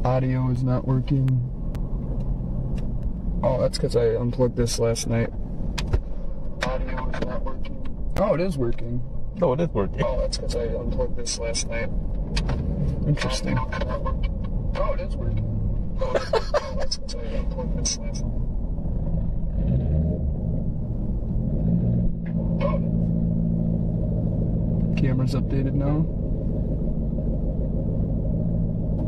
Audio is not working. Oh, that's because I unplugged this last night. Audio is not working. Oh, it is working. No, it is working. Oh, that's because I unplugged this last night. Interesting. Oh, it is working. Oh, that's because I unplugged this last night. Oh. Camera's updated now.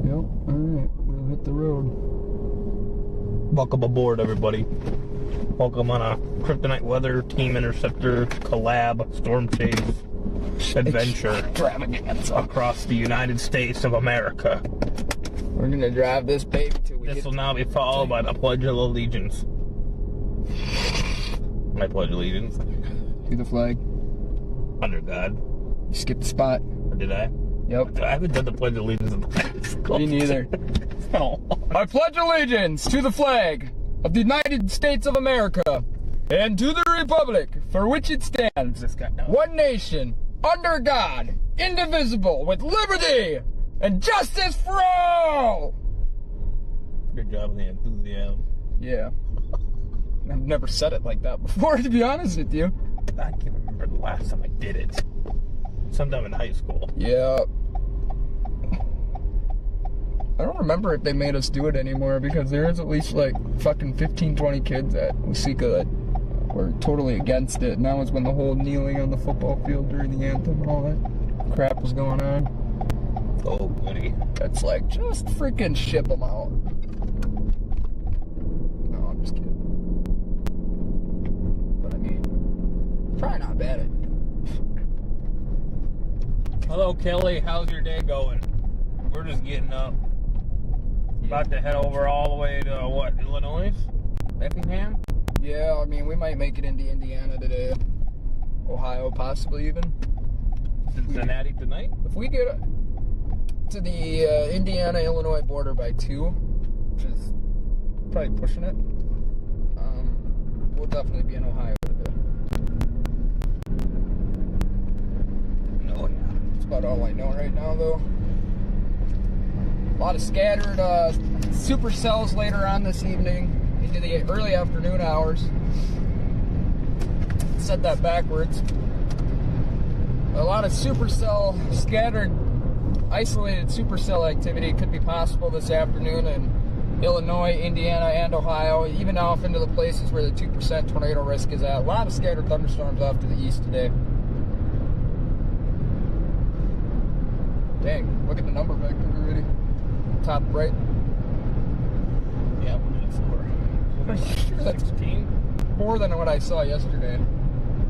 Yep, alright, we'll hit the road. Welcome aboard, everybody. Welcome on a Kryptonite weather team interceptor collab storm chase adventure Extravaganza across the United States of America. We're gonna drive this baby till we This will now be followed by the Pledge of Allegiance. My Pledge of Allegiance. to the flag. Under God. You skipped the spot. Or did I? Yep. I haven't done the Pledge of Allegiance in high school. Me neither. No. I pledge allegiance to the flag of the United States of America and to the republic for which it stands, This guy, no. one nation, under God, indivisible, with liberty and justice for all! Good job with the enthusiasm. Yeah. I've never said it like that before, to be honest with you. I can't remember the last time I did it. Sometime in high school. Yeah. I don't remember if they made us do it anymore because there is at least like fucking 15, 20 kids at Wasika that were totally against it. And that was when the whole kneeling on the football field during the anthem and all that crap was going on. Oh, goody. It's like, just freaking ship them out. No, I'm just kidding. But I mean, probably not bad at it. Hello, Kelly. How's your day going? We're just getting up. About to head over all the way to, what, Illinois? Effingham? Yeah, I mean, we might make it into Indiana today. Ohio, possibly even. Cincinnati tonight? If we get to the Indiana-Illinois border by 2, which is probably pushing it, we'll definitely be in Ohio today. No, yeah. That's about all I know right now, though. A lot of scattered supercells later on this evening into the early afternoon hours. Said that backwards. A lot of supercell, scattered, isolated supercell activity could be possible this afternoon in Illinois, Indiana, and Ohio, even off into the places where the 2% tornado risk is at. A lot of scattered thunderstorms off to the east today. Dang, look at the number back there already. Top right. Yeah, we're at 4. That's 16? more than what I saw yesterday.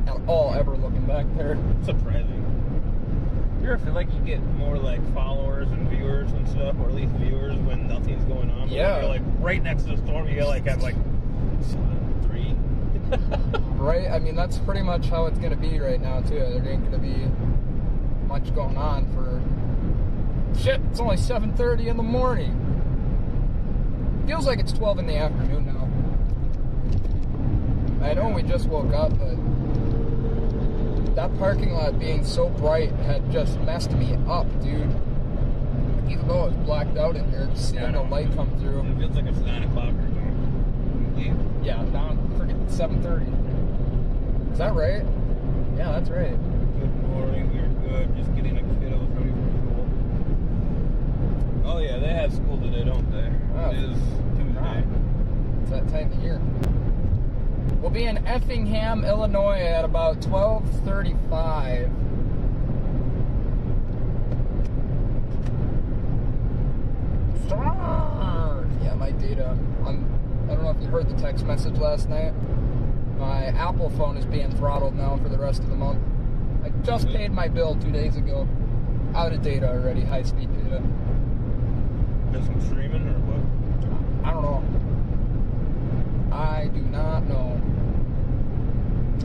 At all, ever looking back there. Surprising. You ever feel like you get more like followers and viewers and stuff, or at least viewers when nothing's going on? But Yeah. when you're like right next to the storm, you get like have like 3. Right? I mean, that's pretty much how it's going to be right now, too. There ain't going to be much going on for... Shit, it's only 7:30 in the morning. Feels like it's 12 in the afternoon now. I know we just woke up, but that parking lot being so bright had just messed me up, dude. Even though it was blacked out in here, just seeing no light come through. It feels like it's 9 o'clock or something. Yeah, down freaking 7:30. Is that right? Yeah, that's right. Good morning, we're good. Just getting the kiddos ready for school. Oh yeah, they have school today, don't they? Oh. It is Tuesday. It's that time of year. We'll be in Effingham, Illinois at about 12:35. Yeah, my data. I don't know if you heard the text message last night. My Apple phone is being throttled now for the rest of the month. I just paid my bill 2 days ago. Out of data already, high-speed data. Did some streaming or what? I don't know. I do not know.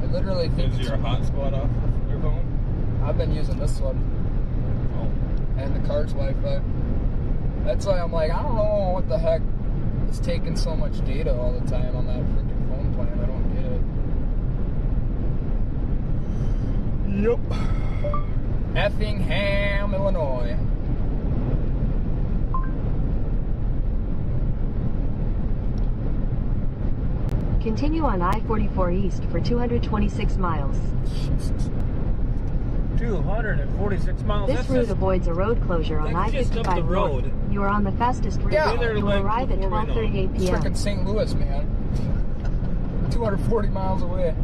I literally think Is your hotspot off your phone? I've been using this one. Oh. And the car's Wi-Fi. That's why I'm like, I don't know what the heck is taking so much data all the time on that freaking phone plan. I don't get it. Yep. Effingham, Illinois. Continue on I-44 East for 226 miles. 246 miles. This route avoids a road closure on that's just up the I-55 road. North. You are on the fastest route. Yeah. You will arrive at 12:38 It's p.m. freaking St. Louis, man. 240 miles away.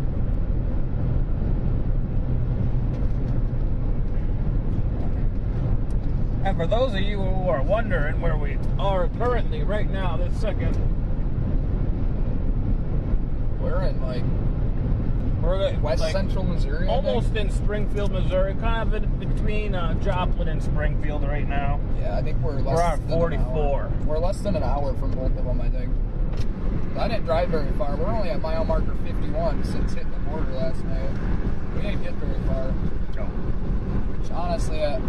And for those of you who are wondering where we are currently right now, this second, We're in like we're West like, Central Missouri. I almost think. in Springfield, Missouri, kind of in between Joplin and Springfield right now. Yeah, I think we're less We're on than 44. An hour. We're less than an hour from both of them, I think. I didn't drive very far. We're only at mile marker 51 since hitting the border last night. We didn't get very far. Which honestly, if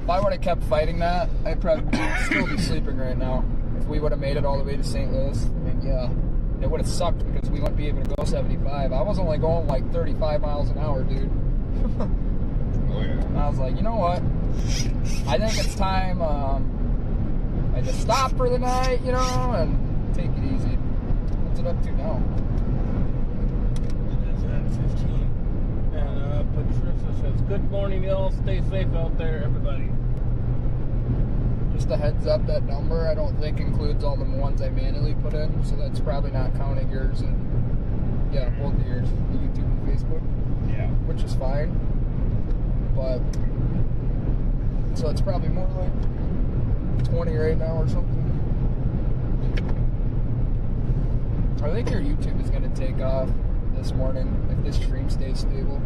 I would have kept fighting that, I'd probably still be sleeping right now. If we would have made it all the way to St. Louis, I mean, yeah, it would have sucked because we wouldn't be able to go 75. I was only going like 35 miles an hour, dude. Oh yeah. And I was like, you know what? I think it's time I just stop for the night, you know, and take it easy. What's it up to now? It's at 15. And Patricia says, "Good morning, y'all. Stay safe out there, everybody." Just a heads up, that number I don't think includes all the ones I manually put in, so that's probably not counting yours and yeah, both of yours, the YouTube and Facebook, Yeah. which is fine. But so it's probably more like 20 right now or something. I think your YouTube is going to take off this morning if this stream stays stable.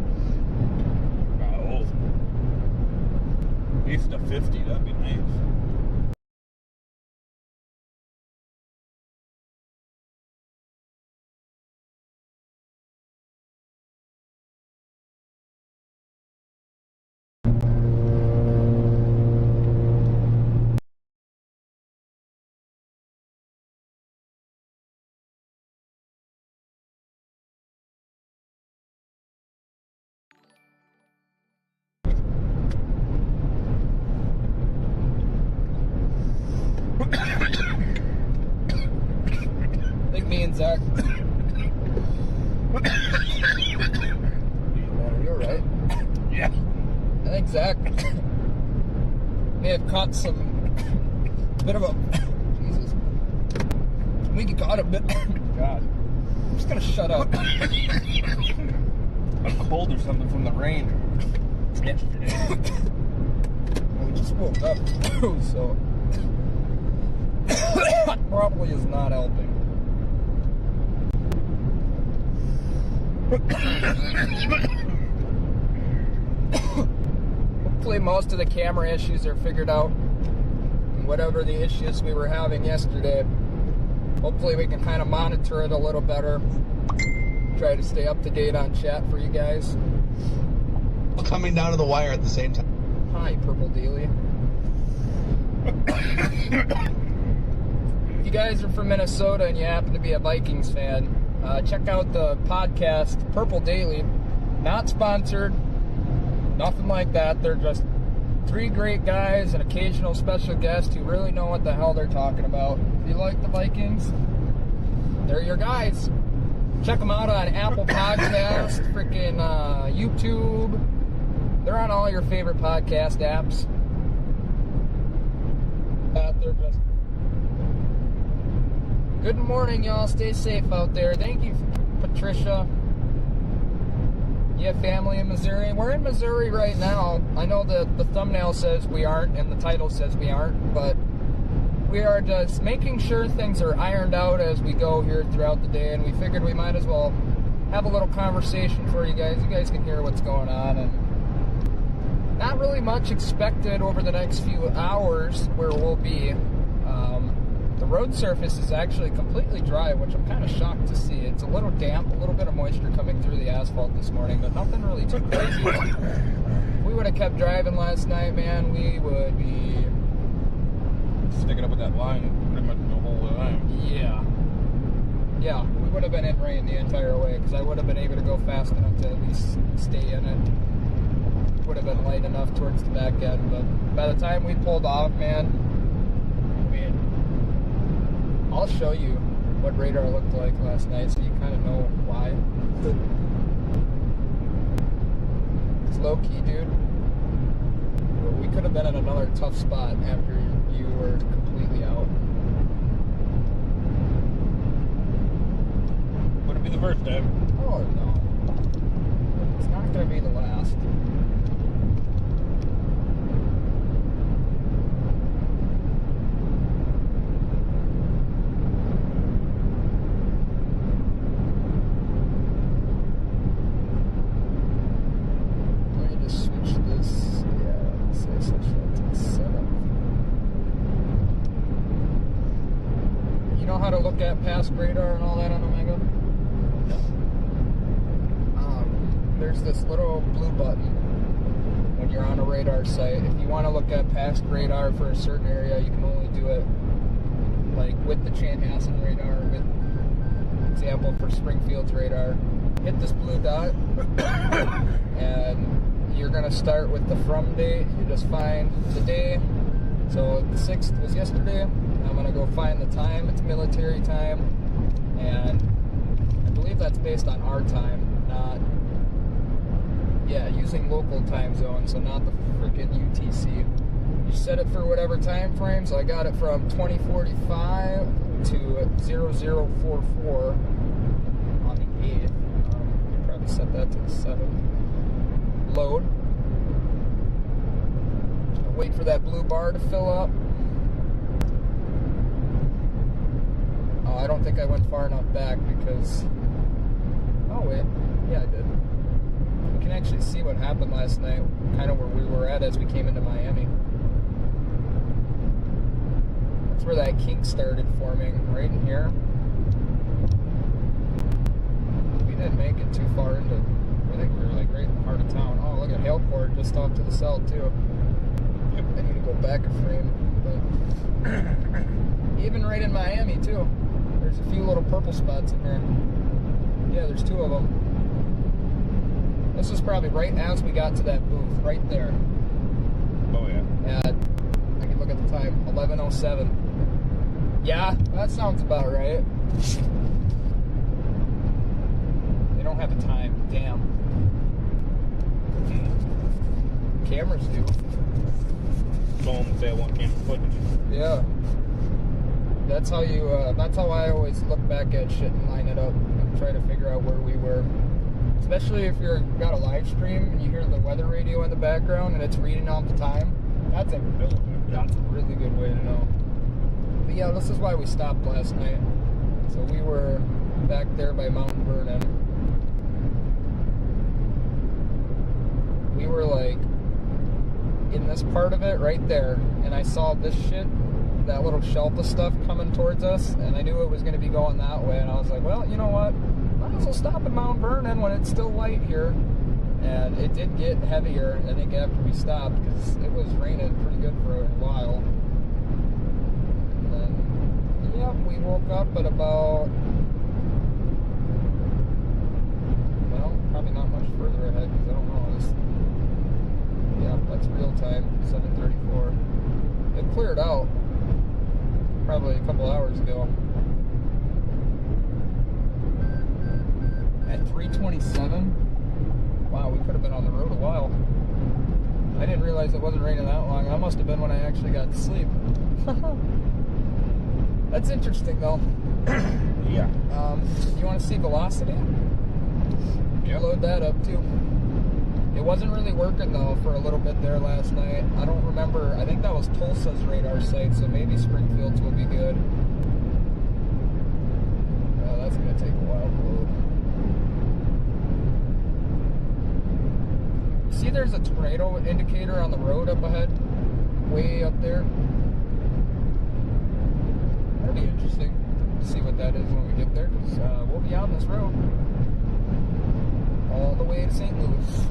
Oh. At least a 50, that'd be nice. I think me and Zach. You're right. Yeah. I think Zach may have caught some bit of a Jesus. I think he caught a bit. God, I'm just gonna shut up. A cold or something from the rain yesterday. We just woke up, so probably is not helping. Hopefully most of the camera issues are figured out. And whatever the issues we were having yesterday, hopefully we can kind of monitor it a little better. Try to stay up to date on chat for you guys. Coming down to the wire at the same time. Hi, Purple Daily. If you guys are from Minnesota and you happen to be a Vikings fan, check out the podcast Purple Daily. Not sponsored, nothing like that. They're just three great guys and occasional special guests who really know what the hell they're talking about. If you like the Vikings, they're your guys. Check them out on Apple Podcasts, freaking YouTube. They're on all your favorite podcast apps. They're just... Good morning, y'all. Stay safe out there. Thank you, Patricia. You have family in Missouri? We're in Missouri right now. I know the thumbnail says we aren't and the title says we aren't, but we are just making sure things are ironed out as we go here throughout the day, and we figured we might as well have a little conversation for you guys. You guys can hear what's going on, and not really much expected over the next few hours where we'll be. The road surface is actually completely dry, which I'm kind of shocked to see. It's a little damp, a little bit of moisture coming through the asphalt this morning, but nothing really too crazy. If we would have kept driving last night, man, we would be Sticking up with that line pretty much the whole time. Yeah, we would have been in rain the entire way because I would have been able to go fast enough to at least stay in it. Would have been light enough towards the back end, but by the time we pulled off, man, I mean, I'll show you what radar looked like last night so you kind kind of know why. It's low key, dude. We could have been in another tough spot after you were completely out. Wouldn't be the first time. Oh no. It's not gonna be the last. Let me just switch this. Yeah, let's say switch that to the 7th. You know how to look at past radar and all that on Omega? There's this little blue button when you're on a radar site. If you want to look at past radar for a certain area, you can only do it like with the Chanhassen radar, with example for Springfield's radar. Hit this blue dot and you're going to start with the from date. You just find the day. So the 6th was yesterday. I'm going to go find the time. It's military time, and I believe that's based on our time, not using local time zone, so not the freaking UTC. You set it for whatever time frame, so I got it from 2045 to 0044 on the 8th. Probably set that to the 7th. Load. Wait for that blue bar to fill up. Oh, I don't think I went far enough back because... Oh, wait. Yeah, I did. You can actually see what happened last night, kind of where we were at as we came into Miami. That's where that kink started forming, right in here. We didn't make it too far into, I think we were like right in the heart of town. Oh, look at hail cord just off to the south too. I need to go back a frame, but even right in Miami too. There's a few little purple spots in there. Yeah, there's 2 of them. This was probably right as we got to that booth, right there. Oh yeah. At, I can look at the time, 11:07. Yeah, that sounds about right. They don't have a time, damn. Cameras do. They want camera footage. Yeah. That's how you, that's how I always look back at shit and line it up and try to figure out where we were. Especially if you're got a live stream and you hear the weather radio in the background and it's reading off the time. That's a really good way to know. But yeah, this is why we stopped last night. So we were back there by Mount Vernon. We were like in this part of it right there, and I saw this shit, that little shelf of stuff coming towards us, and I knew it was going to be going that way, and I was like, well, you know what? Might as well stop at Mount Vernon when it's still light here. And it did get heavier, I think, after we stopped, because it was raining pretty good for a while. And then, yeah, we woke up at about, well, probably not much further ahead, because I don't know. Yeah, that's real time, 7:34. It cleared out probably a couple hours ago. At 3:27? Wow, we could have been on the road a while. I didn't realize it wasn't raining that long. That must have been when I actually got to sleep. That's interesting, though. Yeah. You want to see velocity? Yeah. Load that up, too. It wasn't really working, though, for a little bit there last night. I don't remember. I think that was Tulsa's radar site, so maybe Springfield's will be good. Oh, that's going to take a while to load. See, there's a tornado indicator on the road up ahead, way up there. That'll be interesting to see what that is when we get there, because we'll be on this road all the way to St. Louis.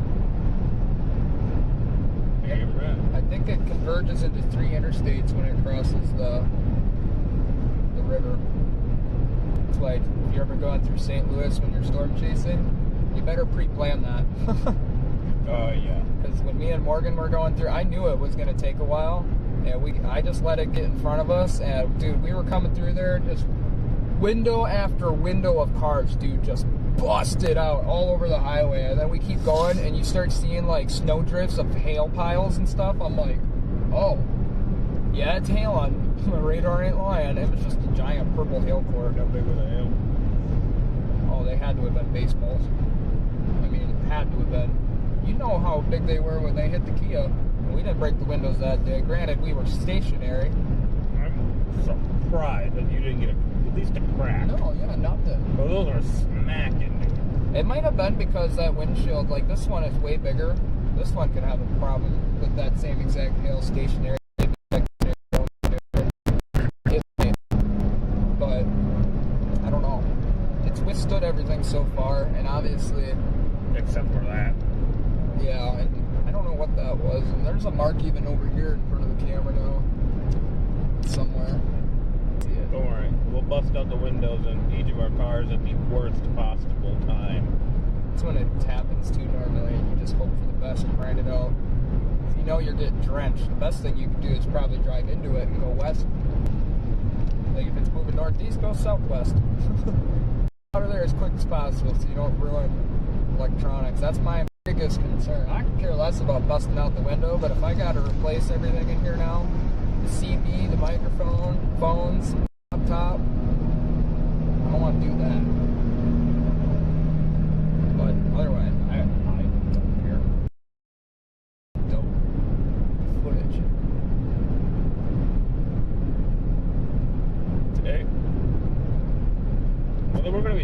I think it converges into 3 interstates when it crosses the river. It's like if you're ever going through St. Louis when you're storm chasing, you better pre-plan that. Yeah. Because when me and Morgan were going through, I knew it was going to take a while, and I just let it get in front of us, and dude, we were coming through there just window after window of cars, dude, just busted out all over the highway. And then we keep going, and you start seeing like snow drifts of hail piles and stuff. I'm like, oh, yeah, it's hail on my radar ain't lying. It was just a giant purple hail core. How big were the hail? Oh, they had to have been baseballs. I mean, had to have been. You know how big they were when they hit the Kia. We didn't break the windows that day. Granted, we were stationary. I'm surprised that you didn't get at least a crack. No, yeah, nothing. Well, those are smacking, dude. It might have been because that windshield, like this one is way bigger. This one could have a problem with that same exact hail stationary. But I don't know. It's withstood everything so far, and obviously, Except for that. yeah, and I don't know what that was. And there's a mark even over here in front of the camera now. Somewhere. See it. Don't worry. We'll bust out the windows in each of our cars at the worst possible time. That's when it happens too normally, and you just hope for the best and grind it out. If you know you're getting drenched, the best thing you can do is probably drive into it and go west. Like if it's moving northeast, go southwest. Out of there as quick as possible so you don't ruin electronics. That's my biggest concern. I could care less about busting out the window, but if I got to replace everything in here now, the CB, the microphone, phones, laptop, I don't want to do that. But otherwise, I don't care. Dope footage. Hey. Well, then we're gonna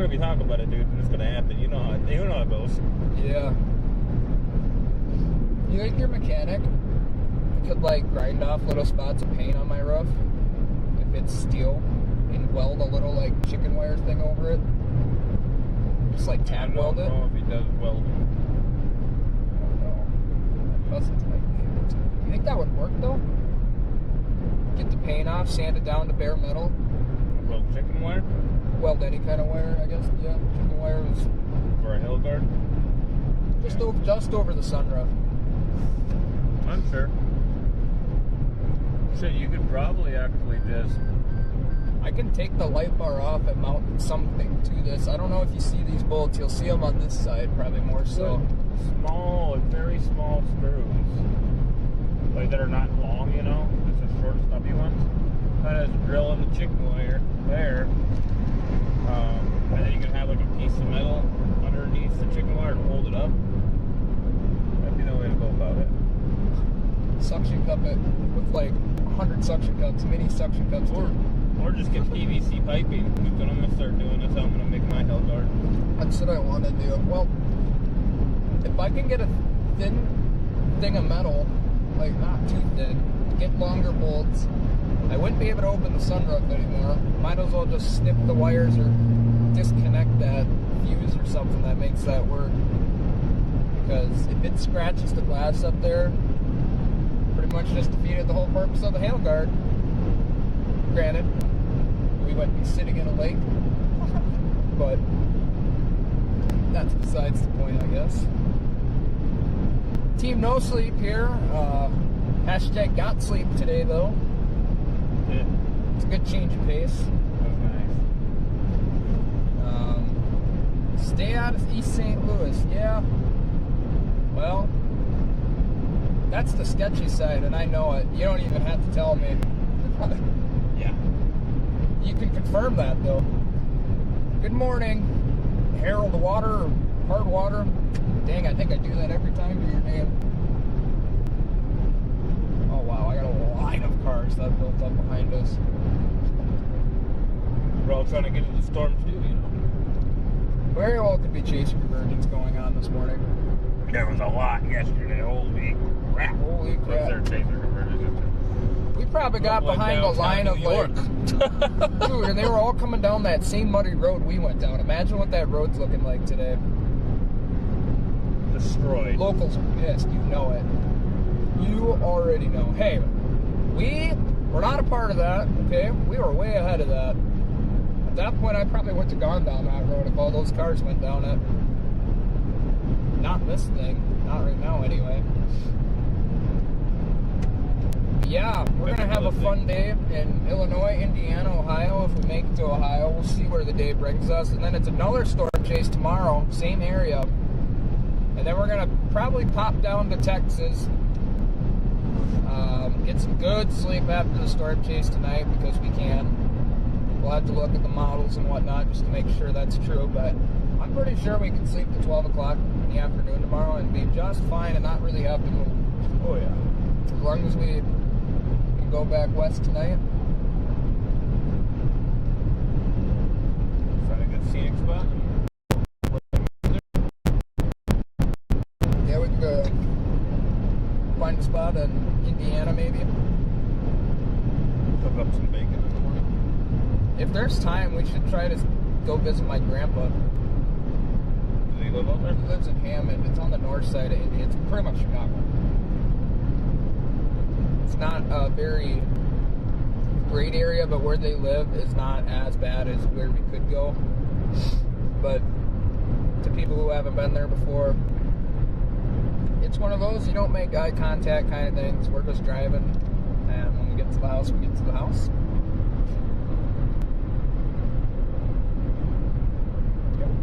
be talking about it, dude. And it's gonna happen. You know how it goes. Yeah. You think your mechanic could like grind off little spots of paint on my roof if it's steel and weld a little like chicken wire thing over it? Just like tab weld it? I don't know if he does welding. I don't know. My cousins might be able to. You think that would work though? Get the paint off, sand it down to bare metal, Weld chicken wire weld any kind of wire, I guess. Yeah, chicken wire is for a hill guard. just over the sunroof. I'm sure. Shit, you could probably actually just. I can take the light bar off and mount something to this. I don't know if you see these bolts. You'll see them on this side, probably more so. Small, like very small screws. Like that are not long, you know? Just the short, stubby ones. Kind of just drill in the chicken wire there. And then you can have like a piece of metal underneath the chicken wire and hold it up. That'd be the way to go about it. Suction cup it with like 100 suction cups, mini suction cups. Or just get PVC piping. That's what I'm going to start doing. That's how I'm going to make my hill guard. That's what I want to do. Well, if I can get a thin thing of metal, like not too thin, get longer bolts, I wouldn't be able to open the sunroof anymore. Might as well just snip the wires or disconnect that fuse or something that makes that work. Because if it scratches the glass up there, pretty much just defeated the whole purpose of the hail guard. Granted, we wouldn't be sitting in a lake, but that's besides the point, I guess. Team No Sleep here. Hashtag got sleep today, though. Yeah. It's a good change of pace. That's nice. Stay out of East St. Louis. Yeah. Well, that's the sketchy side, and I know it. You don't even have to tell me. Yeah. You can confirm that, though. Good morning, Harold Water, or Hard Water. Dang, I think I do that every time to your name. Oh, wow, I got a line of cars that built up behind us. We're all trying to get to the storms, too, you know. Very well could be chase convergence going on this morning. There was a lot yesterday. Holy crap. Holy Was there crap. chaser convergence? We probably got Like behind a line of New York. like... Dude, and they were all coming down that same muddy road we went down. Imagine what that road's looking like today. Destroyed. Locals are pissed, you know it. You already know. Hey, we were not a part of that, okay? We were way ahead of that. At that point, I probably wouldn't have gone down that road if all those cars went down it. Not this thing. Not right now, anyway. Yeah, we're going to have a fun day in Illinois, Indiana, Ohio. If we make it to Ohio, we'll see where the day brings us. And then it's another storm chase tomorrow, same area. And then we're going to probably pop down to Texas. Get some good sleep after the storm chase tonight because we can. We'll have to look at the models and whatnot just to make sure that's true. But I'm pretty sure we can sleep to 12 o'clock in the afternoon tomorrow and be just fine and not really have to move. Oh, yeah. As long as we can go back west tonight. Find a good scenic spot. Yeah, we can go find a spot in Indiana maybe. Cook up some bacon in the morning. If there's time, we should try to go visit my grandpa. Does he live out there? He lives in Hammond. It's on the north side of India. It's pretty much Chicago. It's not a very great area, but where they live is not as bad as where we could go. But to people who haven't been there before, it's one of those you don't make eye contact kind of things. We're just driving, and when we get to the house, we get to the house.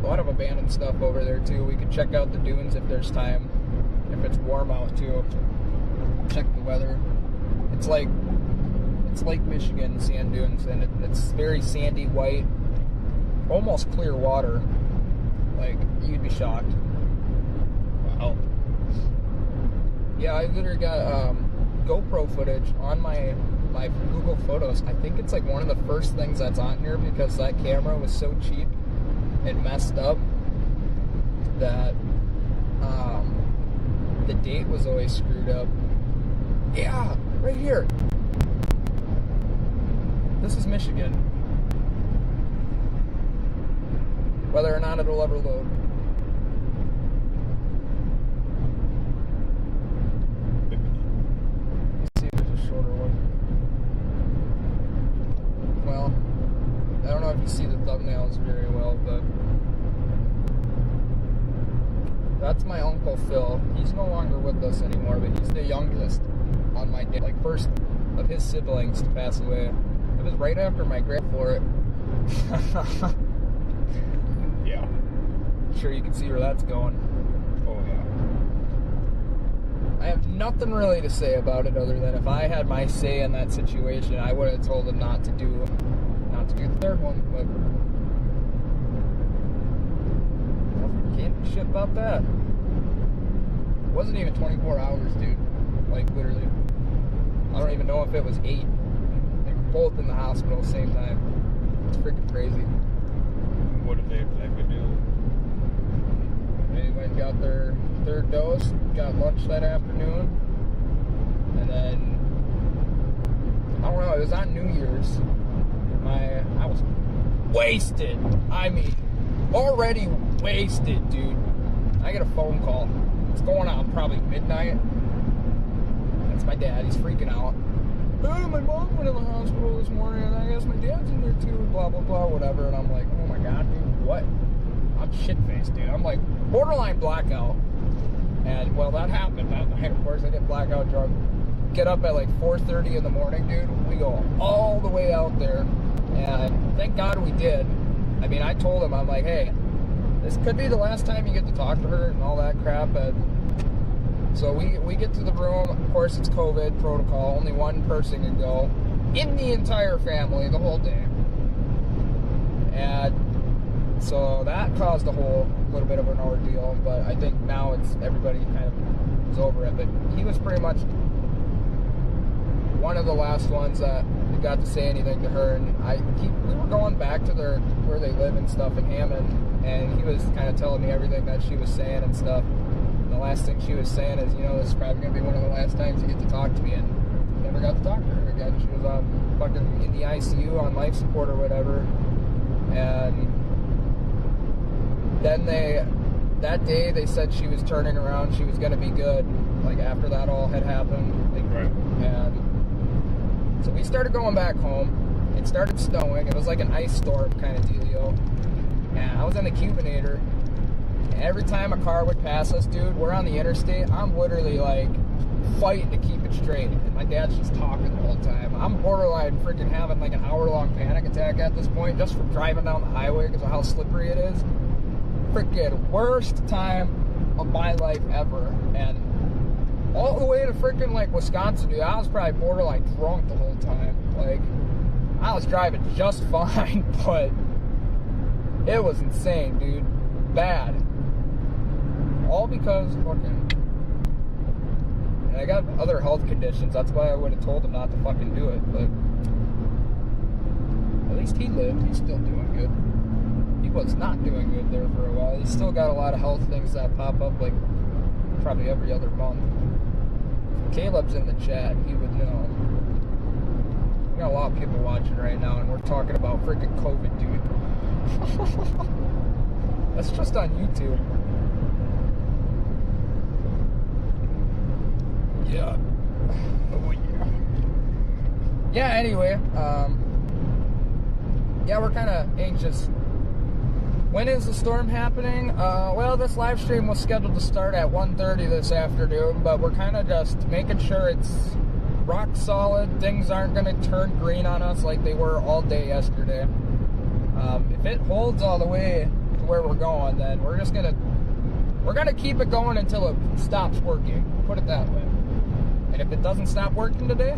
A lot of abandoned stuff over there too. We could check out the dunes if there's time. If it's warm out too, check the weather. It's Lake Michigan sand dunes, and it's very sandy white, almost clear water. Like, you'd be shocked. Wow. Yeah, I literally got GoPro footage on my Google Photos. I think it's like one of the first things that's on here because that camera was so cheap and messed up that the date was always screwed up. Yeah, right here. This is Michigan. Whether or not it'll ever load. Let's see if there's a shorter one. Well, I don't know if you see the thumbnails very well, but that's my Uncle Phil. He's no longer with us anymore, but he's the youngest on my day, like first of his siblings to pass away. It was right after my grandpa for it. Yeah. I'm sure you can see where that's going. Oh, yeah. I have nothing really to say about it other than if I had my say in that situation, I would have told him not to do the third one, but can't do shit about that. It wasn't even 24 hours, dude. Like, literally. I don't even know if it was 8. They were both in the hospital at the same time. It's freaking crazy. What did they exactly do? They went and got their third dose, got lunch that afternoon, and then, I don't know, it was on New Year's. I was wasted. I mean, already wasted, dude. I get a phone call. It's going on probably midnight. That's my dad. He's freaking out. Hey, my mom went to the hospital this morning, and I guess my dad's in there too, blah, blah, blah, whatever. And I'm like, oh my God, dude, what? I'm shit-faced, dude. I'm like, borderline blackout. And, well, that happened that night. Of course, I get blackout drunk. Get up at like 4:30 in the morning, dude. We go all the way out there. And thank God we did. I mean, I told him, I'm like, hey, this could be the last time you get to talk to her and all that crap. But so we get to the room. Of course, it's COVID protocol. Only one person can go in the entire family the whole day. And so that caused a whole little bit of an ordeal. But I think now everybody kind of is over it. But he was pretty much one of the last ones that got to say anything to her, and we were going back to where they live and stuff in Hammond, and he was kind of telling me everything that she was saying and stuff. And the last thing she was saying is, this is probably going to be one of the last times you get to talk to me, and I never got to talk to her again. She was fucking in the ICU on life support or whatever, and then that day they said she was turning around, she was going to be good, like after that all had happened. Right. And so we started going back home. It started snowing. It was like an ice storm kind of dealio. And I was in the Cubinator. And every time a car would pass us, dude, we're on the interstate. I'm literally like fighting to keep it straight, and my dad's just talking the whole time. I'm borderline freaking having like an hour-long panic attack at this point just from driving down the highway because of how slippery it is. Freaking worst time of my life ever, and all the way to freaking like Wisconsin, dude, I was probably borderline drunk the whole time. Like, I was driving just fine, but it was insane, dude. Bad. All because fucking... And I got other health conditions. That's why I would have told him not to fucking do it, but... At least he lived. He's still doing good. He was not doing good there for a while. He's still got a lot of health things that pop up, like, probably every other month. If Caleb's in the chat, he would know. We got a lot of people watching right now, and we're talking about freaking COVID, dude. That's just on YouTube. Yeah. Oh, yeah. Yeah, anyway, yeah, we're kind of anxious. When is the storm happening? Well, this live stream was scheduled to start at 1:30 this afternoon, but we're kind of just making sure it's rock solid. Things aren't going to turn green on us like they were all day yesterday. If it holds all the way to where we're going, then we're gonna keep it going until it stops working. Put it that way. And if it doesn't stop working today,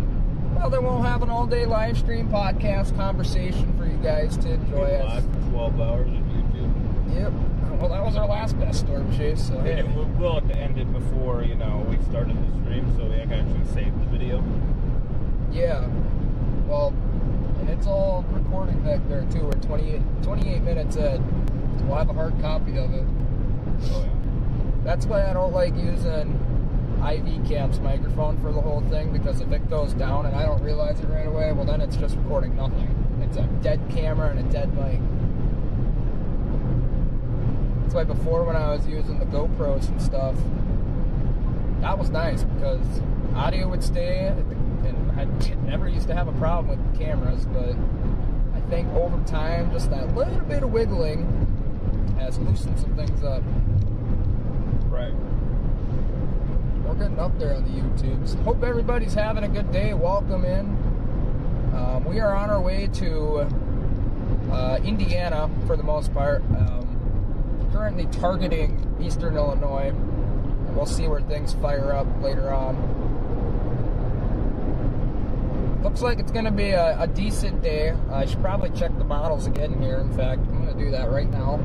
well, then we'll have an all-day live stream podcast conversation for you guys to enjoy. Live for 12 hours on YouTube. Yep. Well, that was our last best storm chase. So hey. We'll have to end it before we started the stream, so we can actually save the video. Yeah. Well, and it's all recording back there too. We're 28 minutes in. We'll have a hard copy of it. Oh yeah. That's why I don't like using IV Cam's microphone for the whole thing, because if it goes down and I don't realize it right away, well then it's just recording nothing. It's a dead camera and a dead mic. That's why before, when I was using the GoPros and stuff, that was nice because audio would stay, and I never used to have a problem with the cameras, but I think over time, just that little bit of wiggling has loosened some things up. Right. We're getting up there on the YouTubes. Hope everybody's having a good day. Welcome in. We are on our way to Indiana for the most part. Currently targeting Eastern Illinois. And we'll see where things fire up later on. Looks like it's going to be a decent day. I should probably check the models again here. In fact, I'm going to do that right now.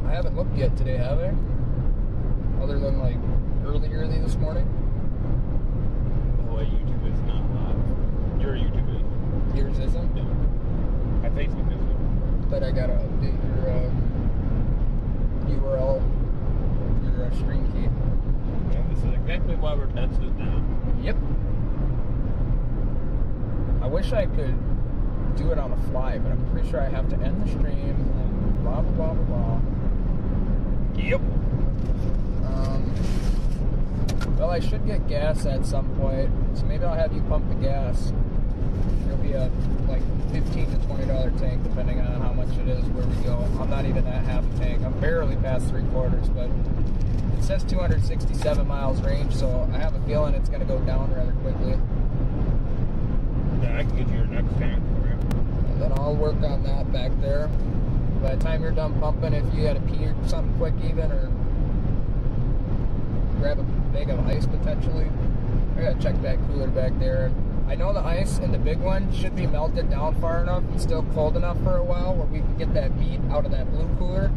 I haven't looked yet today, have I? Other than like early this morning. Oh, YouTube is not live. Your YouTube is. Yours isn't? No. My Facebook isn't. But I gotta update your URL, your stream key. And this is exactly why we're testing it now. Yep. I wish I could do it on the fly, but I'm pretty sure I have to end the stream and blah blah blah blah blah. Yep. Well, I should get gas at some point, so maybe I'll have you pump the gas. It'll be a like $15 to $20 tank, depending on how much it is, where we go. I'm not even at half a tank. I'm barely past 3/4, but it says 267 miles range, so I have a feeling it's going to go down rather quickly. Yeah, I can get you your next tank for you. And then I'll work on that back there. By the time you're done pumping, if you got to pee or something quick even, or grab a bag of ice potentially, I gotta check that cooler back there. I know the ice in the big one should be melted down far enough and still cold enough for a while where we can get that meat out of that blue cooler,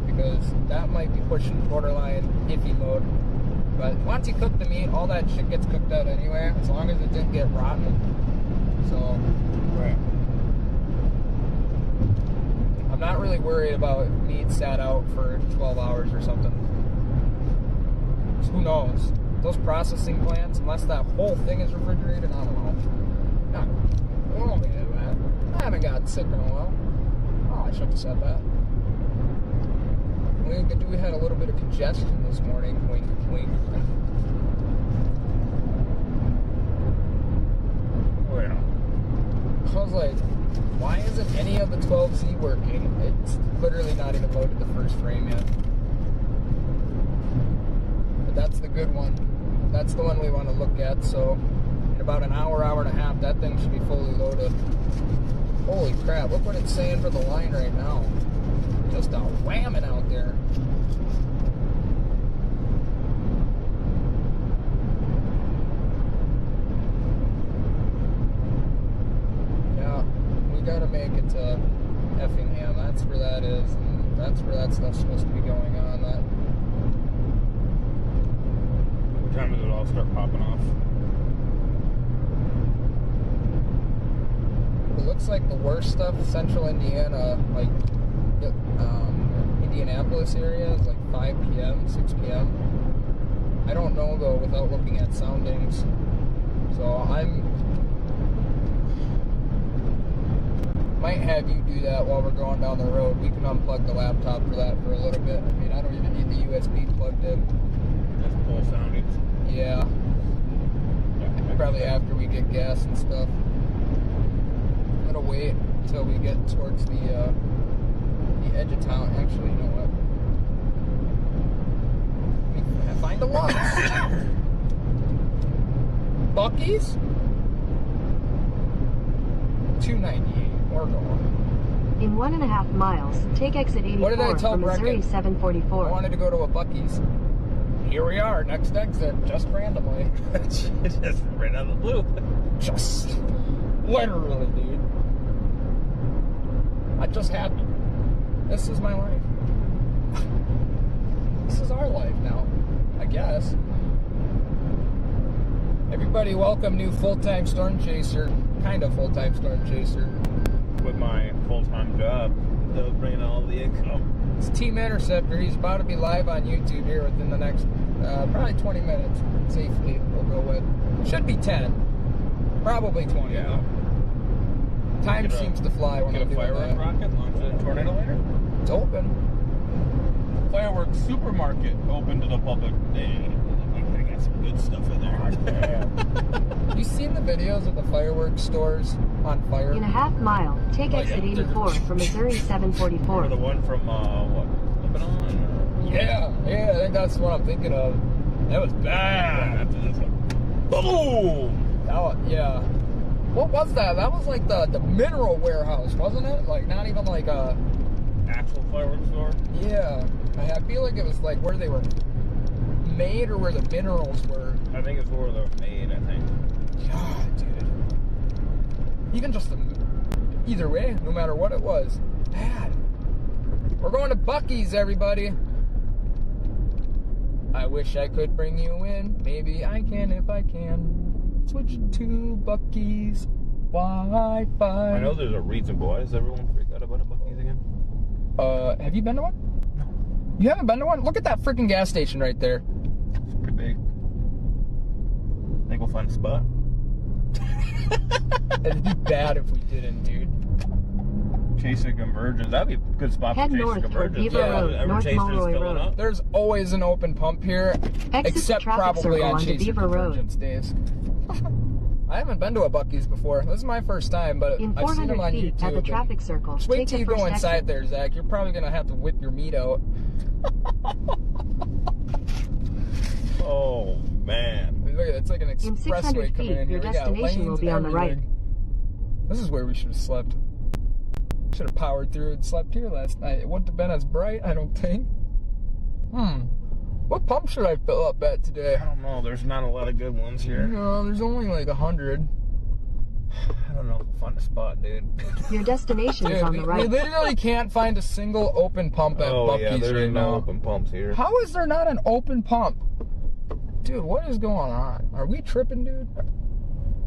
because that might be pushing borderline iffy mode. But once you cook the meat, all that shit gets cooked out anyway, as long as it didn't get rotten. So, Right. I'm not really worried about meat sat out for 12 hours or something. Who knows? Those processing plants, unless that whole thing is refrigerated, I don't know. No, we won't be into that. I haven't gotten sick in a while. Oh, I should have said that. We had a little bit of congestion this morning. Wink, wink. Oh yeah. I was like, why isn't any of the 12Z working? It's literally not even loaded the first frame yet. But that's the good one. that's the one we want to look at. So in about an hour, hour and a half, that thing should be fully loaded. Holy crap, look what it's saying for the line right now. Just a whamming out there. Yeah, we gotta make it to Effingham. That's where that is, and that's where that stuff's supposed to be going on. That. What time does it all start popping off? It looks like the worst stuff, central Indiana, like Indianapolis area, is like 5 p.m., 6 p.m. I don't know though without looking at soundings. So might have you do that while we're going down the road. We can unplug the laptop for that for a little bit. I mean, I don't even need the USB plugged in. Just pull soundings. Yeah. Probably after we get gas and stuff. I'm gonna wait until we get towards the edge of town. Actually, you know what? Let me find a lunch. Bucky's? $2.98. We're going. In 1.5 miles, take exit 84 What did I tell from Missouri Brecken? 744. I wanted to go to a Bucky's. Here we are, next exit, just randomly. Just right out of the blue. Just literally, dude. I just happened. This is my life. This is our life now, I guess. Everybody welcome new full-time storm chaser. Kind of full-time storm chaser. With my full-time job, that was bringing all the income. It's Team Interceptor. He's about to be live on YouTube here within the next probably 20 minutes. Safely, we'll go with. Should be 10. Probably 20. Yeah. Time seems to fly when I'm Get a doing firework that. rocket, launch it in a tornado later. It's open. Fireworks supermarket open to the public. They got some good stuff in there. You seen the videos of the fireworks stores on fire? In a half mile, take Like exit a- 84 from Missouri Or 744. the one from what? Lebanon. Yeah, I think that's what I'm thinking of. That was bad. After this one. Boom! Yeah. What was that? That was like the mineral warehouse, wasn't it? Like not even like a. Actual fireworks store. Yeah. I feel like it was like where they were made or where the minerals were. I think it's where they're made. I think. God, dude. Even just either way, no matter what it was, bad. We're going to Bucky's, everybody. I wish I could bring you in. Maybe I can if I can. Switch to Bucky's Wi-Fi. I know there's a reason. Why does everyone freak out about a Bucky's again? Have you been to one? No. You haven't been to one? Look at that freaking gas station right there. It's pretty big. Think we'll find a spot. It'd be bad if we didn't, dude. Chase a convergence. That'd be a good spot Head for chase a north for convergence. Beaver Road, Ever North chase this Mulroy filling Road. up? There's always an open pump here, Exit except traffic probably circle on onto Chase Beaver Road. Convergence days. I haven't been to a Bucky's before. This is my first time, but In I've seen them 400 on feet YouTube. at the traffic circle, Just wait take till the you go first inside exit. there, Zach. You're probably gonna have to whip your meat out. Oh man. Look at it, it's like an In expressway 600 coming in feet, here. your We got destination will lanes be and on the right. everything. This is where we should have slept. Should have powered through and slept here last night. It wouldn't have been as bright, I don't think. What pump should I fill up at today? I don't know. There's not a lot of good ones here. No, there's only like 100. I don't know. We'll find a spot, dude. Your destination is Dude, on we the right. literally can't find a single open pump at Oh Bucky's yeah, there right are no now. open pumps here. How is there not an open pump? Dude, what is going on? Are we tripping, dude?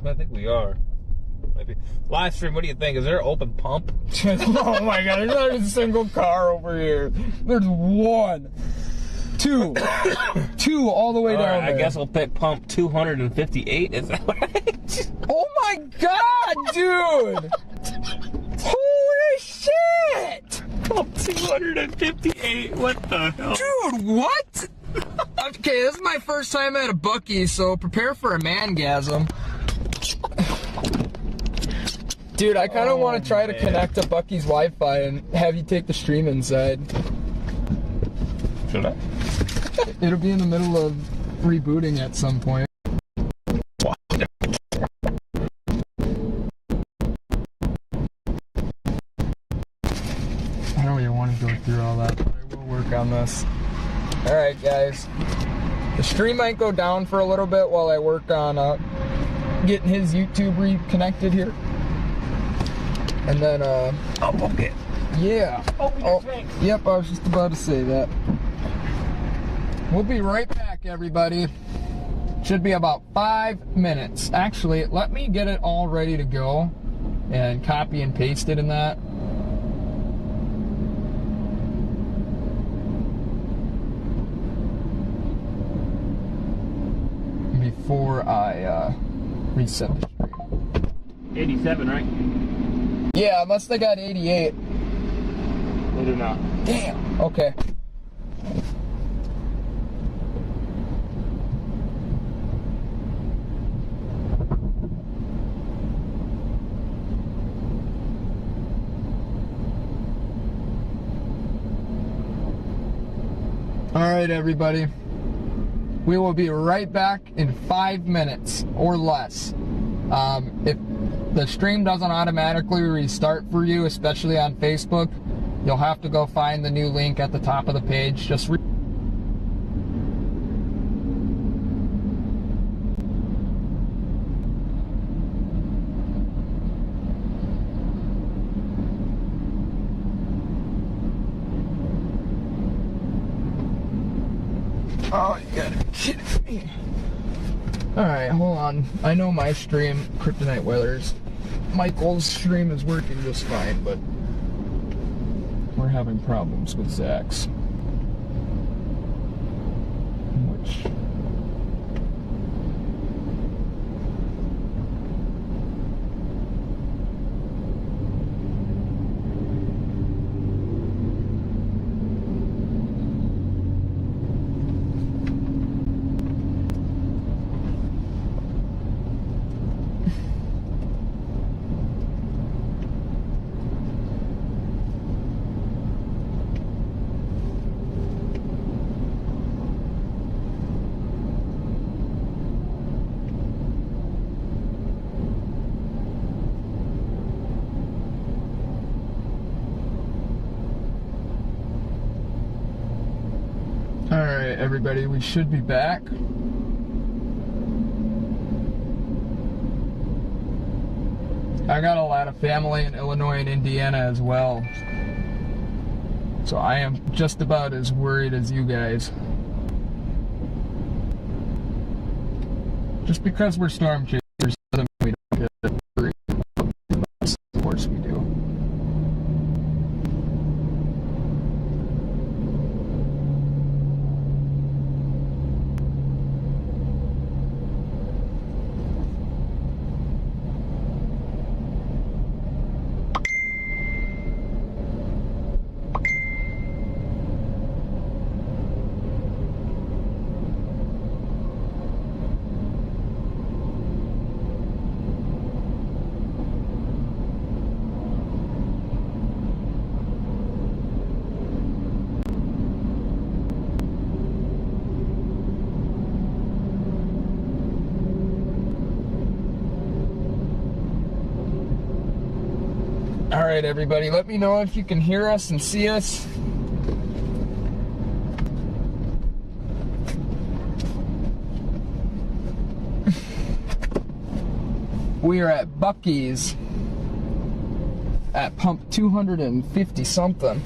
I think we are. Maybe. Live stream. What do you think? Is there an open pump? Oh my god, there's not a single car over here. There's one. Two all the way All down right, there. I guess I'll pick pump 258. Is that right? Oh my god, dude! Holy shit! Pump 258. What the hell? Dude, what? Okay, this is my first time at a Bucky's, so prepare for a mangasm. Dude, I kind of want to try to connect to Bucky's Wi-Fi and have you take the stream inside. Should I? It'll be in the middle of rebooting at some point. guys. The stream might go down for a little bit while I work on getting his YouTube reconnected here. And then, okay. Yeah. Open your tank. Yep, I was just about to say that. We'll be right back, everybody. Should be about 5 minutes. Actually, let me get it all ready to go and copy and paste it in that. Before I reset the stream. 87, right? Yeah, unless they got 88. They do not. Damn. Okay. All right, everybody. We will be right back in 5 minutes or less. If the stream doesn't automatically restart for you, especially on Facebook, you'll have to go find the new link at the top of the page. Just Oh, you gotta be kidding me. Alright, hold on. I know my stream, Kryptonite Weathers, Michael's stream is working just fine, but we're having problems with Zach's. Which... Alright, everybody, we should be back. I got a lot of family in Illinois and Indiana as well. So I am just about as worried as you guys. Just because we're storm chasers doesn't mean we don't get worried. Of course we do. Alright, everybody, let me know if you can hear us and see us. We are at Bucee's at pump 250 something.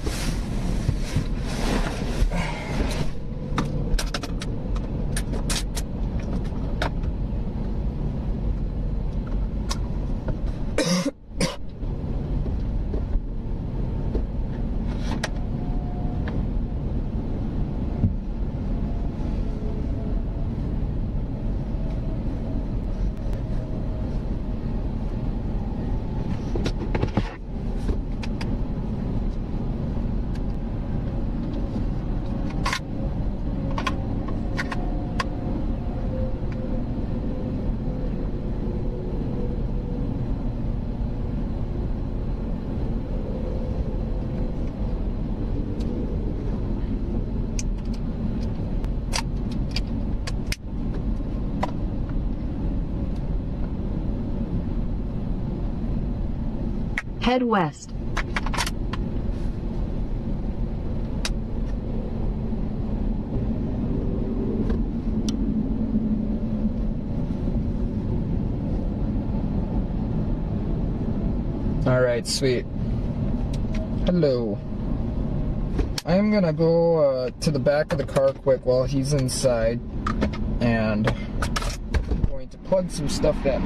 Head west. Alright, sweet. Hello. I'm gonna go to the back of the car quick while he's inside, and I'm going to plug some stuff in.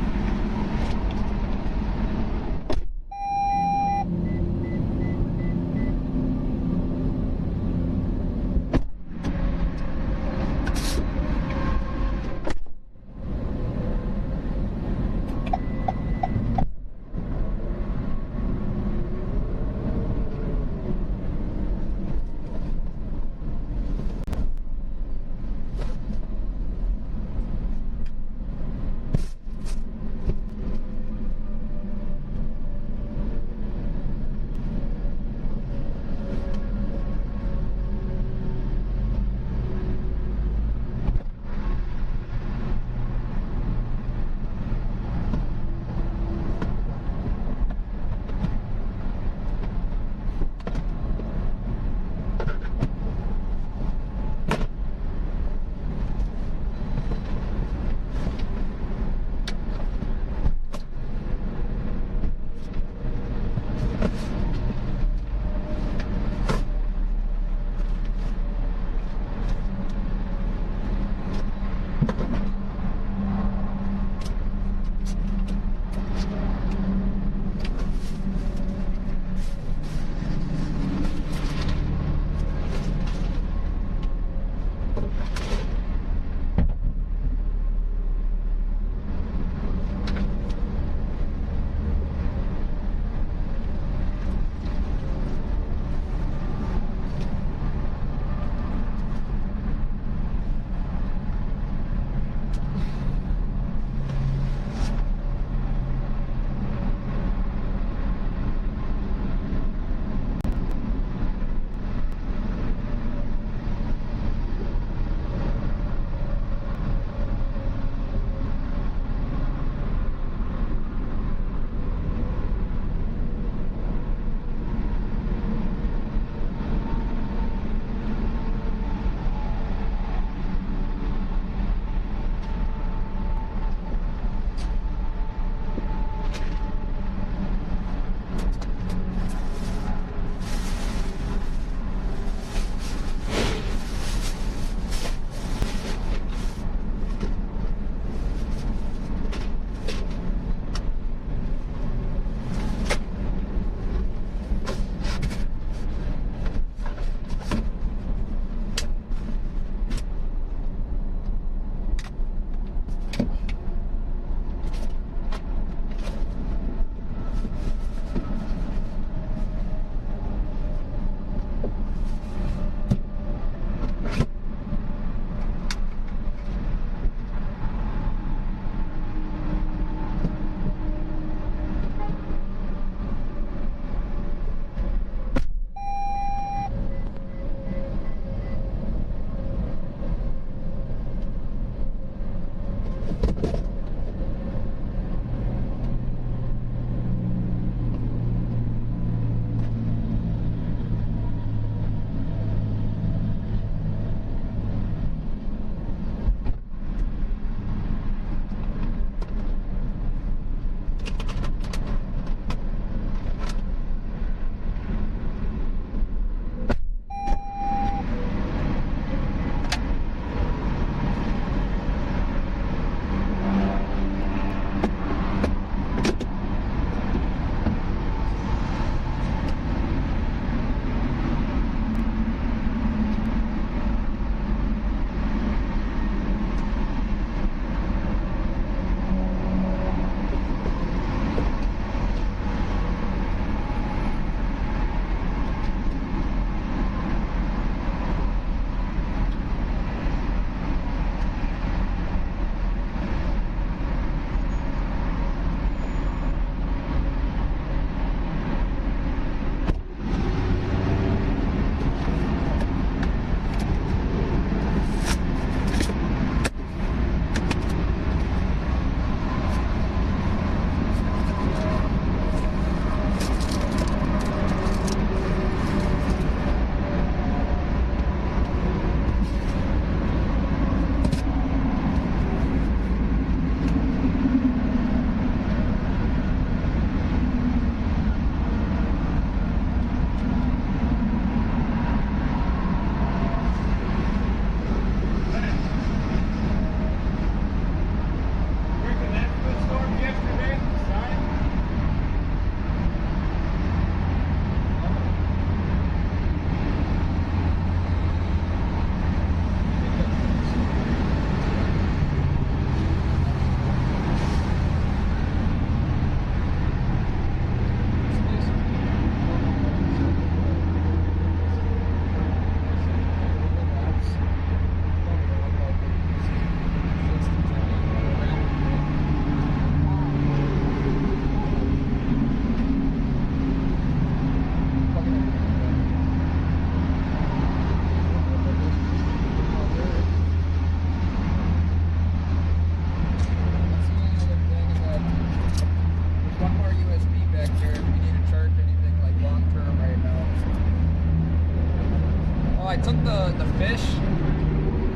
fish.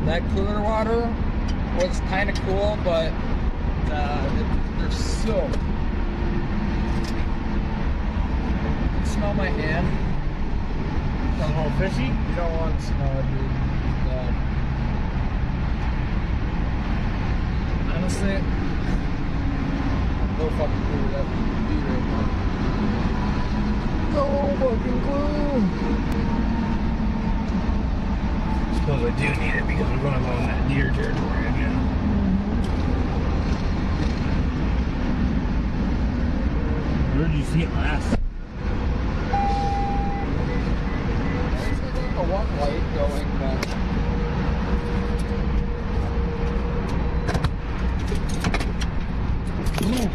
That cooler water was kind of cool, but they're so... You can smell my hand. A little fishy? You don't want to smell it, dude. Yeah. Honestly, no fucking clue where that be right now. No fucking clue. Suppose I do need it because we're going to go in that deer territory again. Where did you see it last? There's like a one light going, but... Ooh.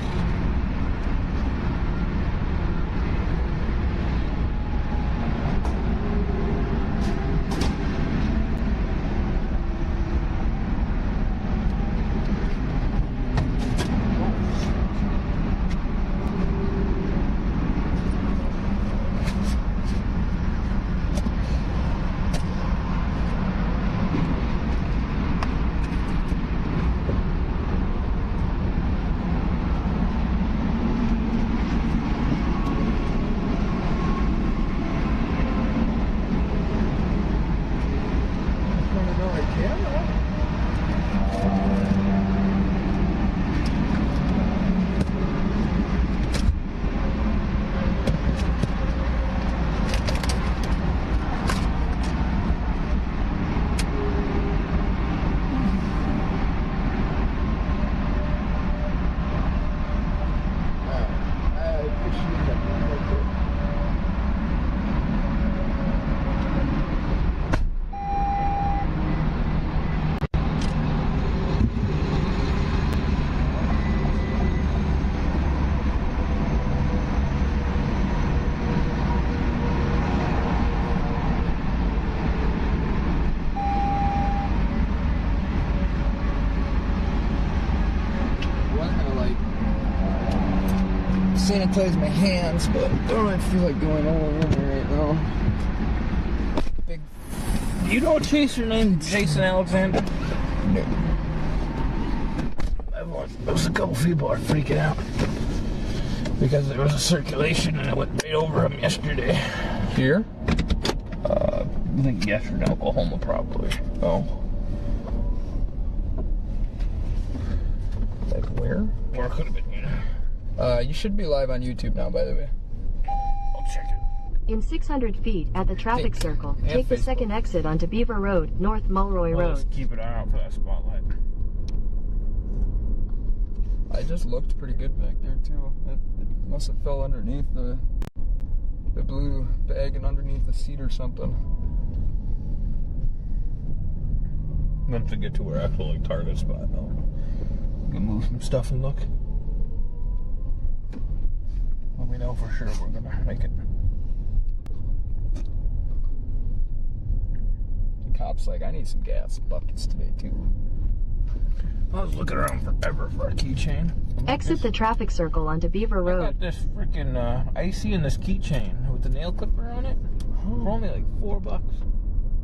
Sanitize my hands, but I don't really feel like going all in there right now. Big. You don't chase your name Jason Alexander? No. There was a couple people are freaking out because there was a circulation and I went right over them yesterday. Here? I think yesterday, Oklahoma probably. Oh. Like where? Or it could have been here. You should be live on YouTube now, by the way. I'll check it. In 600 feet at the traffic circle, take the second exit onto Beaver Road, North Mulroy Well, Road. just keep an eye out for that spotlight. I just looked pretty good back there too. It must have fell underneath the blue bag and underneath the seat or something. Once we get to our actual like, target spot, though, we can move some stuff and look. Well, we know for sure we're gonna make it. The cop's like, I need some gas buckets today too. I was looking around forever for a keychain. Exit the traffic circle onto Beaver I got Road. this freaking icy in this keychain with the nail clipper on it for only like $4.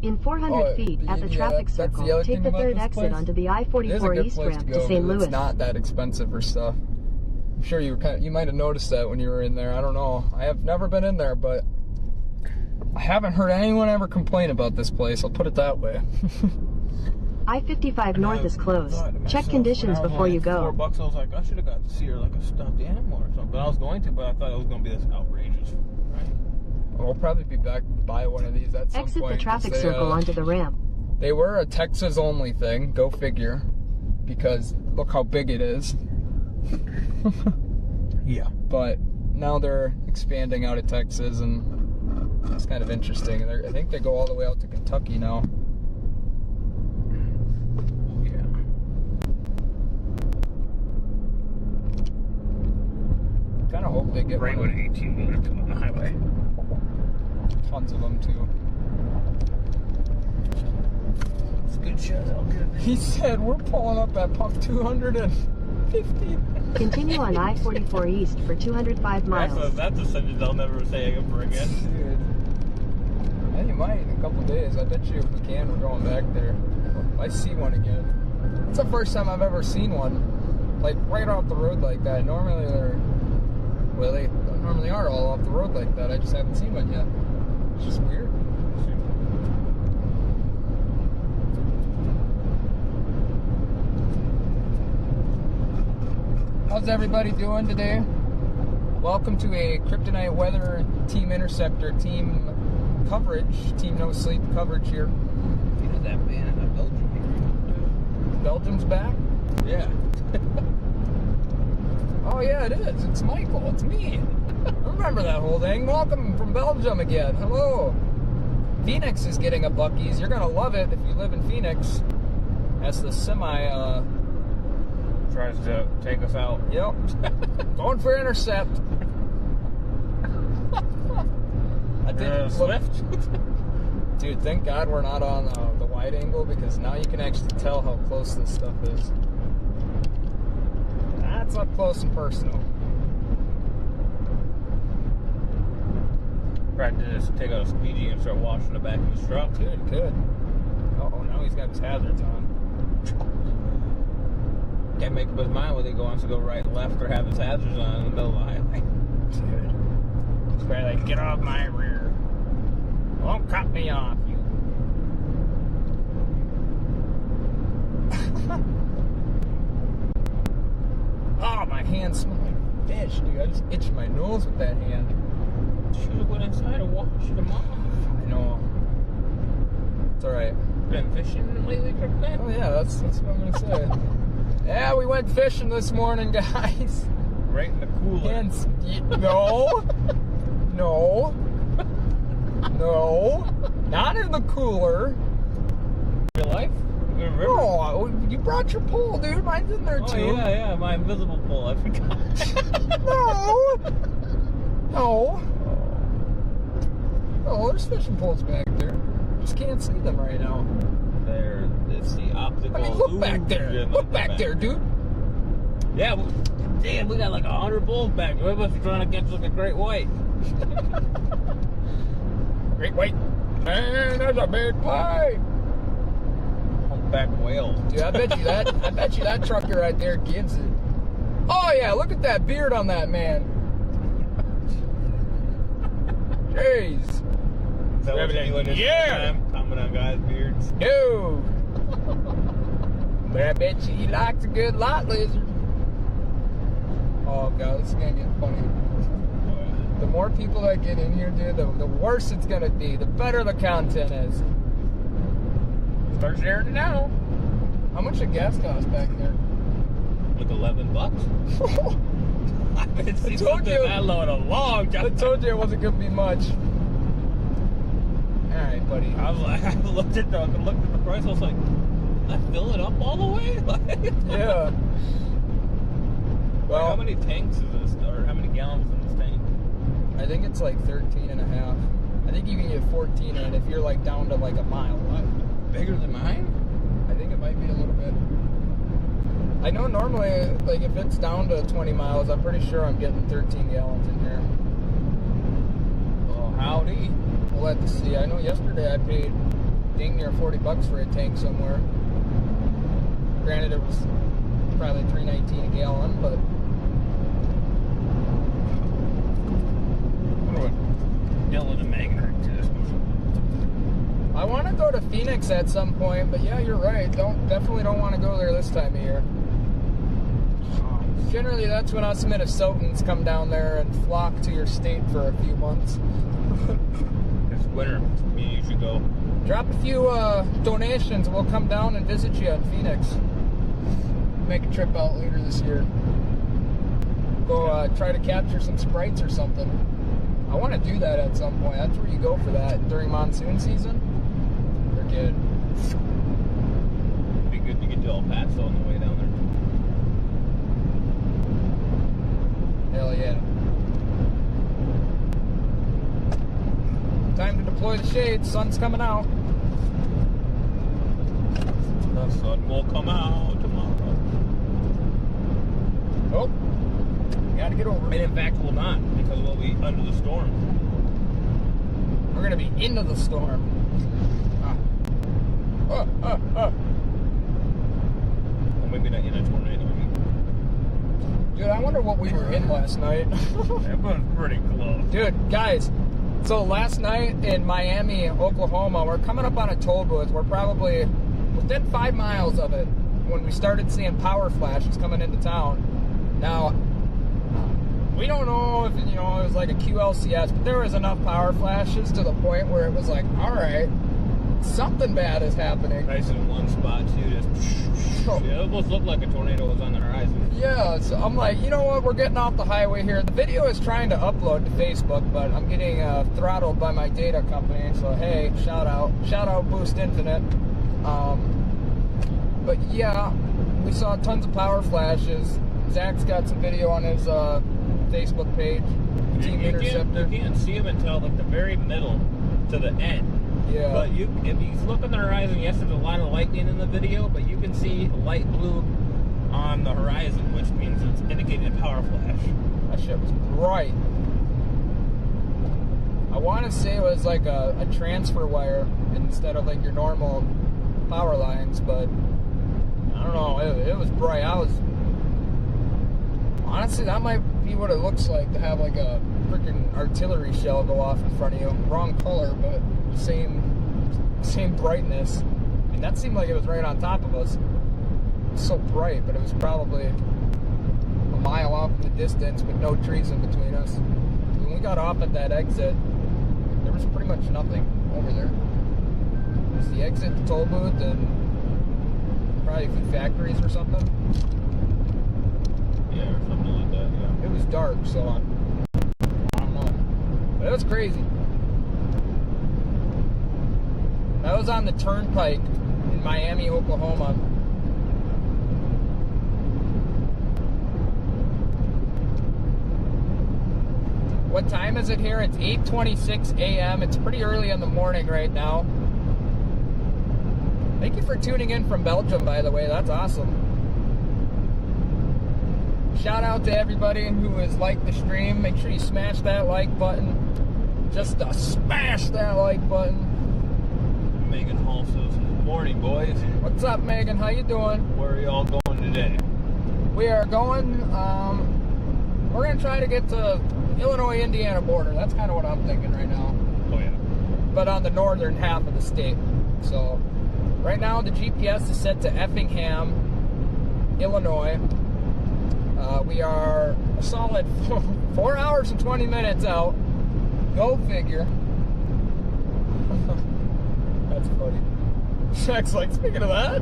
In 400 feet at the traffic that's the circle, other take thing the about third this exit place. onto the It is a I-44 good East place ramp to to go, St. because Louis. it's not that expensive for stuff. I'm sure you might have noticed that when you were in there. I don't know. I have never been in there, but I haven't heard anyone ever complain about this place. I'll put it that way. I-55 North is closed. thought to Check myself, conditions when I was before only you go. $4, I was like, I should have got to see her like a stuffed animal or something. But I was going to, but I thought it was going to be this outrageous. Right? We'll probably be back by one of these at some Exit point. the traffic 'cause circle onto the ramp. They were a Texas only thing, go figure, because look how big it is. Yeah. But now they're expanding out of Texas, and it's kind of interesting. I think they go all the way out to Kentucky now. Yeah. Kind of hope they get Right one when 18 wheelers come on the highway. tons of them too. It's a good shot. I'll get it. He said we're pulling up at pump 250. Continue on I-44 East for 205 miles. That's a sentence I'll never say ever again. Dude, I you might in a couple days. I bet you if we can, we're going back there. If I see one again. It's the first time I've ever seen one, like right off the road like that. Normally they normally are all off the road like that. I just haven't seen one yet. It's just weird. How's everybody doing today? Welcome to a Kryptonite weather team interceptor team coverage, team no sleep coverage here. You know that man in the Belgium here? Belgium's back? Yeah. Oh yeah, it is. It's Michael. It's me. I remember that whole thing. Welcome from Belgium again. Hello. Phoenix is getting a Buckee's. You're gonna love it if you live in Phoenix. That's the semi. Tries to take us out. Yep. Going for intercept. I did Swift. Dude, thank God we're not on the wide angle, because now you can actually tell how close this stuff is. That's up close and personal. Tried to just take out a squeegee and start washing the back of his truck. Dude, he could. Oh, now he's got his hazards on. Can't make up his mind whether he wants to go right, left, or have his hazards on in the middle of the highway. Dude. It's probably like, get off my rear. Don't cut me off, you. Oh, my hand smells like fish, dude. I just itched my nose with that hand. Should have went inside and washed them off. I know. It's alright. Been fishing lately, Kryptonite? Oh, yeah, that's what I'm going to say. Yeah, we went fishing this morning, guys. Right in the cooler. Hands. No. No. No. Not in the cooler. Your life? No, you brought your pole, dude. Mine's in there, too. Oh, yeah, my invisible pole. I forgot. No. No. Oh, there's fishing poles back there. Just can't see them right now. There, it's the optical. I mean, look back there. Look back there, dude. Yeah, damn, we got like 100 bulls back there. We must be trying to catch like a great white. Great white. Man, that's a big pipe. Humpback whale. Dude, I bet you that trucker right there gets it. Oh yeah, look at that beard on that man. Jeez. Is that what you're doing? Yeah. Comment on guys' beards. No. But I bet you he likes a good lot lizard. Oh god, this is gonna get funny. The more people that get in here, dude, the worse it's gonna be. The better the content is. Start sharing it now. How much did gas cost back there? Like $11. I haven't seen something that low in a long time. I told you it wasn't gonna be much. All right, buddy. I was like, I looked at the price. I was like, did I fill it up all the way? Yeah. Well, how many tanks is this, or how many gallons in this tank? I think it's like 13 and a half. I think you can get 14 in if you're like down to like a mile. Bigger than mine? I think it might be a little bit. I know normally, like if it's down to 20 miles, I'm pretty sure I'm getting 13 gallons in here. Oh, howdy. We'll have to see. I know yesterday I paid dang near $40 for a tank somewhere. Granted, it was probably $3.19 a gallon, but I wonder what Dylan and Megan are into. I want to go to Phoenix at some point. But yeah, you're right. Definitely don't want to go there this time of year. Generally, that's when us Minnesotans come down there and flock to your state for a few months. It's winter. You should go. Drop a few donations and we'll come down and visit you in Phoenix. Make a trip out later this year. Go try to capture some sprites or something. I want to do that at some point. That's where you go for that during monsoon season. They're good. It'd be good to get to El Paso on the way down there. Hell yeah. Time to deploy the shades. Sun's coming out. The sun will come out tomorrow. Oh. Gotta get over And it. in fact, will not, because we'll be under the storm. We're gonna be into the storm. Well, maybe not in a tornado. Dude, I wonder what we were in last night. That was pretty close. Dude, guys, so last night in Miami, Oklahoma, we're coming up on a toll booth. We're probably within 5 miles of it when we started seeing power flashes coming into town. Now, we don't know if, it was like a QLCS, but there was enough power flashes to the point where it was like, all right, something bad is happening. Nice in one spot, too. Just, it almost looked like a tornado was on the horizon. Yeah, so I'm like, you know what, we're getting off the highway here. The video is trying to upload to Facebook, but I'm getting throttled by my data company, so hey, shout out Boost Infinite. But yeah, we saw tons of power flashes. Zach's got some video on his Facebook page, Team Interceptor. You can't see him until like the very middle to the end. Yeah. But if you look on the horizon, yes, there's a lot of lightning in the video, but you can see light blue on the horizon, which means it's indicating a power flash. That shit was bright. I want to say it was like a transfer wire instead of like your normal power lines, but I don't know. It was bright. Honestly, that might be what it looks like to have like a freaking artillery shell go off in front of you. Wrong color, but same brightness. I mean, that seemed like it was right on top of us. It was so bright, but it was probably a mile off in the distance with no trees in between us. When we got off at that exit, there was pretty much nothing over there. It was the exit, the toll booth, and probably a few factories or something. Yeah, or something like that, yeah. It was dark, so I don't know. But it was crazy. That was on the turnpike in Miami, Oklahoma. What time is it here? It's 8:26 a.m. It's pretty early in the morning right now. Thank you for tuning in from Belgium, by the way. That's awesome. Shout out to everybody who has liked the stream. Make sure you smash that like button. Just smash that like button. Megan Hall says, morning, boys. What's up, Megan? How you doing? Where are y'all going today? We are going, we're going to try to get to Illinois-Indiana border. That's kind of what I'm thinking right now. Oh, yeah. But on the northern half of the state. So, right now the GPS is set to Effingham, Illinois. We are a solid 4 hours and 20 minutes out. Go figure. That's funny. Shaq's like, speaking of that.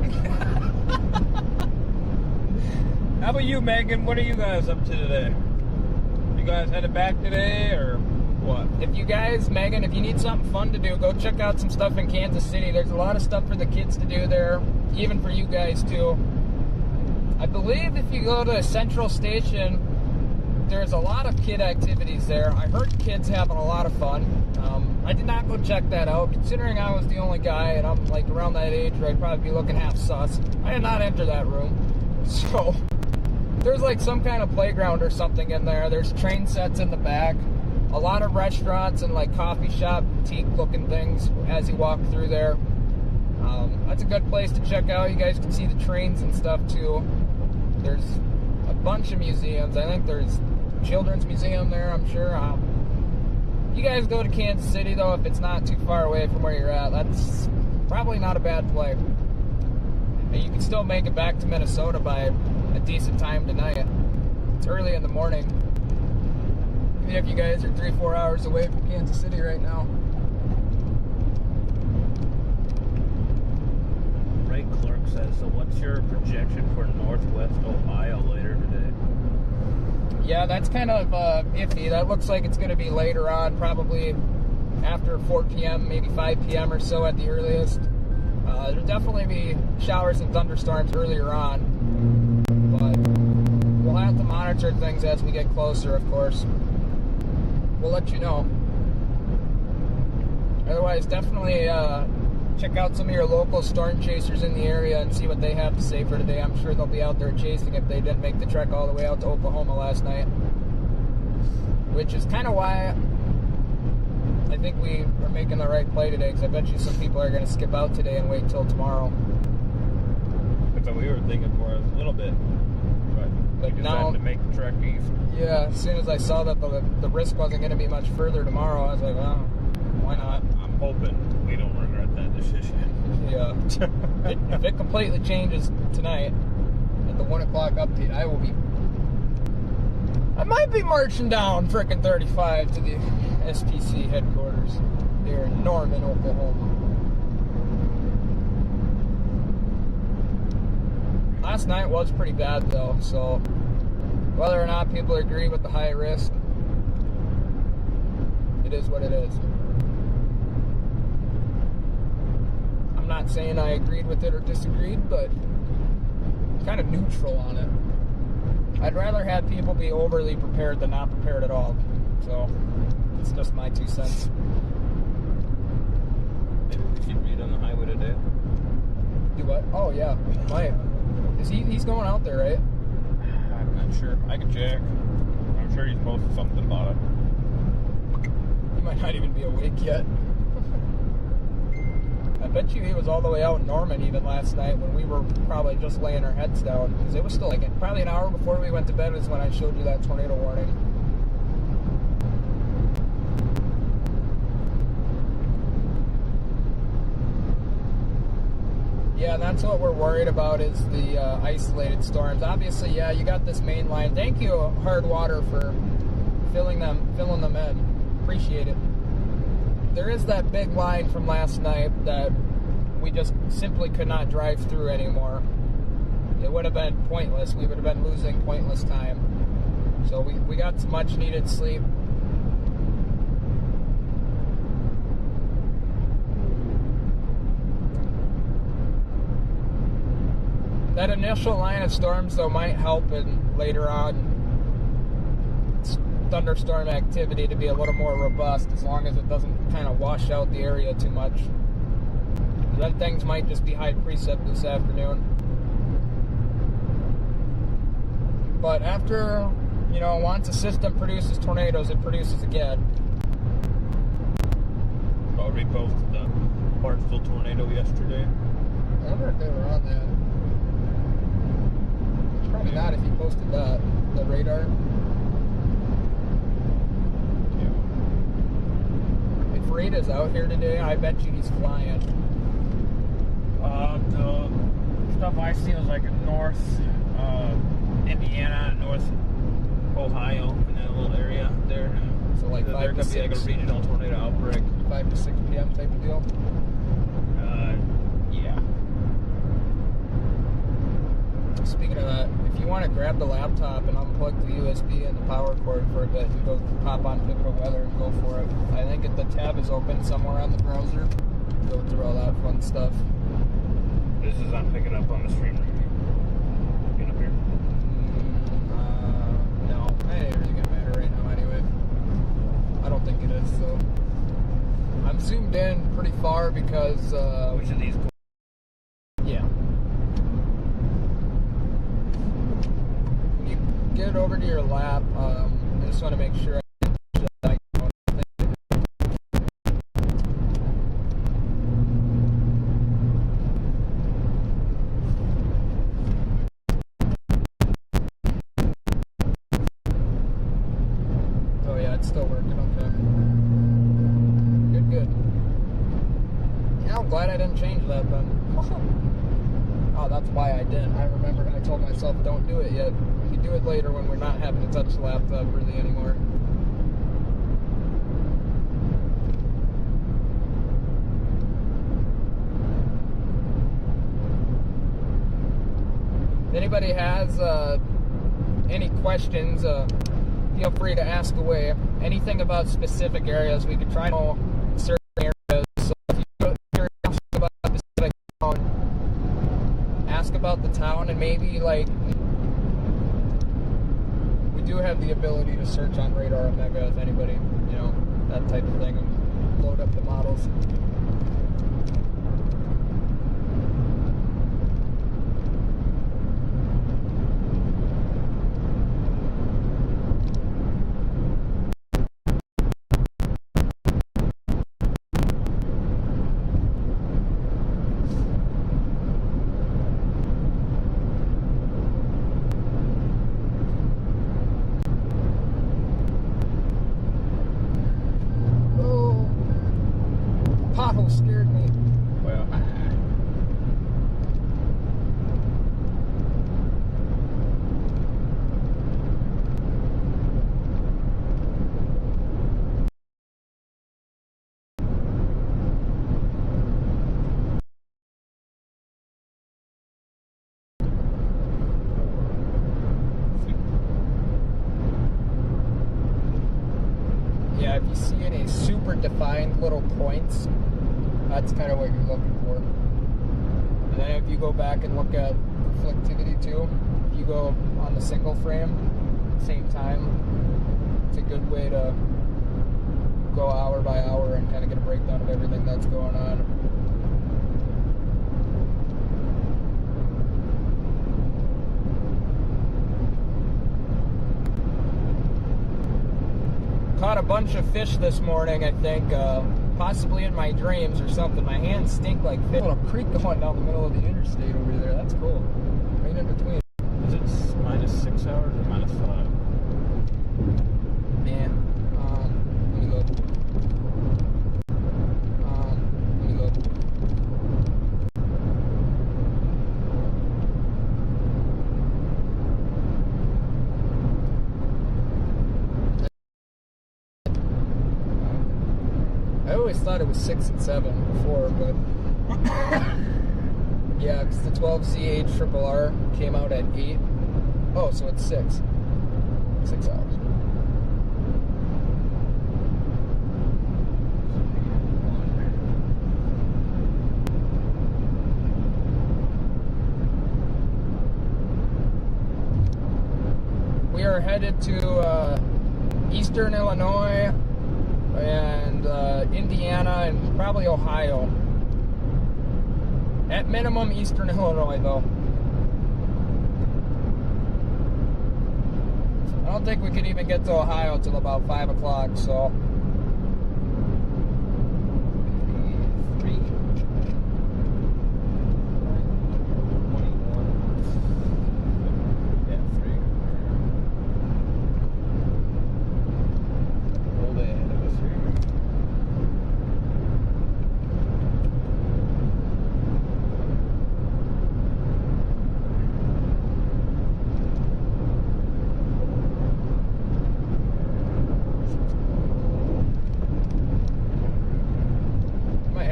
How about you, Megan? What are you guys up to today? You guys headed back today, or what? If you guys, Megan, if you need something fun to do, go check out some stuff in Kansas City. There's a lot of stuff for the kids to do there, even for you guys, too. I believe if you go to Central Station, there's a lot of kid activities there. I heard kids having a lot of fun. I did not go check that out, considering I was the only guy, and I'm like around that age where I'd probably be looking half sus. I did not enter that room. So, there's like some kind of playground or something in there. There's train sets in the back. A lot of restaurants and like coffee shop, boutique looking things as you walk through there. That's a good place to check out. You guys can see the trains and stuff too. There's a bunch of museums. I think there's a children's museum there, I'm sure. You guys go to Kansas City, though, if it's not too far away from where you're at. That's probably not a bad play. And you can still make it back to Minnesota by a decent time tonight. It's early in the morning. Even if you guys are 3-4 hours away from Kansas City right now. Ray Clark says, so what's your projection for Northwest Ohio later today? Yeah, that's kind of iffy. That looks like it's going to be later on, probably after 4 p.m., maybe 5 p.m. or so at the earliest. There'll definitely be showers and thunderstorms earlier on, but we'll have to monitor things as we get closer, of course. We'll let you know. Otherwise, definitely check out some of your local storm chasers in the area and see what they have to say for today. I'm sure they'll be out there chasing if they didn't make the trek all the way out to Oklahoma last night. Which is kind of why I think we are making the right play today, because I bet you some people are going to skip out today and wait till tomorrow. That's what we were thinking for a little bit. But we decided to make the trek east. Yeah, as soon as I saw that the risk wasn't going to be much further tomorrow, I was like, well, why not? I'm hoping we don't regret that decision. Yeah. If it completely changes tonight at the 1 o'clock update, I might be marching down frickin' 35 to the SPC headquarters here in Norman, Oklahoma. Last night was pretty bad though, so whether or not people agree with the high risk, it is what it is. I'm not saying I agreed with it or disagreed, but kind of neutral on it. I'd rather have people be overly prepared than not prepared at all. So it's just my 2 cents. Maybe we should read on the highway today. Do what? Oh yeah, might. He's going out there, right? I'm not sure. I can check. I'm sure he's posted something about it. He might not even be awake yet. I bet you he was all the way out in Norman even last night when we were probably just laying our heads down, because it was still like probably an hour before we went to bed was when I showed you that tornado warning. Yeah, and that's what we're worried about is the isolated storms. Obviously, yeah, you got this main line. Thank you, Hard Water, for filling them in. Appreciate it. There is that big line from last night that we just simply could not drive through anymore. It would have been pointless. We would have been losing pointless time. So we got some much needed sleep. That initial line of storms, though, might help in later on thunderstorm activity to be a little more robust, as long as it doesn't kind of wash out the area too much. Then things might just be high precip this afternoon. But after, once a system produces tornadoes, it produces again. I reposted the Barnesville tornado yesterday. I wonder if they were on that. Probably not if you posted that. The radar. Yeah. If Rada's out here today, I bet you he's flying. The stuff I seen was like in North Indiana, North Ohio, in that little area there. So like 5 there to could 6. be like a regional tornado outbreak. 5 to 6 p.m. type of deal. Yeah. Speaking of that, if you want to grab the laptop and unplug the USB and the power cord for a bit and go pop on Pivotal Weather and go for it. I think the tab is open somewhere on the browser. Go through all that fun stuff. This is on picking up on the stream right here. Get up here. No. It ain't really gonna matter right now anyway. I don't think it is, so. I'm zoomed in pretty far because, Which of these? yeah. When you get it over to your lap, I just want to make sure it's still working, okay. Good. Yeah, I'm glad I didn't change that then. Oh, that's why I didn't. I remembered I told myself don't do it yet. We can do it later when we're not having to touch the laptop really anymore. If anybody has any questions, feel free to ask away. Anything about specific areas, we could try to know certain areas. So if you're asking about a specific town, ask about the town, and maybe like we do have the ability to search on Radar Omega if anybody, that type of thing, and load up the models. if you see any super defined little points, that's kind of what you're looking for. And then if you go back and look at reflectivity too, if you go on the single frame, same time, it's a good way to go hour by hour and kind of get a breakdown of everything that's going on. Caught a bunch of fish this morning, I think, possibly in my dreams or something. My hands stink like fish. A little creek going down the middle of the interstate over there. That's cool. Right in between. Is it -6 hours or -5? Man, let me look. I always thought it was 6 and 7 before, but yeah, because the 12CH Triple R came out at 8. Oh, so it's 6. 6 hours. We are headed to eastern Illinois and Indiana and probably Ohio. At minimum, eastern Illinois, though. I don't think we could even get to Ohio till about 5 o'clock, so.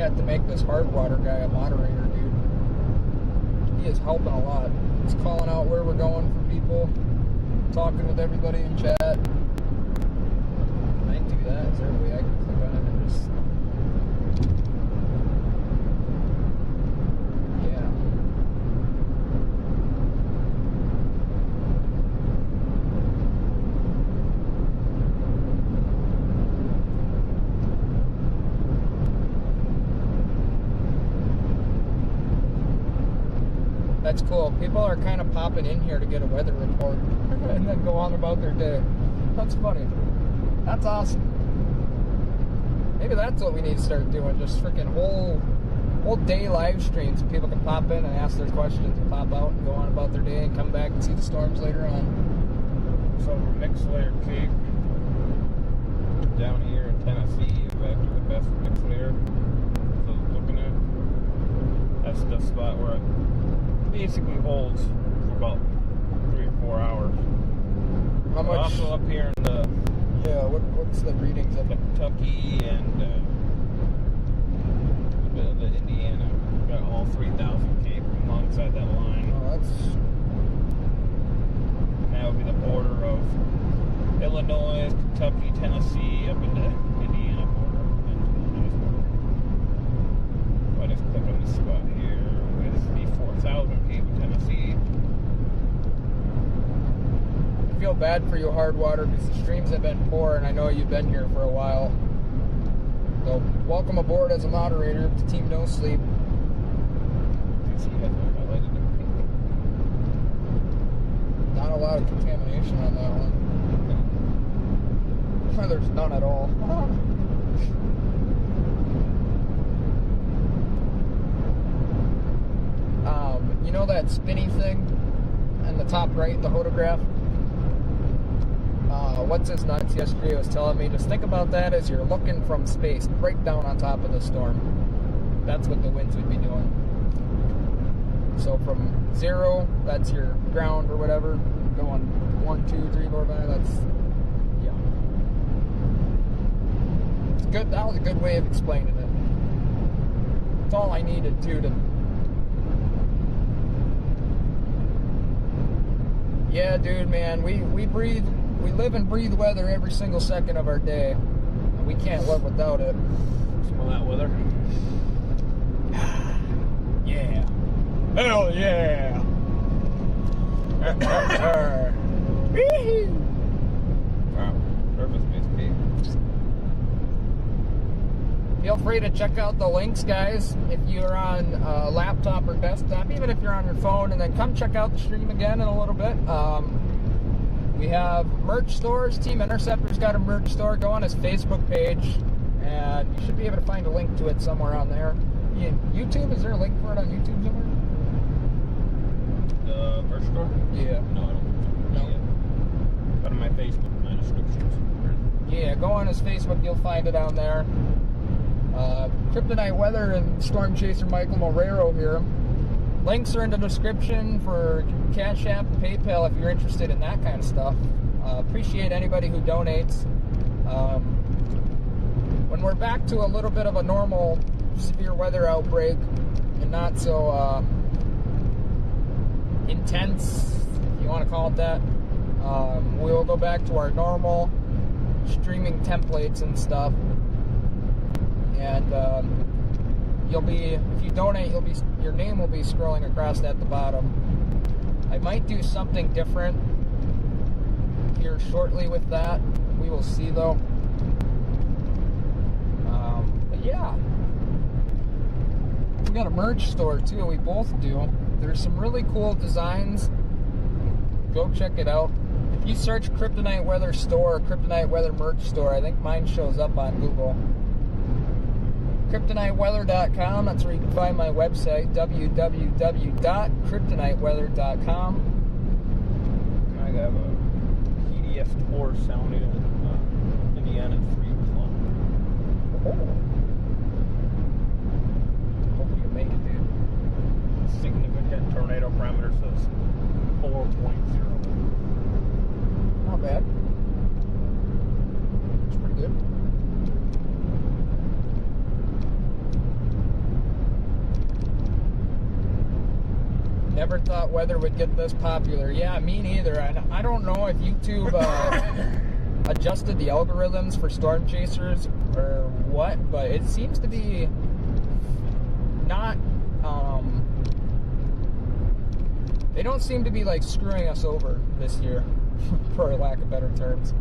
To make this hard water guy a moderator, dude. He is helping a lot. He's calling out where we're going for people, talking with everybody in chat. I can do that. Is there a way I can click on it and just... Yeah. That's cool. People are kind of popping in here to get a weather report and then go on about their day. That's funny. That's awesome. Maybe that's what we need to start doing. Just freaking whole day live streams. And people can pop in and ask their questions and pop out and go on about their day and come back and see the storms later on. So mixed layer cake down here in Tennessee is actually the best mixed layer. So looking at, that's the spot where it basically holds for about 3 or 4 hours. How much? Also up here in the what's the readings of Kentucky and a bit of the Indiana. Got all 3,000 cape alongside that line. Oh, that's. And that would be the border of Illinois, Kentucky, Tennessee, up into Indiana border, and Illinois border. So I just click on this spot here with the 4,000 cape in Tennessee. I feel bad for you, Hardwater, because the streams have been poor, and I know you've been here for a while. So, welcome aboard as a moderator to Team No Sleep. Not a lot of contamination on that one. There's none at all. You know that spinny thing in the top right, the photograph? What's his nuts yesterday was telling me, just think about that as you're looking from space, right down on top of the storm. That's what the winds would be doing. So from 0, that's your ground or whatever, going 1, 2, 3, 4, 5, that's, yeah. It's good. That was a good way of explaining it. That's all I needed to yeah, dude, man, we live and breathe weather every single second of our day. And we can't live without it. Smell that weather? Yeah. Hell yeah! Wow, surface-based peak. Feel free to check out the links, guys, if you're on a laptop or desktop, even if you're on your phone, and then come check out the stream again in a little bit. We have merch stores. Team Interceptor's got a merch store. Go on his Facebook page, and you should be able to find a link to it somewhere on there. YouTube, is there a link for it on YouTube somewhere? The merch store? Yeah. No, I don't think so. No. Yeah. Go to my Facebook, my descriptions. Yeah, go on his Facebook, you'll find it on there. Kryptonite Weather and Storm Chaser Michael Marrero here. Links are in the description for Cash App and PayPal if you're interested in that kind of stuff. Appreciate anybody who donates. When we're back to a little bit of a normal severe weather outbreak and not so intense, if you want to call it that, we will go back to our normal streaming templates and stuff. And you'll be, if you donate, your name will be scrolling across at the bottom. I might do something different here shortly with that. We will see though. But yeah, we got a merch store too. We both do. There's some really cool designs. Go check it out. If you search Kryptonite Weather Store or Kryptonite Weather Merch Store, I think mine shows up on Google. KryptoniteWeather.com, that's where you can find my website, www.kryptoniteweather.com. I have a PDS tour sounding in Indiana at 3 o'clock. Hope you make it, dude. Significant tornado parameter says 4.0. Not bad. It's pretty good. Never thought weather would get this popular. Yeah, me neither. I don't know if YouTube adjusted the algorithms for storm chasers or what, but it seems to be not, they don't seem to be like screwing us over this year, for lack of better terms.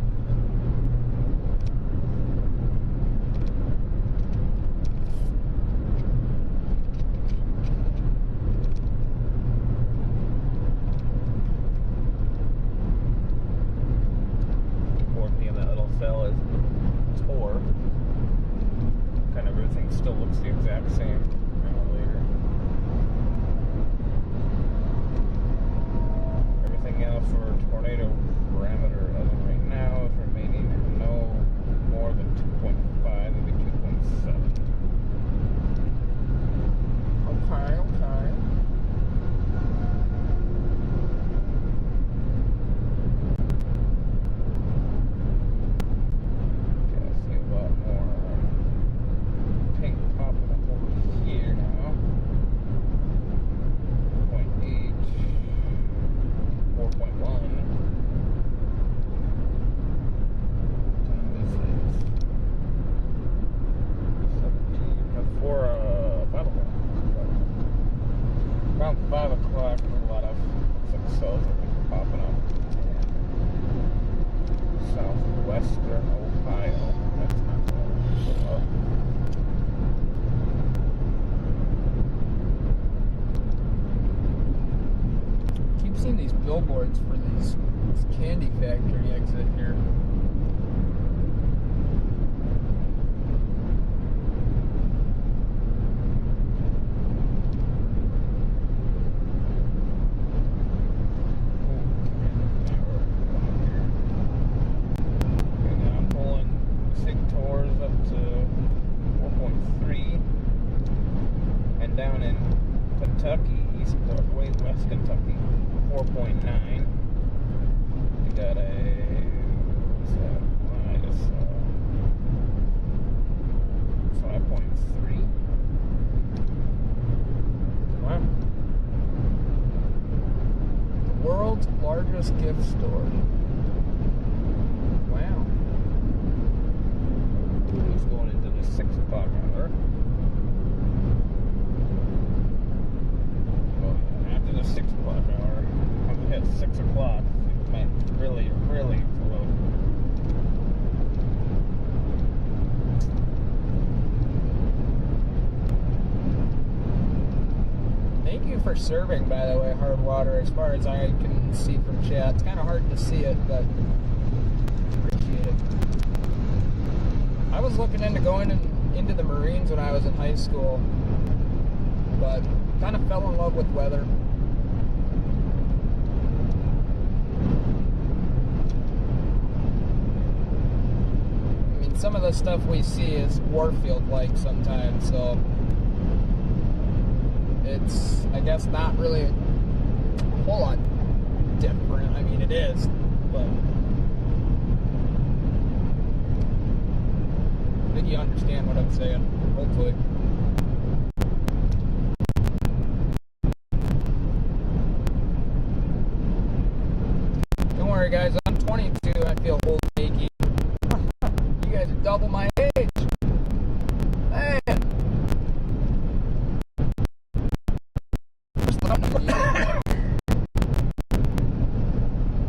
Still looks the exact same later. Everything else for tornado parameter as of right now is remaining no more than 2.5, maybe 2.7. Okay. Around 5 o'clock, a lot of cells are popping up. Southwestern Ohio. That's not well. Keep seeing these billboards for this candy factory exit here. Down in Kentucky, west Kentucky, 4.9. We got a, what's that, minus 5.3. Wow. The world's largest gift store. Wow. the 6 o'clock hour. Well, after the 6 o'clock hour, once we hit 6 o'clock, things might really explode. Thank you for serving, by the way, hard water, as far as I can see from chat. It's kind of hard to see it, but appreciate it. I was looking into going into the Marines when I was in high school, but kind of fell in love with weather. I mean, some of the stuff we see is Warfield-like sometimes, so it's, I guess, not really a whole lot different. I mean, it is, but I think you understand what I'm saying, hopefully. Don't worry, guys, I'm 22, I feel old and achy. You guys are double my age. Man.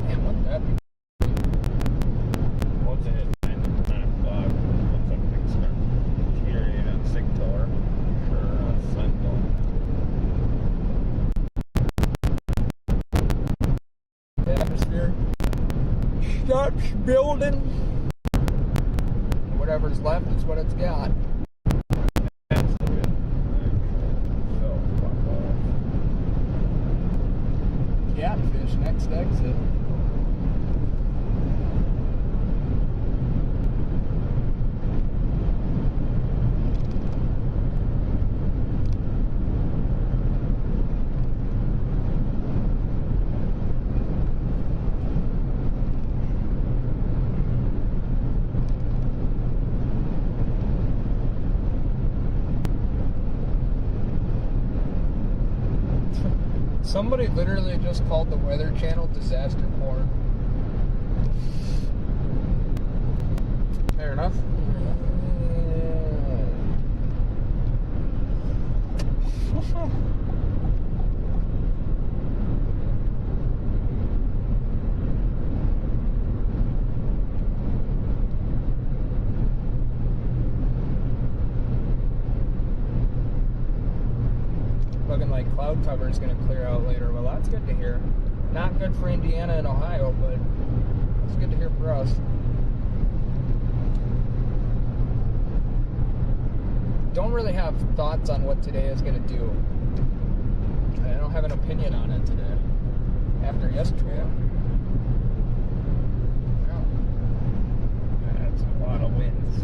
Damn, what did that be? Once it hit 9 o'clock, looks like things start deteriorating on Sigtor for Sentinel. The atmosphere starts building. Whatever's left is what it's got. That's the good. So, fuck off. Catfish, next exit. Somebody literally just called the Weather Channel disaster porn. Fair enough. Looking like cloud cover is going to clear out later. Well, that's good to hear. Not good for Indiana and Ohio, but it's good to hear for us. Don't really have thoughts on what today is going to do. I don't have an opinion on it today. After yesterday. That's a lot of winds.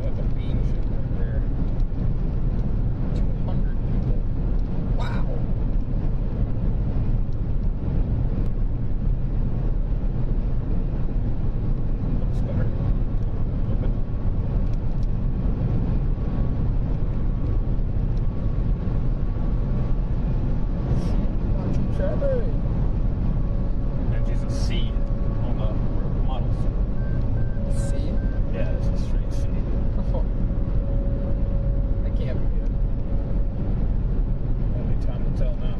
That's a beam ship right there. 200 people. Wow. Looks better. Watching Trevor. And she's a C on the models. See? Yeah, it's a straight C. That can't be good. Only time will tell now.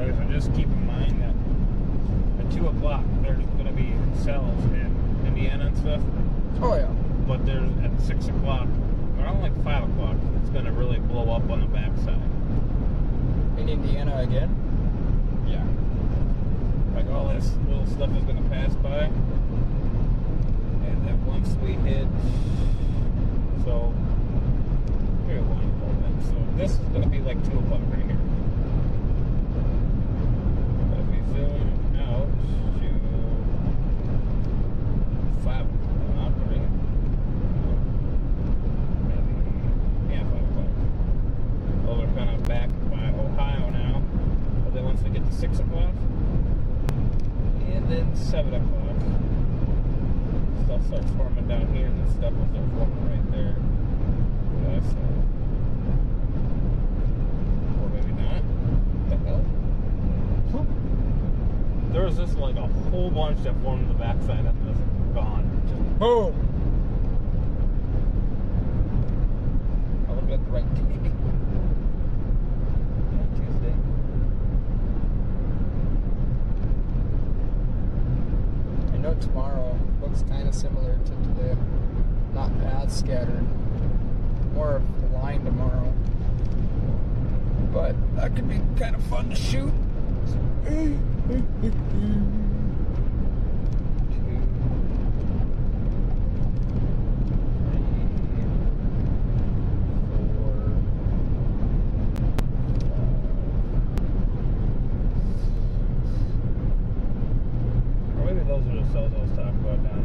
Okay, so just keep in mind that at 2 o'clock there's going to be cells in Indiana and stuff, Oh, yeah. but there's at 6 o'clock, around like 5 o'clock, it's going to really blow up on the backside. In Indiana again? all this little stuff is going to pass by. And then once we hit, so here one moment. So this is going to be like 2 o'clock right here. But if we zoom out to 5 o'clock, right? Maybe, yeah, 5 o'clock. Well, we're kind of back by Ohio now. But then once we get to 6 o'clock, and then 7 o'clock, stuff starts forming down here, and then stuff will start forming right there. Yeah, so. Or maybe not. What the hell? There was just like a whole bunch that formed the backside of this. Gone. Just boom! I looked at the right day. Tuesday. I know tomorrow looks kind of similar to today. Not as scattered. More of a line tomorrow. But that could be kind of fun to shoot. Those are the cells I was talking about down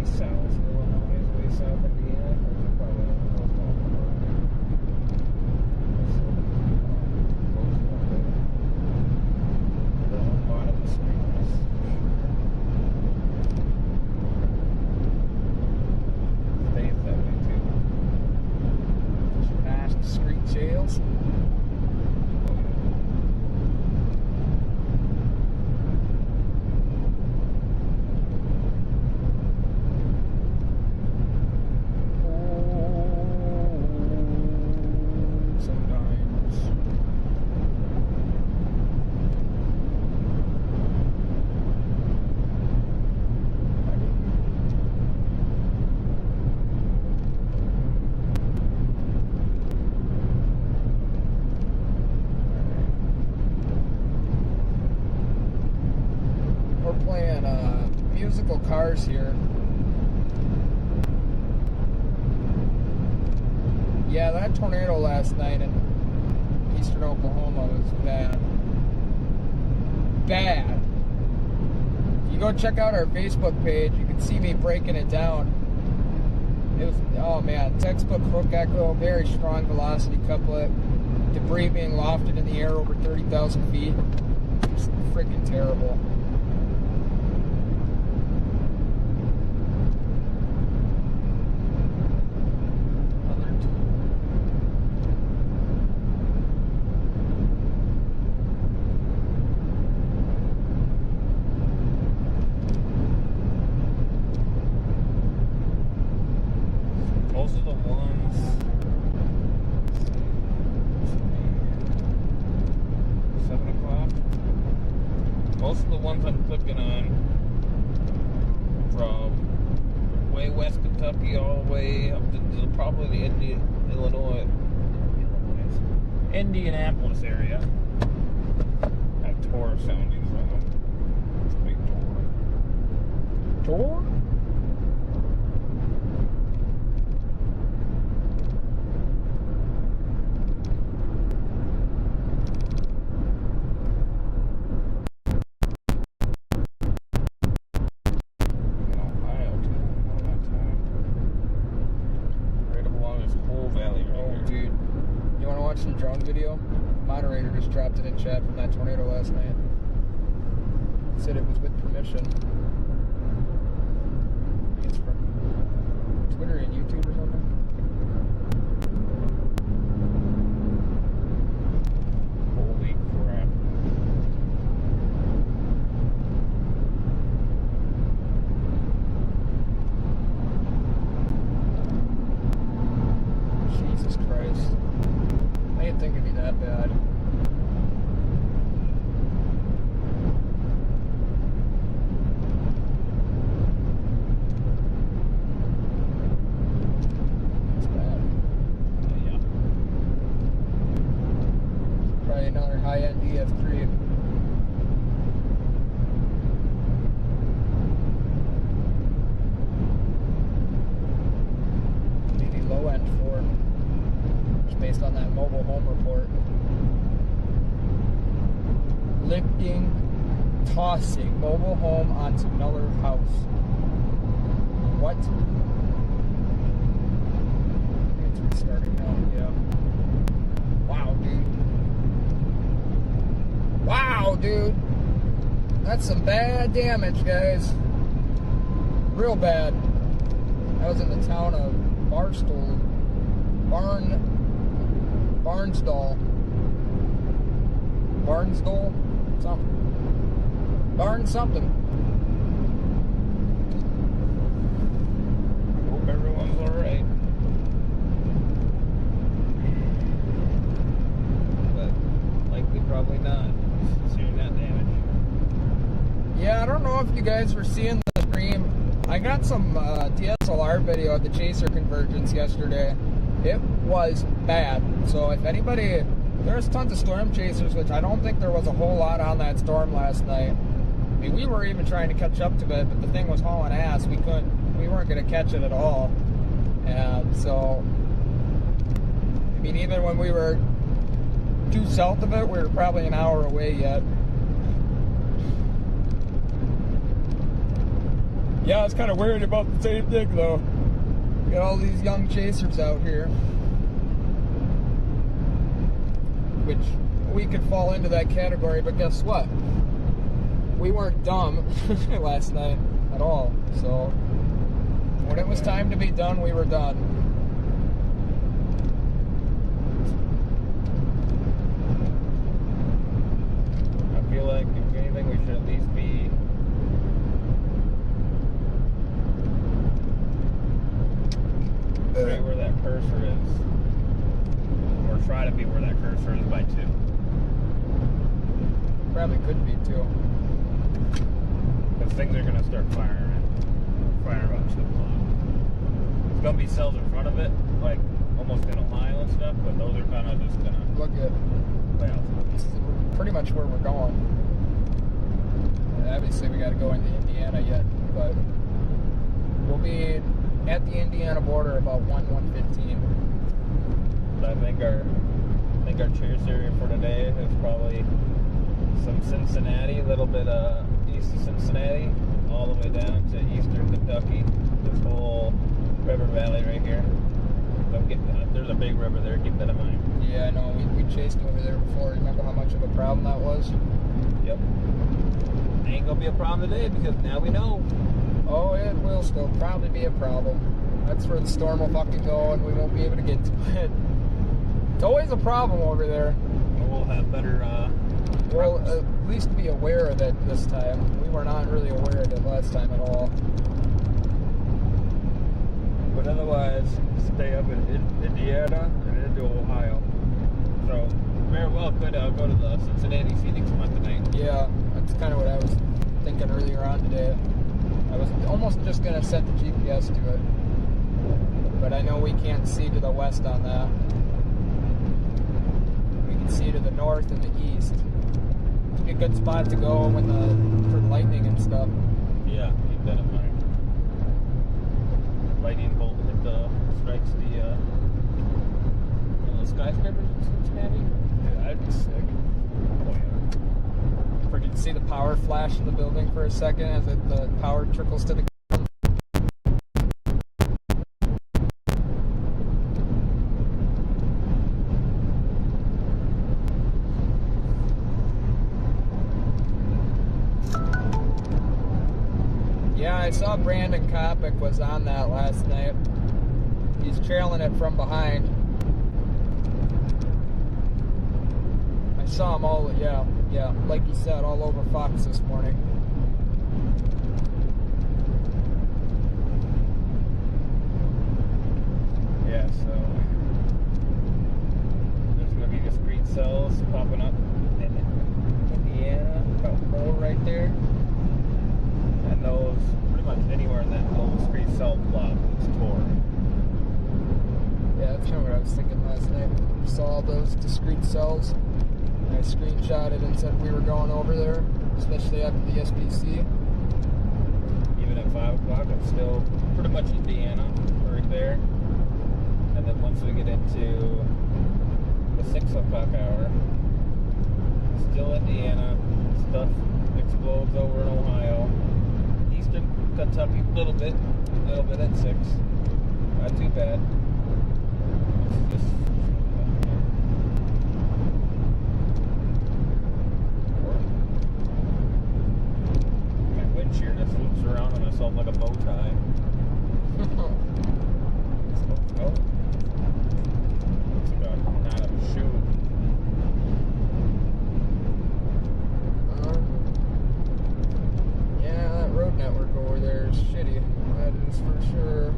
east south Illinois, way south Indiana. Probably what I was talking about. There's a lot of the streets. Stays that way too. Nice discreet jails. Musical cars here. Yeah, that tornado last night in eastern Oklahoma was bad. Bad. If you go check out our Facebook page, you can see me breaking it down. It was, oh man, textbook hook echo, very strong velocity couplet, debris being lofted in the air over 30,000 feet. Just freaking terrible. Most of the ones, most of the ones I'm clicking on from way west Kentucky all the way up to probably the Indianapolis area have Tor soundings on them. It's big Tor. Tor? Some drone video. Moderator just dropped it in chat from that tornado last night. Said it was with permission. I think it's from Twitter and YouTube or something. Holy crap. Jesus Christ. I didn't think it'd be that bad. It's bad. Yeah. Probably another high-end DF3. Maybe low end Ford, just based on that mobile home report. Lifting, tossing mobile home onto another house. What? It's restarting now, yeah. Wow, dude. Wow, dude. That's some bad damage, guys. Real bad. I was in the town of Barnstall. Something. Hope everyone's alright. But likely probably not. Seeing that damage. Yeah, I don't know if you guys were seeing the stream. I got some DSLR video of the chaser convergence yesterday. It was bad. So if anybody, there's tons of storm chasers, which I don't think there was a whole lot on that storm last night. I mean, we were even trying to catch up to it, but the thing was hauling ass. We weren't going to catch it at all. And so, I mean, even when we were due south of it, we were probably an hour away yet. Yeah, I was kind of worried about the same thing, though. Got all these young chasers out here, which we could fall into that category, but guess what? We weren't dumb last night at all. So when it was time to be done, we were done. I feel like if anything, we should at least be right where that cursor is, or try to be where that cursor is by 2. Probably could be too. Because things are going to start firing about 2 o'clock. There's going to be cells in front of it, like almost in a line and stuff, but those are kind of just going to Look at this is pretty much where we're going. Obviously, we got to go into Indiana yet, but we'll be at the Indiana border about 1:15. But I think our chase area for today is probably some Cincinnati, a little bit east of Cincinnati, all the way down to eastern Kentucky. This whole river valley right here. There's a big river there, keep that in mind. Yeah, I know. We chased over there before. Remember how much of a problem that was? Yep. Ain't gonna be a problem today because now we know. Oh, it will still probably be a problem. That's where the storm will fucking go and we won't be able to get to it. It's always a problem over there. We'll have better, We'll at least be aware of it this time. We were not really aware of it last time at all. but otherwise, stay up in Indiana and into Ohio. So, very well could go to the Cincinnati Phoenix month tonight. Yeah, that's kind of what I was thinking earlier on today. I was almost just going to set the GPS to it, but I know we can't see to the west on that. We can see to the north and the east. It'd be a good spot to go when for lightning and stuff. Yeah, keep that in mind. Lightning bolt strikes the skyscrapers in Cincinnati. Yeah, that'd be sick. Oh yeah. Freaking see the power flash in the building for a second as the power trickles to the ground. Yeah, I saw Brandon Kopic was on that last night. He's trailing it from behind. I saw him all, yeah, like you said, all over Fox this morning. Yeah, so there's going to be discrete cells popping up in Indiana, about 4 right there. And those, pretty much anywhere in that little discrete cell blob is tore. Yeah, that's kind of what I was thinking last night. Saw all those discrete cells. I screenshotted and said we were going over there, especially after the SPC. Even at 5 o'clock, I'm still pretty much Indiana, right there. And then once we get into the 6 o'clock hour, still Indiana. Stuff explodes over in Ohio. Eastern Kentucky, a little bit at 6. Not too bad. It's just my wind shear just loops around on itself like a bow tie. Oh, it's got not a shoe. Yeah, that road network over there is shitty. That is for sure.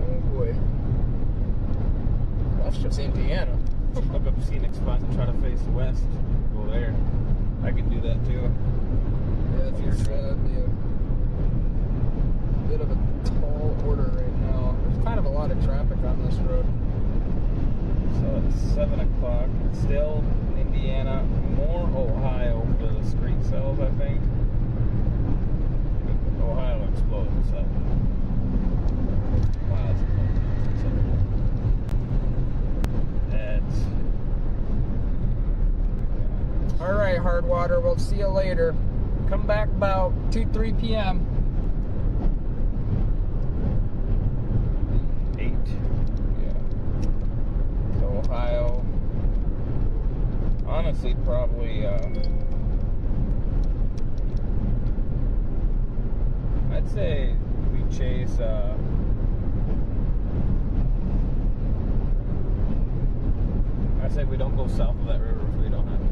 Oh boy. That's just Indiana. Look up scenic spots and try to face west. Go there. I can do that too. Yeah, if you're that'd be a bit of a tall order right now. There's kind of a lot of traffic on this road. So it's 7 o'clock. Still Indiana, more Ohio for the street cells, I think. Ohio explodes, so. Wow, it's that's. Alright, Hardwater, we'll see you later. Come back about 2-3 p.m. 8. Yeah. So Ohio. Honestly, probably, I'd say we chase, I'd say we don't go south of that river if we don't have to.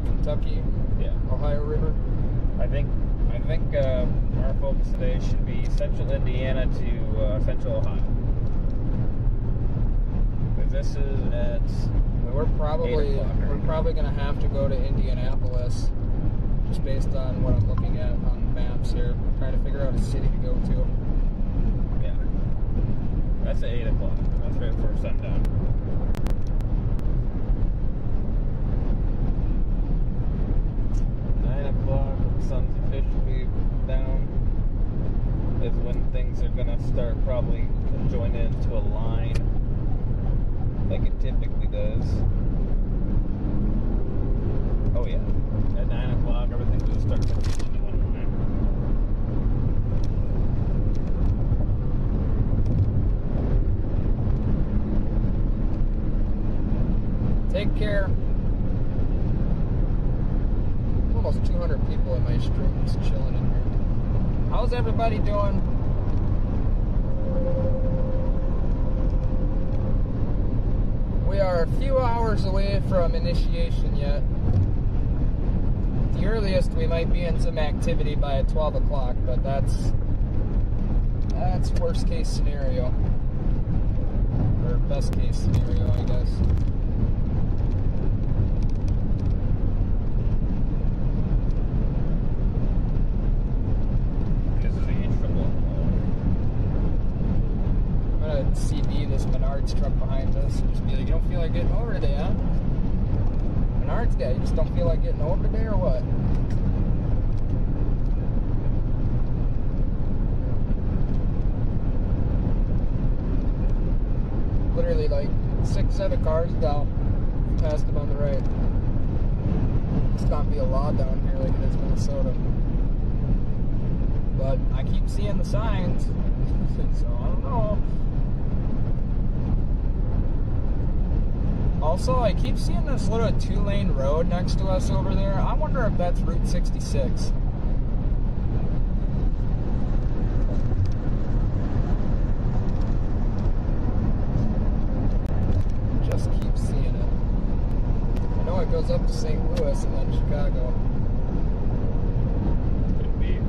Kentucky, Yeah. Ohio River. I think our focus today should be central Indiana to central Ohio. Because this is at We're probably 8 o'clock right now. going to have to go to Indianapolis, just based on what I'm looking at on maps here, trying to figure out a city to go to. Yeah. That's at 8 o'clock. That's right before sundown. The sun's officially down is when things are gonna start probably joining into a line like it typically does. Oh yeah, at 9 o'clock everything's gonna start converging into one line. Take care. Almost 200 people in my stream just chilling in here. How's everybody doing? We are a few hours away from initiation yet. The earliest we might be in some activity by 12 o'clock, but that's worst case scenario. Or best case scenario, I guess. CD this Menards truck behind us and just be like, you don't feel like getting over today, huh? Menards guy, you just don't feel like getting over today or what? Literally like 6-7 cars down, past him on the right. It's not be a law down here like it is Minnesota. But I keep seeing the signs, so I don't know. Also, I keep seeing this little 2-lane road next to us over there. I wonder if that's Route 66. Just keep seeing it. I know it goes up to St. Louis and then Chicago. Could be.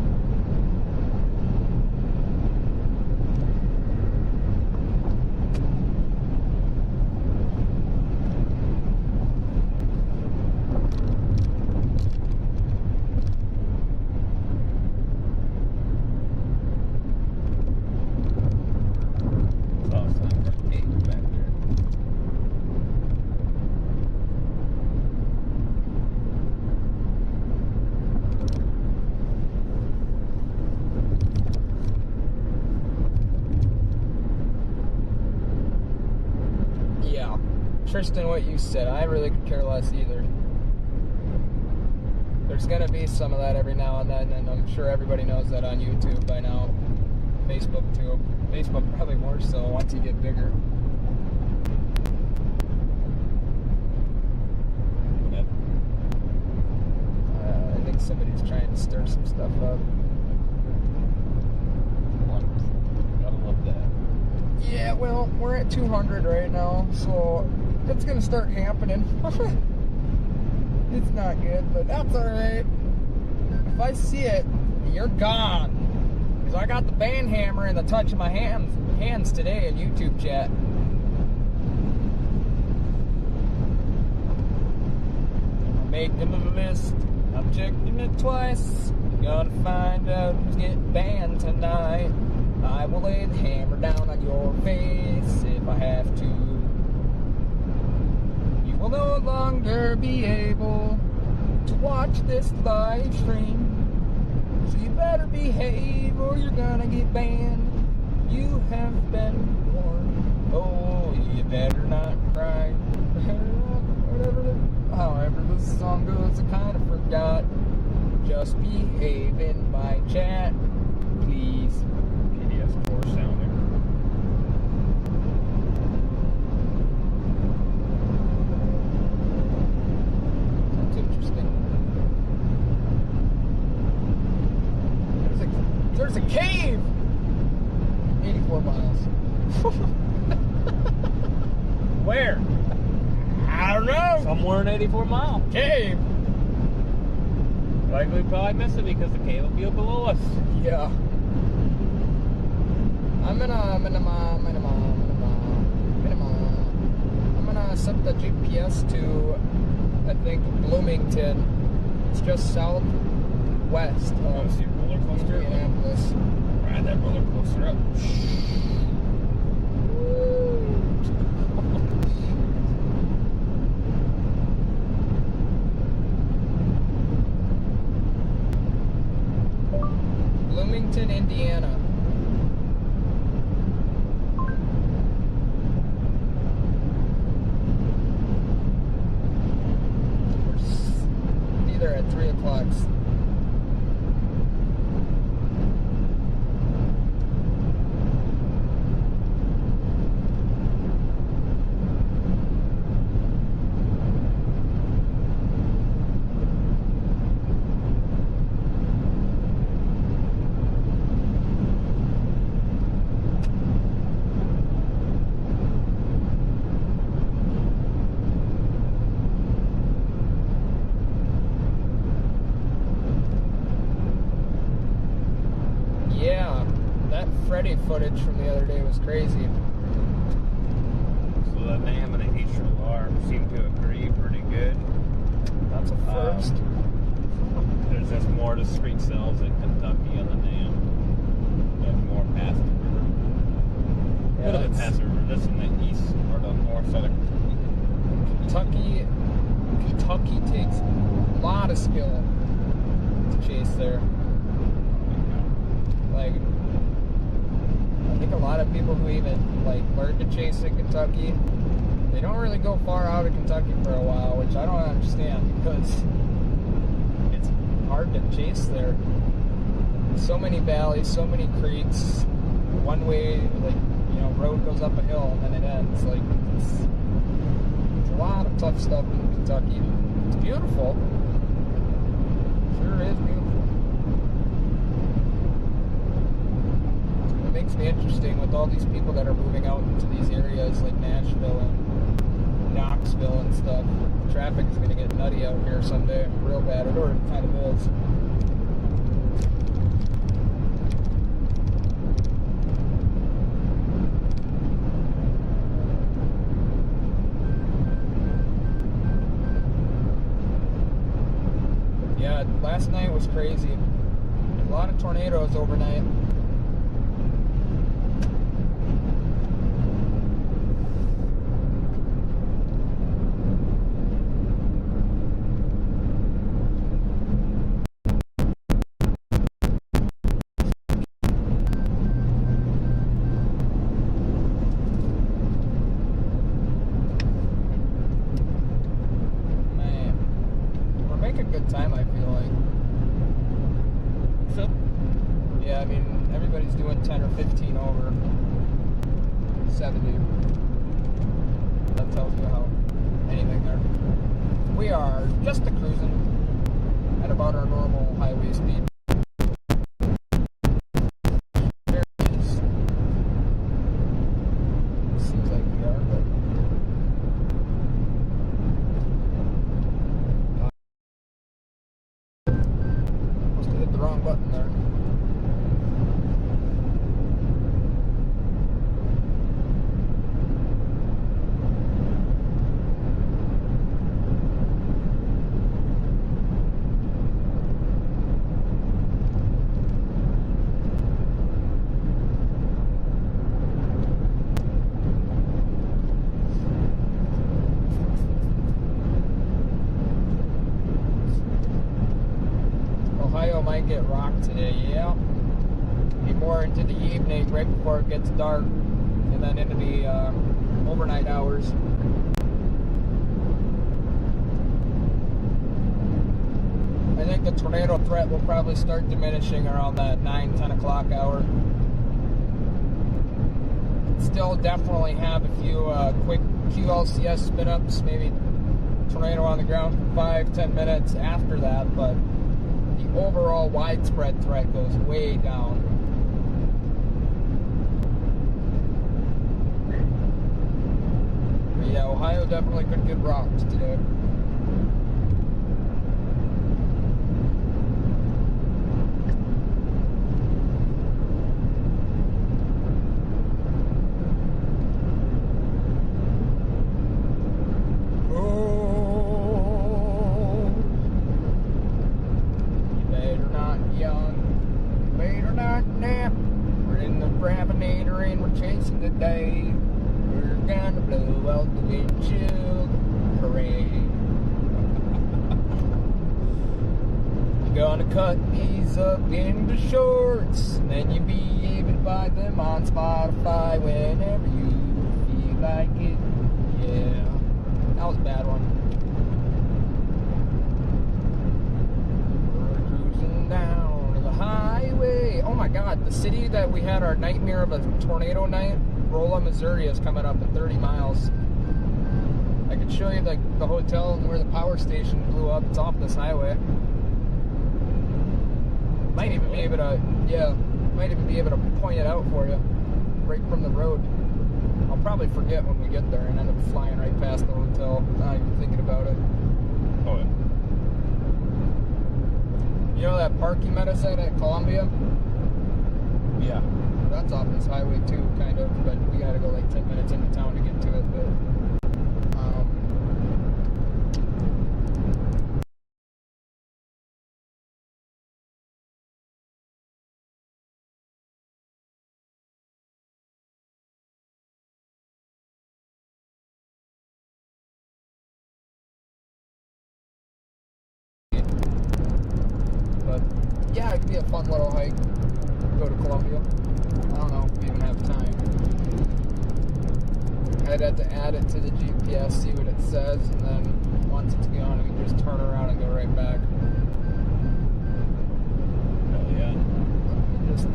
Tristan, what you said, I really could care less either. There's gonna be some of that every now and then, and I'm sure everybody knows that on YouTube by now. Facebook too. Facebook probably more so once you get bigger. Yep. I think somebody's trying to stir some stuff up. Gotta love that. Yeah, well, we're at 200 right now, so it's gonna start happening. It's not good, but that's alright. If I see it, you're gone. Because I got the band hammer in the touch of my hands today in YouTube chat. I'm making a list, I'm checking it twice. Gonna find out who's getting banned tonight. I will lay the hammer down on your face if I have to. You will no longer be able to watch this live stream. So you better behave or you're gonna get banned. You have been warned. Oh, you better not cry. However this song goes, I kind of forgot. Just behave in my chat, please. PDS4 sounder. That's interesting. There's a cave! 84 miles. Where? I don't know. Somewhere in 84 Mile. Cave. Like we probably missed it because the cave will be below us. Yeah. I'm gonna set the GPS to, I think, Bloomington. It's just southwest Want of to see a roller coaster? Indianapolis. Ride that roller coaster up. Bloomington, Indiana. We'll be there at 3 o'clock. Freddy footage from the other day was crazy. So the NAM and the HRR seem to agree pretty good. That's a first. There's just more discrete cells in Kentucky on the NAM and more past the river. Yeah, A little bit past the river. This is in the east or the north side of Kentucky takes a lot of skill to chase there. Like, I think a lot of people who even like learn to chase in Kentucky, they don't really go far out of Kentucky for a while, which I don't understand because it's hard to chase there. So many valleys, so many creeks, one way, like, you know, road goes up a hill and then it ends. Like, it's a lot of tough stuff in Kentucky. It's beautiful. Sure is beautiful. It makes me interesting with all these people that are moving out into these areas like Nashville and Knoxville and stuff. The traffic is going to get nutty out here someday, real bad. It already kind of is. Yeah, last night was crazy. A lot of tornadoes overnight. 70. That tells you how anything there. We are just cruising at about our normal highway speed. Seems like we are, but must have hit the wrong button there. Ohio might get rocked today, yeah. Be more into the evening, right before it gets dark, and then into the overnight hours. I think the tornado threat will probably start diminishing around that 9-10 o'clock hour. Still definitely have a few quick QLCS spin-ups, maybe tornado on the ground for 5-10 minutes after that, but the overall widespread threat goes way down. But yeah, Ohio definitely could get rocked today. Chasing the day, we're gonna blow out the windshield, hooray. You're gonna cut these up into shorts, and then you'll be able to buy them on Spotify whenever you feel like it. Yeah, that was a bad one. We're cruising down the highway. Oh my god, the city that we had our nightmare of a tornado night, Rolla, Missouri, is coming up in 30 miles. I could show you like the hotel and where the power station blew up. It's off this highway. Might even be able to point it out for you right from the road. I'll probably forget when we get there and end up flying right past the hotel, not even thinking about it. Oh, yeah. You know that park you met us at Columbia? Yeah. That's off this highway too, kind of, but we gotta go like 10 minutes into town to get to it, but yeah, it could be a fun little hike. Go to Columbia. I don't know if we even have time. I'd have to add it to the GPS, see what it says, and then once it's gone, we can just turn around and go right back. Hell yeah. Just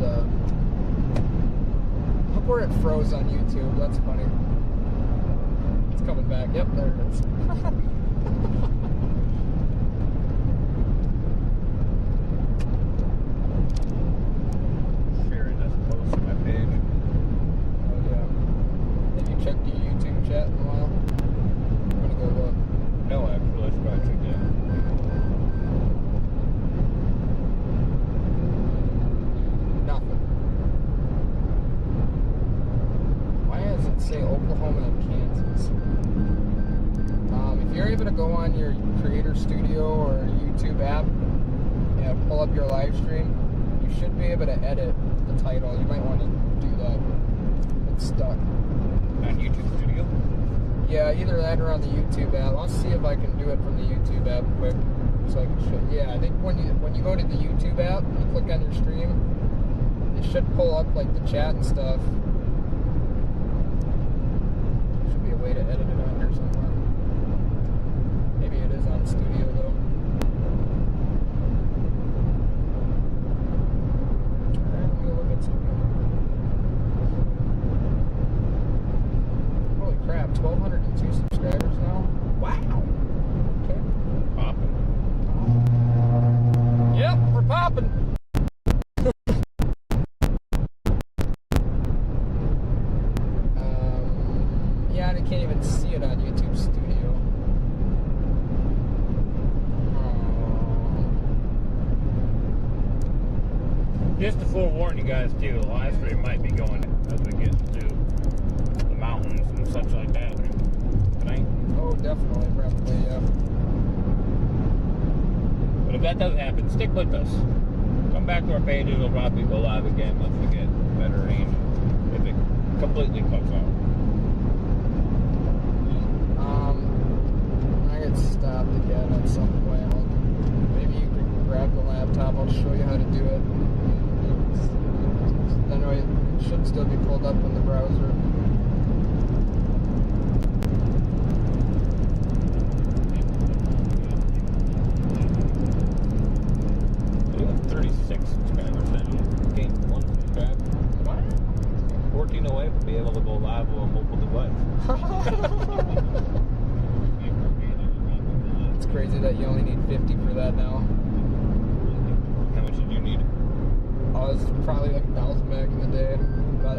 look where it froze on YouTube. That's funny. It's coming back. Yep, there it is. Checked your YouTube chat in a while? I'm gonna go look. No, actually, I should probably check that. Nothing. Why does it say Oklahoma and Kansas? If you're able to go on your Creator Studio or YouTube app and pull up your live stream, you should be able to edit the title. You might want to do that. It's stuck. On YouTube Studio? Yeah, either that or on the YouTube app. I'll see if I can do it from the YouTube app quick, so I can show. Yeah, I think when you go to the YouTube app and you click on your stream, it should pull up like the chat and stuff. Should be a way to edit it on here somewhere. Maybe it is on Studio though. Alright, let me look at something. 1,202 subscribers now. Wow. Okay. Popping. Yep, we're popping. Yeah, I can't even see it on YouTube Studio. Just to forewarn you guys too, the live stream might be going as we get to the mountains and such like that tonight. Oh, definitely, probably, yeah. But if that doesn't happen, stick with us. Come back to our page, it'll probably go live again once we get better range. If it completely cuts out. I get stopped again at some point. Maybe you could grab the laptop, I'll show you how to do it. I know it should still be pulled up in the browser. We have 36 subscribers now. Gained 1 subscriber. What? 14 away from being able to go live on a mobile device. It's crazy that you only need 50 for that now. How much did you need? I was probably like 1,000 back in the day, but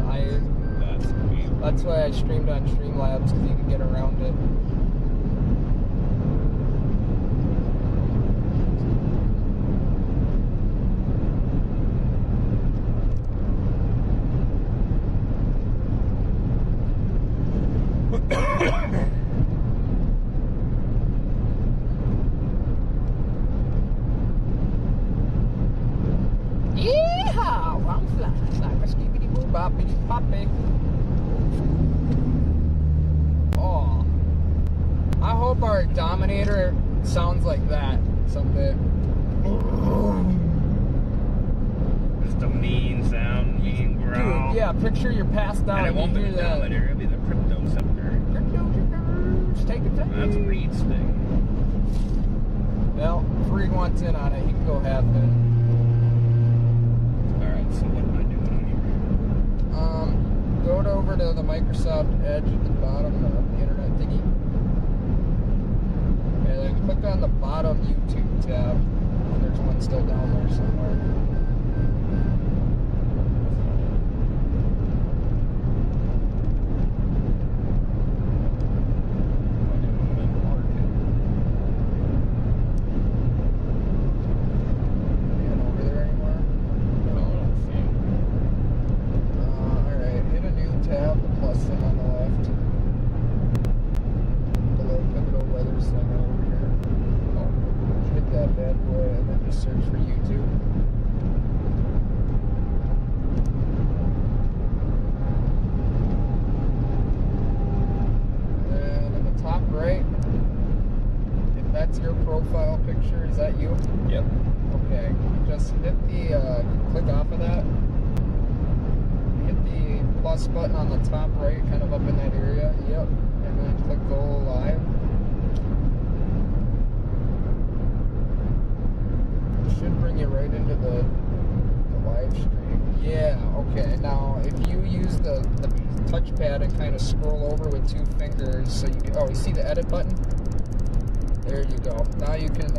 that's why I streamed on Streamlabs, because you can get around it. Yeehaw! I'm flying like a skibbity boo boppity poppy. Oh, I hope our Dominator sounds like that someday. Just a mean sound, mean growl. Dude, yeah, picture you're passed out. And it won't be the Dominator, it'll be the Crypto Scepter. Just take it down. That's Reed's thing. Well, if Reed wants in on it, he can go have it. Alright, so what am I doing Go over to the Microsoft Edge at the bottom of the internet thingy. And then click on the bottom YouTube tab. There's one still down there somewhere. Search for YouTube. And in the top right, if that's your profile picture, is that you? Yep. Okay, just hit the, click off of that. Hit the plus button on the top right, kind of up in that area. Yep. And then click go live. Should bring you right into the live stream. Yeah, okay. Now, if you use the touchpad and kind of scroll over with 2 fingers, so you can, you see the edit button? There you go. Now you can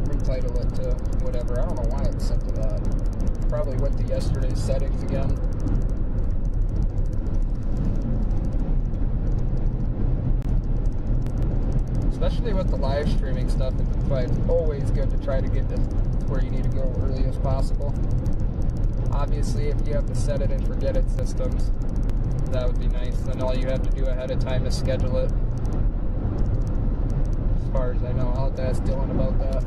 retitle it to whatever. I don't know why it's set to that. Probably went to yesterday's settings again. Especially with the live streaming stuff, it's always good to try to get to where you need to go early as possible. Obviously, if you have to set it and forget it systems, that would be nice. Then all you have to do ahead of time is schedule it. As far as I know, I'll have to ask Dylan about that.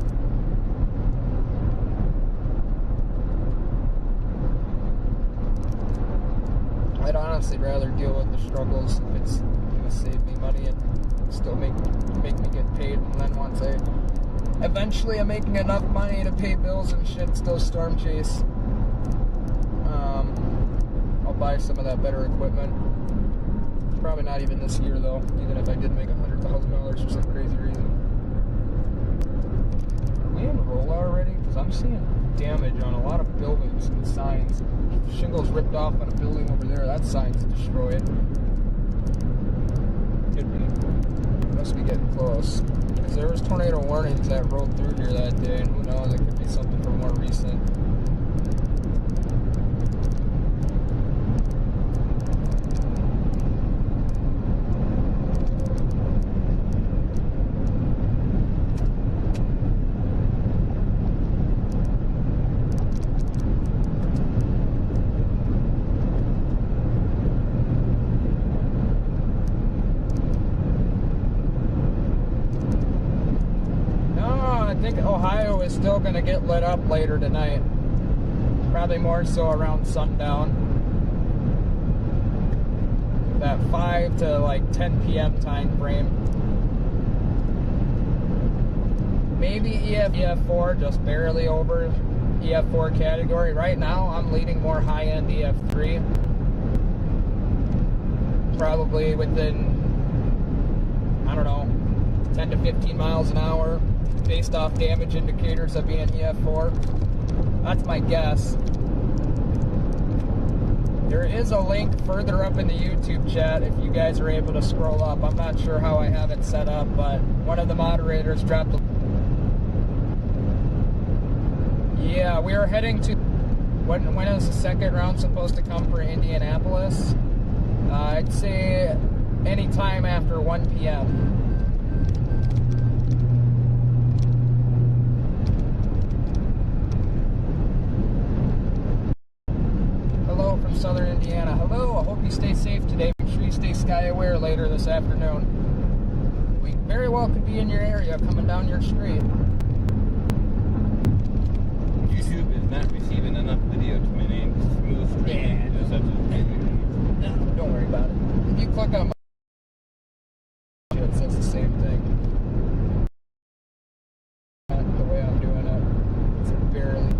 I'd honestly rather deal with the struggles if it's going to save me money and still make me get paid, and then once I eventually am making enough money to pay bills and shit, still storm chase, I'll buy some of that better equipment. Probably not even this year though, even if I did make $100,000 for some crazy reason. Are we in Rolla already? Because I'm seeing damage on a lot of buildings and signs. Shingles ripped off on a building over there, that sign's destroyed. should be. Must be getting close. Because there was tornado warnings that rolled through here that day, and who knows, it could be something from more recent. Ohio is still going to get lit up later tonight. Probably more so around sundown. That 5 to like 10 p.m. time frame. Maybe EF4, just barely over EF4 category. Right now, I'm leading more high-end EF3. Probably within, I don't know, 10 to 15 miles an hour. Based off damage indicators of being EF4. That's my guess. There is a link further up in the YouTube chat if you guys are able to scroll up. I'm not sure how I have it set up, but one of the moderators dropped a... Yeah, we are heading to... When is the second round supposed to come for Indianapolis? I'd say anytime after 1 p.m. Southern Indiana. Hello, I hope you stay safe today. Make sure you stay sky aware later this afternoon. We very well could be in your area coming down your street. YouTube is not receiving enough video to maintain smooth streaming. Yeah. Don't worry about it. If you click on my it says the same thing. Not the way I'm doing it. It's barely.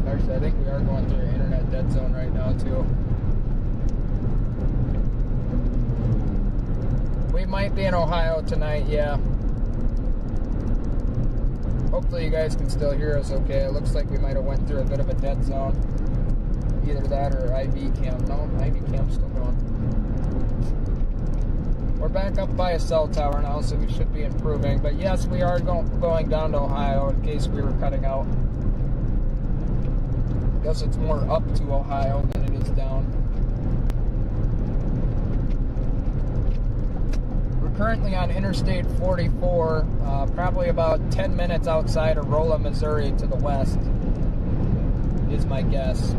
Actually, I think we are going through an internet dead zone right now, too. We might be in Ohio tonight, yeah. Hopefully you guys can still hear us okay. It looks like we might have went through a bit of a dead zone. Either that or IV cam. No, IV cam's still going. We're back up by a cell tower now, so we should be improving. But yes, we are going down to Ohio in case we were cutting out. I guess it's more up to Ohio than it is down. We're currently on Interstate 44, probably about 10 minutes outside of Rolla, Missouri to the west, is my guess.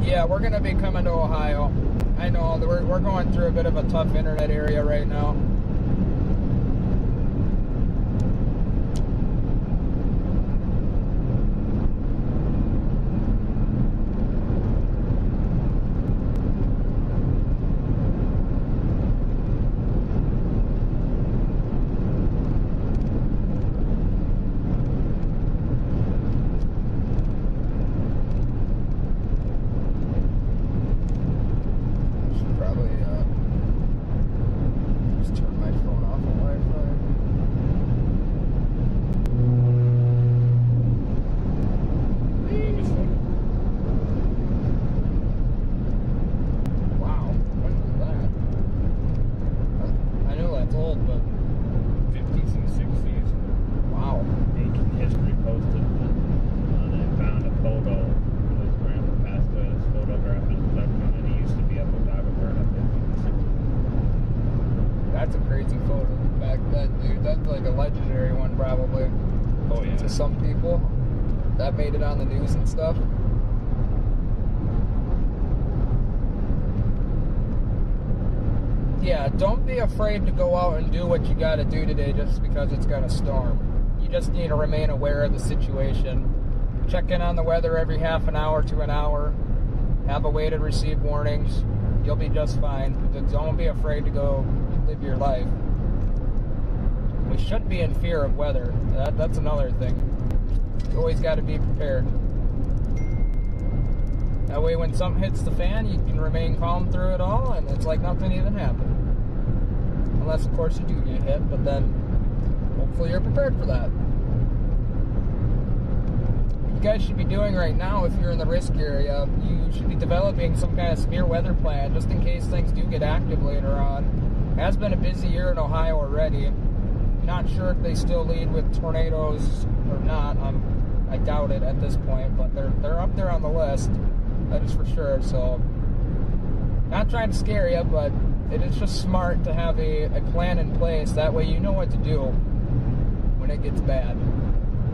Yeah, we're going to be coming to Ohio. I know, we're going through a bit of a tough internet area right now. Some people that made it on the news and stuff. Yeah, don't be afraid to go out and do what you got to do today just because it's going to storm. You just need to remain aware of the situation. Check in on the weather every half an hour to an hour. Have a way to receive warnings. You'll be just fine. Just don't be afraid to go live your life. We shouldn't be in fear of weather. That's another thing. You always got to be prepared. That way when something hits the fan, you can remain calm through it all, and it's like nothing even happened. Unless, of course, you do get hit, but then hopefully you're prepared for that. you guys should be doing right now, if you're in the risk area, you should be developing some kind of severe weather plan just in case things do get active later on. It has been a busy year in Ohio already. Not sure if they still lead with tornadoes or not. I doubt it at this point, but they're up there on the list. That is for sure. So, not trying to scare you, but it is just smart to have a plan in place. That way you know what to do when it gets bad.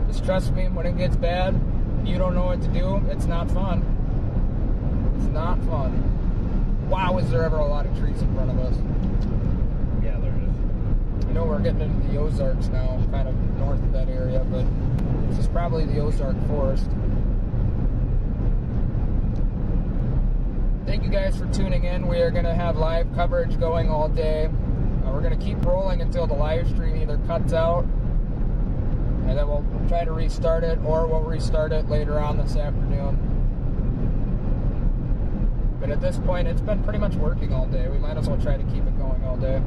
Just trust me, when it gets bad, you don't know what to do, it's not fun. It's not fun. Wow, is there ever a lot of trees in front of us? Yeah, there is. You know, we're getting into the Ozarks now, kind of north of that area, but this is probably the Ozark Forest. Thank you guys for tuning in. We are going to have live coverage going all day. We're going to keep rolling until the live stream either cuts out, and then we'll try to restart it, or we'll restart it later on this afternoon. But at this point, it's been pretty much working all day. We might as well try to keep it going all day.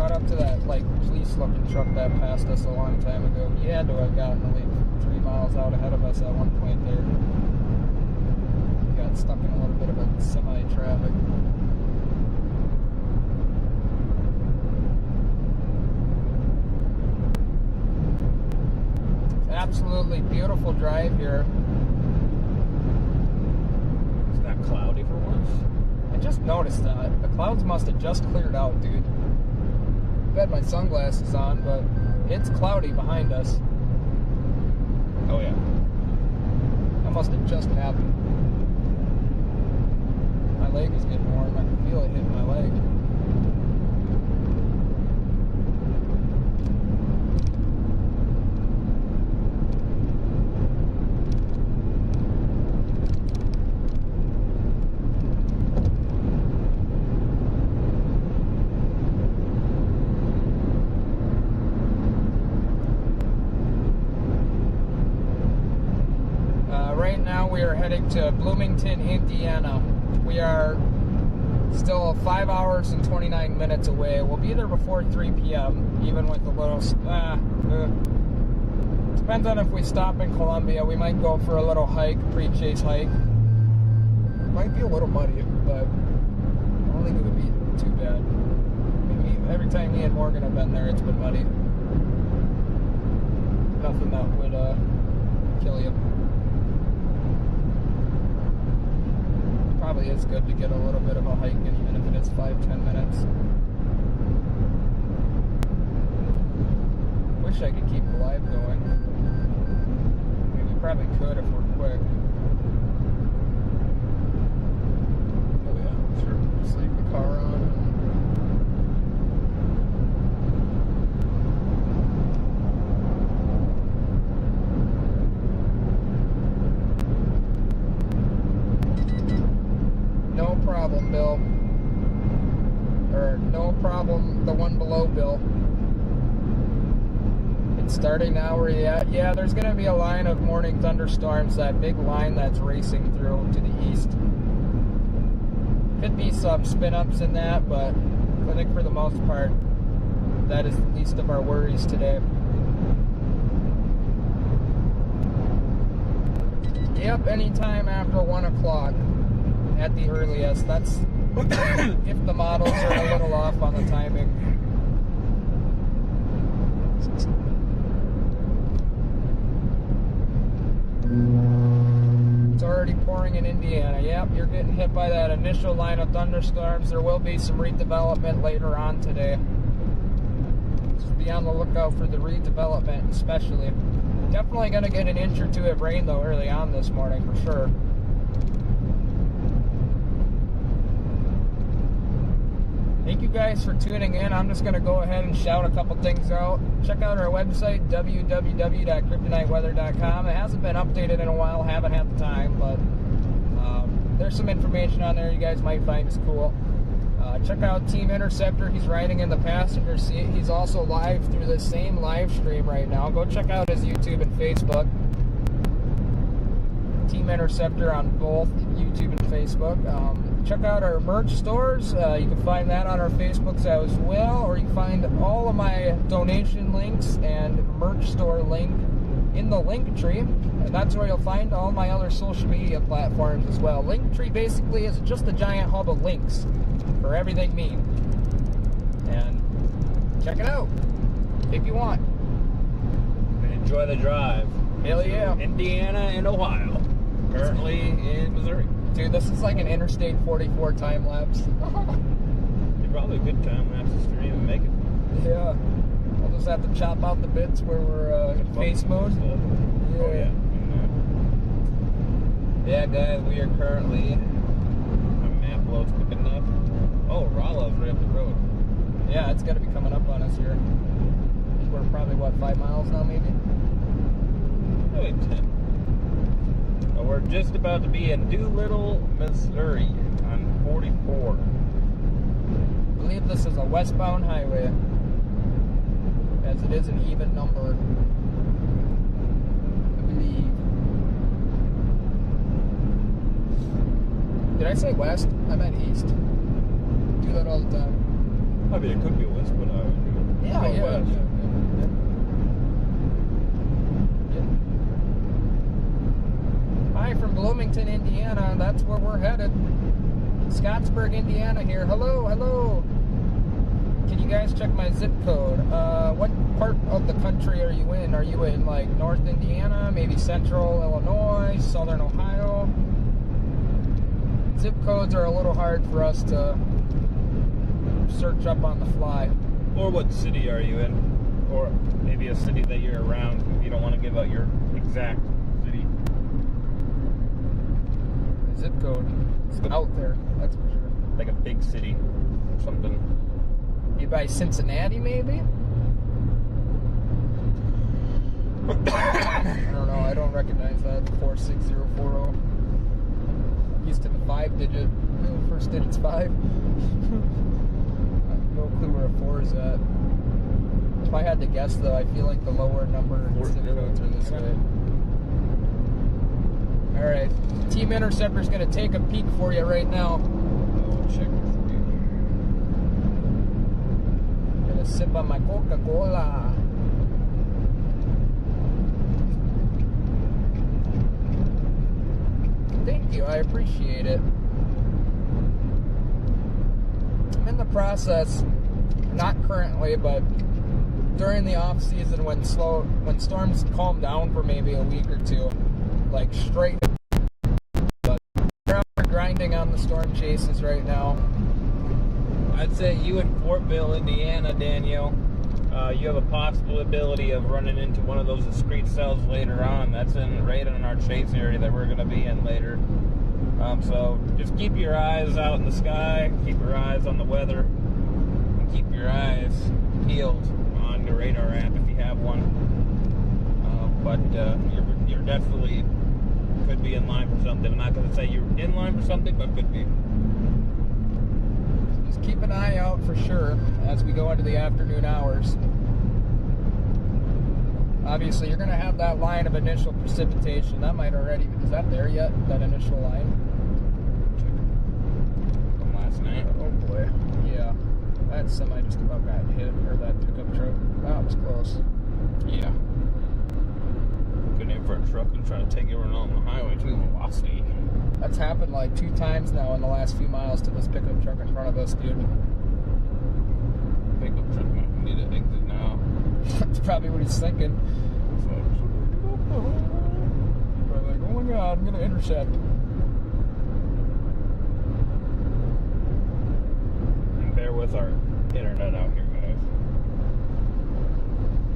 Up to that police-looking truck that passed us a long time ago. He had to have gotten at least 3 miles out ahead of us at one point there. He got stuck in a little bit of a semi-traffic. It's absolutely beautiful drive here. It's not cloudy for once. I just noticed that. The clouds must have just cleared out, dude. I had my sunglasses on, but it's cloudy behind us. Oh yeah. That must have just happened. My leg is getting warm. I can feel it hitting my leg. We are heading to Bloomington, Indiana. We are still 5 hours and 29 minutes away. We'll be there before 3 p.m., even with a little... Depends on if we stop in Columbia. We might go for a little hike, pre-chase hike. Might be a little muddy, but I don't think it would be too bad. Every time me and Morgan have been there, it's been muddy. Nothing that would kill you. Probably is good to get a little bit of a hike in, even if it is 5-10 minutes. Wish I could keep the live going. I mean, we probably could if we're quick. Oh yeah, sure. Just leave the car on. No problem, Bill. Or no problem, the one below Bill. It's starting now. Where you at? Yeah, there's going to be a line of morning thunderstorms, that big line that's racing through to the east. Could be some spin-ups in that, but I think for the most part, that is the least of our worries today. Yep, anytime after 1 o'clock. At the earliest. That's if the models are a little off on the timing. It's already pouring in Indiana. Yep, you're getting hit by that initial line of thunderstorms. There will be some redevelopment later on today. Just be on the lookout for the redevelopment, especially. Definitely going to get an inch or two of rain, though, early on this morning, for sure. Thank you guys for tuning in. I'm just going to go ahead and shout a couple things out. Check out our website, www.kryptoniteweather.com. It hasn't been updated in a while, haven't had the time, but there's some information on there you guys might find is cool. Check out Team Interceptor. He's riding in the passenger seat. He's also live through the same live stream right now. Go check out his YouTube and Facebook. Team Interceptor on both YouTube and Facebook. Check out our merch stores. You can find that on our Facebooks as well, or you can find all of my donation links and merch store link in the link tree, and that's where you'll find all my other social media platforms as well. Linktree basically is just a giant hub of links for everything me. And check it out if you want. And enjoy the drive. Hell yeah. Indiana and Ohio. Currently in Missouri. Dude, this is like an Interstate 44 time lapse. It's probably a good time lapse to even make it. Yeah. I'll just have to chop out the bits where we're in face mode. Yeah. Oh yeah. Yeah, guys, we are currently. My map load's quick enough. Oh, Rolla's right up the road. Yeah, it's got to be coming up on us here. We're probably, what, 5 miles now, maybe? Probably 10. Well, we're just about to be in Doolittle, Missouri on 44. I believe this is a westbound highway, as it is an even number. I believe. Did I say west? I meant east. Do that all the time. I mean, it could be west, but I would do it. Yeah, Oh, yeah. west. Hi from Bloomington, Indiana. That's where we're headed. Scottsburg, Indiana here. Hello, hello. Can you guys check my zip code? What part of the country are you in? Are you in like North Indiana, maybe Central Illinois, Southern Ohio? Zip codes are a little hard for us to search up on the fly. Or what city are you in? Or maybe a city that you're around if you don't want to give out your exact city. Zip code is out there, that's for sure. Like a big city or something. You by Cincinnati, maybe? I don't know, I don't recognize that. 46040. Used to the 5-digit. First digit's 5. I have no clue where a 4 is at. If I had to guess, though, I feel like the lower number zip codes are this way. Alright, Team Interceptor's going to take a peek for you right now. Oh, check this out. Gonna sip on my Coca-Cola. Thank you, I appreciate it. I'm in the process, not currently, but during the off season when storms calm down for maybe a week or two, like straight, but we're grinding on the storm chases right now. I'd say you in Fortville, Indiana, Daniel, you have a possibility of running into one of those discrete cells later on. That's right in our chase area that we're going to be in later. So just keep your eyes out in the sky, keep your eyes on the weather, and keep your eyes peeled on your radar app if you have one. But you're definitely could be in line for something. I'm not going to say you're in line for something, but could be. Just keep an eye out for sure as we go into the afternoon hours. Obviously, you're going to have that line of initial precipitation. That might already be. Is that there yet? That initial line? From last night. Oh boy. Yeah. That semi just about got hit, or that pickup truck. That was close. Yeah. Good name for a truck and trying to take everyone on the highway too. Velocity. That's happened like 2 times now in the last few miles to this pickup truck in front of us, dude. Pickup truck might need to exit now. That's probably what he's thinking. Probably like, oh my god, I'm gonna intercept. And bear with our internet out here, guys.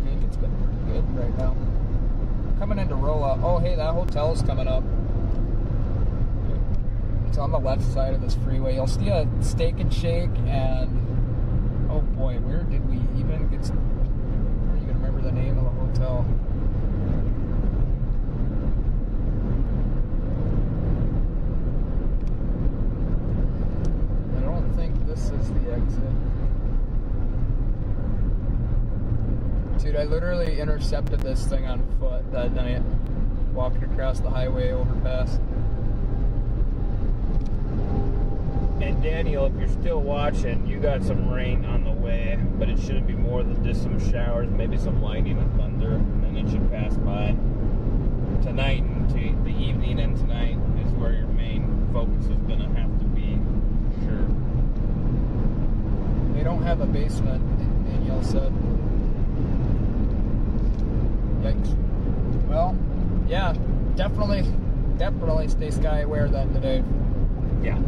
I think it's been pretty good right now. Coming into Rolla. Oh, hey, that hotel's coming up. It's on the left side of this freeway. You'll see a Steak and Shake, and oh boy, where did we even get some? I don't even remember the name of the hotel. I don't think this is I literally intercepted this thing on foot that night, walking across the highway overpass. And Daniel, if you're still watching, you got some rain on the way, but it shouldn't be more than just some showers, maybe some lightning and thunder, and then it should pass by. Tonight and the evening and tonight is where your main focus is going to have to be, for sure. They don't have a basement, Danielle said. Yikes. Well, yeah, definitely stay sky aware then today. Yeah.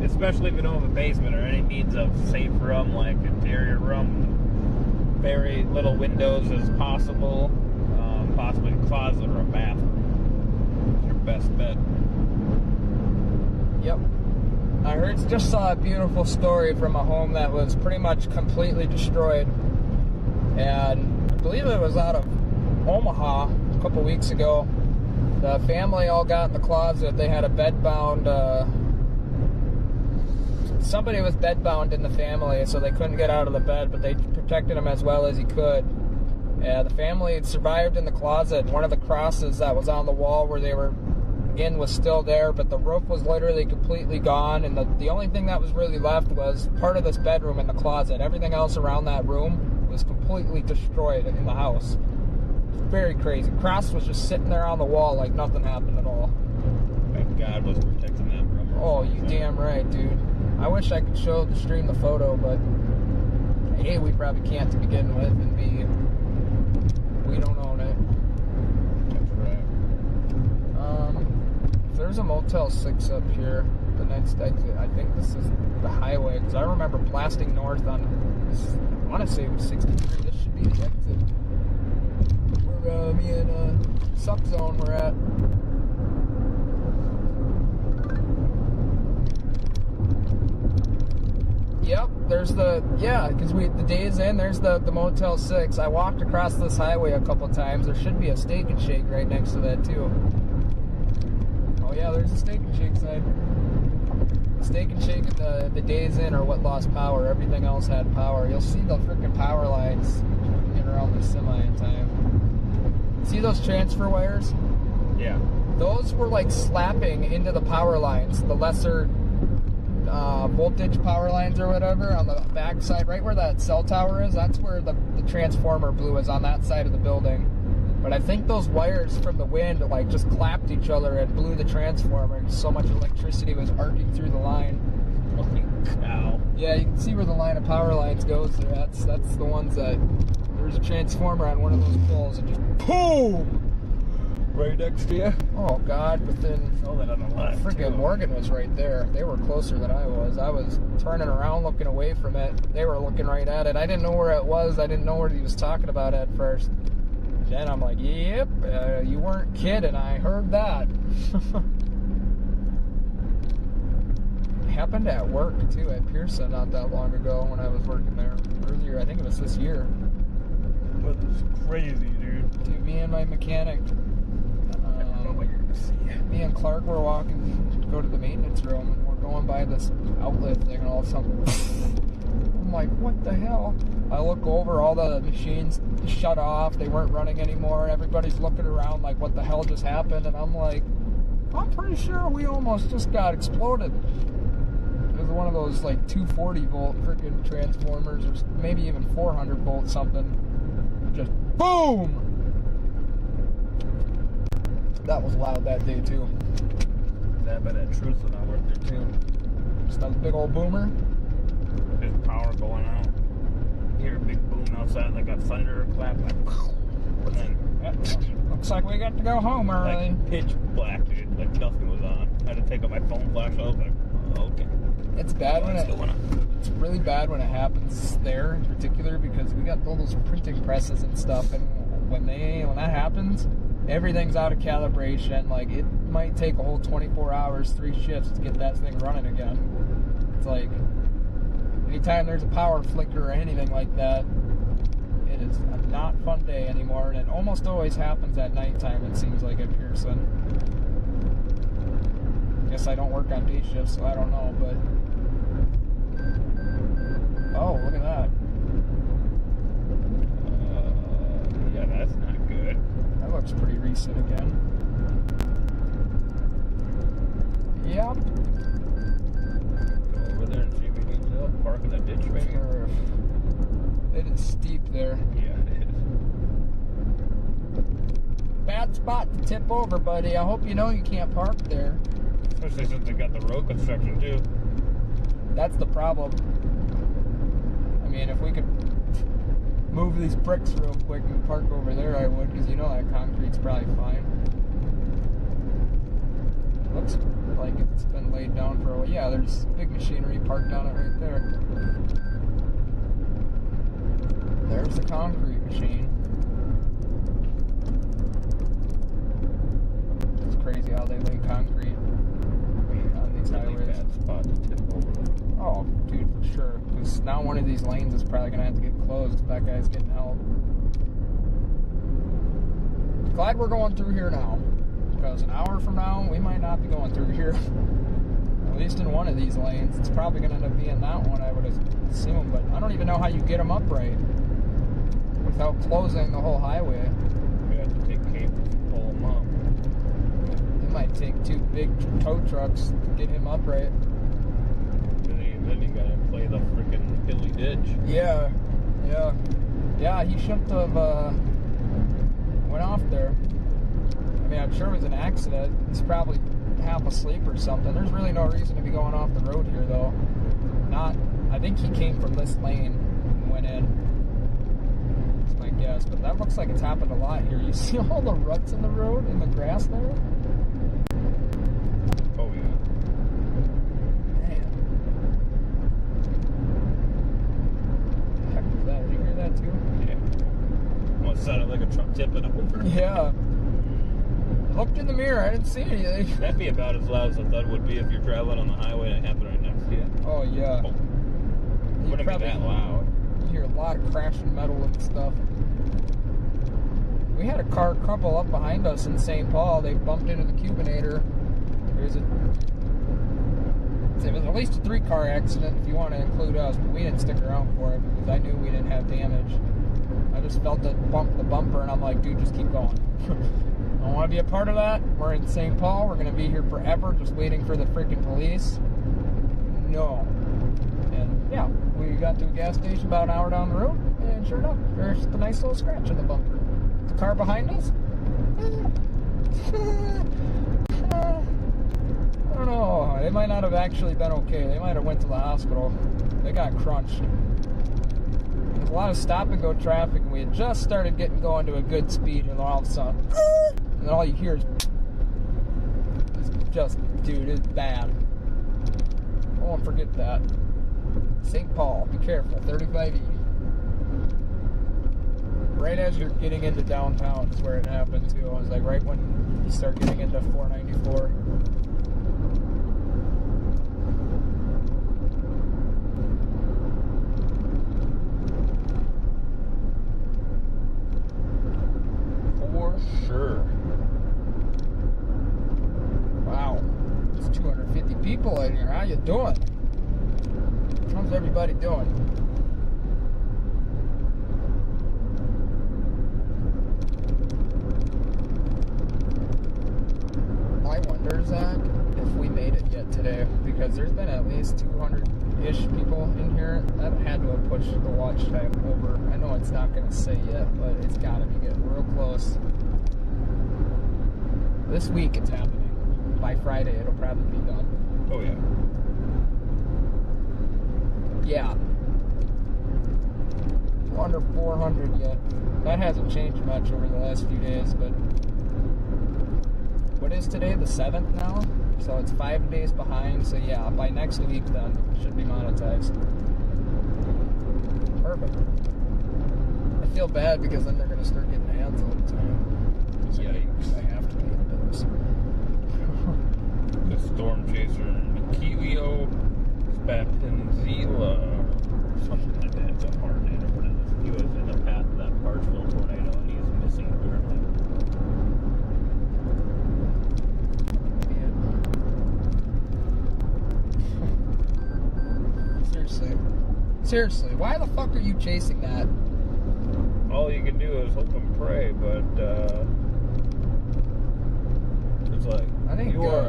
Especially if you don't have a basement or any means of safe room, like interior room, very little windows as possible, possibly a closet or a bathroom. It's your best bet. Yep. I just saw a beautiful story from a home that was pretty much completely destroyed. And I believe it was out of Omaha a couple weeks ago. The family all got in the closet. They had a bed-bound, somebody was bed-bound in the family, so they couldn't get out of the bed, but they protected him as well as he could. The family had survived in the closet. One of the crosses that was on the wall where they were in was still there, but the roof was literally completely gone, and the only thing that was really left was part of this bedroom in the closet. Everything else around that room was completely destroyed in the house. Very crazy. Cross was just sitting there on the wall like nothing happened at all. Thank God was protecting that from her. Oh, you damn right, dude. I wish I could stream the photo, but A, we probably can't to begin with, and B, we don't own it. That's right. If there's a Motel 6 up here, the next exit, I think this is the highway, because I remember blasting north on, I want to say it was 63. This should be the exit. Where me and Suck Zone were at. Yep, there's because the day's in, there's the Motel 6. I walked across this highway a couple times. There should be a Steak and Shake right next to that too. Oh yeah, there's a Steak and Shake sign. The Steak and Shake and the Days Inn are what lost power. Everything else had power. You'll see the freaking power lines in around the semi in time. See those transfer wires? Yeah. Those were like slapping into the power lines, the lesser voltage power lines or whatever on the back side, right where that cell tower is. That's where the transformer blew, is on that side of the building. But I think those wires from the wind like just clapped each other and blew the transformer, and so much electricity was arcing through the line. Holy cow. Yeah, you can see where the line of power lines goes there. That's the ones that there's a transformer on one of those poles and just boom right next to you. Oh God, within freaking Morgan was right there. They were closer than I was. I was turning around looking away from it. They were looking right at it. I didn't know where it was. I didn't know what he was talking about at first. Then I'm like, yep, you weren't kidding. I heard that. It happened at work too, at Pearson not that long ago when I was working there. Earlier, I think it was this year. That was crazy, dude. Dude, me and my mechanic, I don't know what you're gonna see. me and Clark were walking to go to the maintenance room, and we're going by this outlet thing, and all of a sudden, I'm like, what the hell? I look over, all the machines shut off, they weren't running anymore, and everybody's looking around like, what the hell just happened? And I'm like, I'm pretty sure we almost just got exploded. It was one of those like 240 volt freaking transformers, or maybe even 400 volt something. Just boom! That was loud that day too. That by that truth when I worked there too. Just a big old boomer. There's power going out. You hear a big boom outside, like a thunder clap, like, and then Looks like we got to go home early. like pitch black, dude. Like nothing was on. I had to take out my phone flash off. Like, oh, okay. It's bad when it's really bad when it happens there in particular, because we got all those printing presses and stuff, and when that happens, everything's out of calibration. Like, it might take a whole 24 hours, 3 shifts to get that thing running again. It's like anytime there's a power flicker or anything like that, it is a not fun day anymore, and it almost always happens at nighttime, it seems like, at Pearson. Guess I don't work on day shifts, so I don't know, but oh, look at that. looks pretty recent again. Yep. Go over there and see if we need to park in the ditch maybe. It is steep there. Yeah, it is. Bad spot to tip over, buddy. I hope you know you can't park there. Especially since they got the road construction too. That's the problem. I mean, if we could move these bricks real quick and park over there, I would, because you know that concrete's probably fine. Looks like it's been laid down for a while. Yeah, there's big machinery parked on it right there. There's the concrete machine. It's crazy how they lay concrete on these highways. Bad spot to tip over. Oh, dude, for sure. Because now one of these lanes is probably going to have to get closed if that guy's getting help. Glad we're going through here now. Because an hour from now, we might not be going through here. At least in one of these lanes. It's probably going to end up being that one, I would assume. But I don't even know how you get them upright without closing the whole highway. We have to take cables and pull them up. It might take 2 big tow trucks to get him upright. Then you gotta play the freaking hilly ditch. Yeah. Yeah, he shouldn't have went off there. I mean, I'm sure it was an accident. He's probably half asleep or something. There's really no reason to be going off the road here, though. I think he came from this lane and went in. That's my guess. But that looks like it's happened a lot here. You see all the ruts in the road, in the grass there? Oh, yeah. Man. The heck was that? Did you hear that, too? Yeah. Well, it sounded like a truck tipping over. Yeah. I looked in the mirror. I didn't see anything. That'd be about as loud as a thud would be if you're traveling on the highway and it happened right next to you. Oh, yeah. Oh. Wouldn't be that loud. You hear a lot of crashing metal and stuff. We had a car couple up behind us in St. Paul. They bumped into the Cubinator. It was at least a 3-car accident if you want to include us, but we didn't stick around for it because I knew we didn't have damage. I just felt it bump the bumper and I'm like, dude, just keep going. I don't want to be a part of that. We're in St. Paul. We're going to be here forever just waiting for the freaking police. No. And yeah, we got to a gas station about an hour down the road, and sure enough, there's a nice little scratch in the bumper. The car behind us? I don't know. They might not have actually been okay. They might have went to the hospital. They got crunched. There's a lot of stop and go traffic, and we had just started going to a good speed, and then all of a sudden, and then all you hear is just, dude, it's bad. I won't forget that. St. Paul, be careful, 35E. Right as you're getting into downtown is where it happened too. I was like right when you start getting into 494. For sure. Wow. There's 250 people in here. How you doing? How's everybody doing? I wonder, Zach, if we made it yet today, because there's been at least 200-ish people in here. That had to have pushed the watch time over. I know it's not going to say yet, but it's got to be getting real close. This week it's happening. By Friday it'll probably be done. Oh, yeah. Yeah. Under 400 yet. That hasn't changed much over the last few days, but what is today? The 7th now? So it's 5 days behind. So yeah, by next week then it should be monetized. Perfect. I feel bad because then they're going to start getting ads all the time. So Yikes. I have to pay the bills. The storm chaser Michael Marrero, something like that. It's a hard name to pronounce. He was in the path of that Parchville tornado and he is missing apparently. Seriously, why the fuck are you chasing that? All you can do is hope and pray, but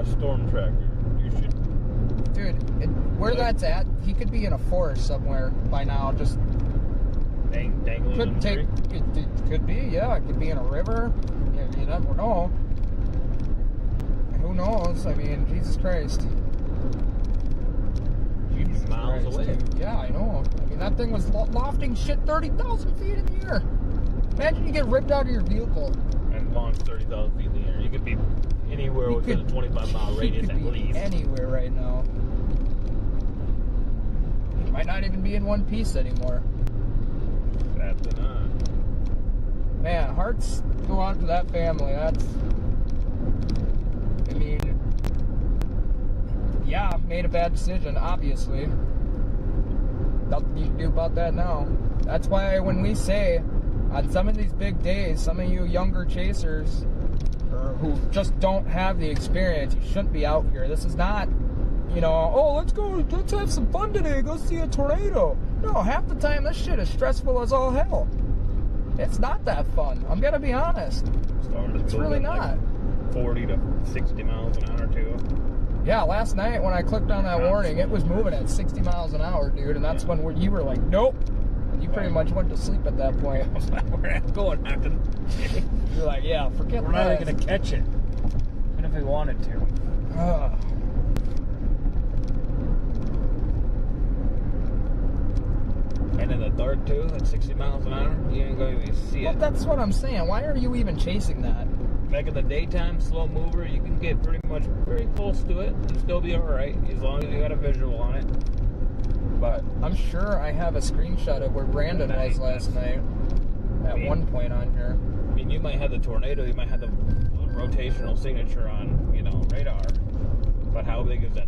a storm tracker. You should. Dude, where that's at, he could be in a forest somewhere by now. Just Dangling could in a take. tree. It could be, yeah. It could be in a river. You never know. Who knows? I mean, Jesus Christ. Jesus Miles Christ, away. dude. Yeah, I know. I mean, that thing was lofting shit 30,000 feet in the air. Imagine you get ripped out of your vehicle. And launched 30,000 feet in the air. You could be anywhere within a 25-mile radius at least. Anywhere right now. You might not even be in one piece anymore. That's enough. Man, hearts go out to that family. That's. I mean, yeah, made a bad decision, obviously. Nothing you can do about that now. That's why when we say, on some of these big days, some of you younger chasers, or who just don't have the experience, you shouldn't be out here. This is not, oh, let's have some fun today, go see a tornado. No, half the time this shit is stressful as all hell. It's not that fun. I'm gonna be honest. It's really not. Like 40 to 60 miles an hour too. Yeah, last night when I clicked on that warning, it was moving at 60 miles an hour, dude, and that's when you were like, nope. And you pretty much went to sleep at that point. I was like, we're going after the You're like, yeah, forget that. We're not even gonna catch it. Even if we wanted to. And in the dark too, at 60 miles an hour, you ain't gonna even see Well, it. that's what I'm saying. Why are you even chasing that? Back in the daytime, slow mover, you can get pretty much very close to it and still be alright, as long as you got a visual on it. But I'm sure I have a screenshot of where Brandon was last night at one point on here. I mean, you might have the tornado, you might have the rotational signature on, radar. But how big is that?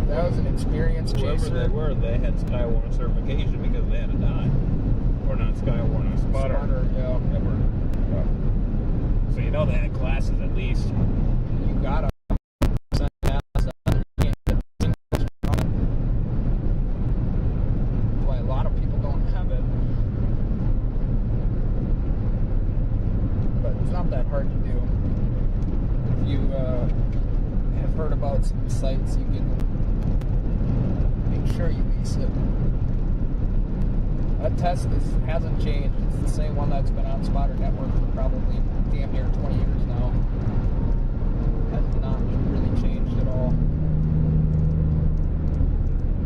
That was an experienced Whoever chaser. they were, they had Skywarn certification because they had to die. Or not Skywarn, a spotter. Yeah. So they had classes at least. You gotta. Why a lot of people don't have it. But it's not that hard to do. If you have heard about some sites, you can can show you these. That test hasn't changed. It's the same one that's been on Spotter Network for probably damn near 20 years now. Has not really changed at all.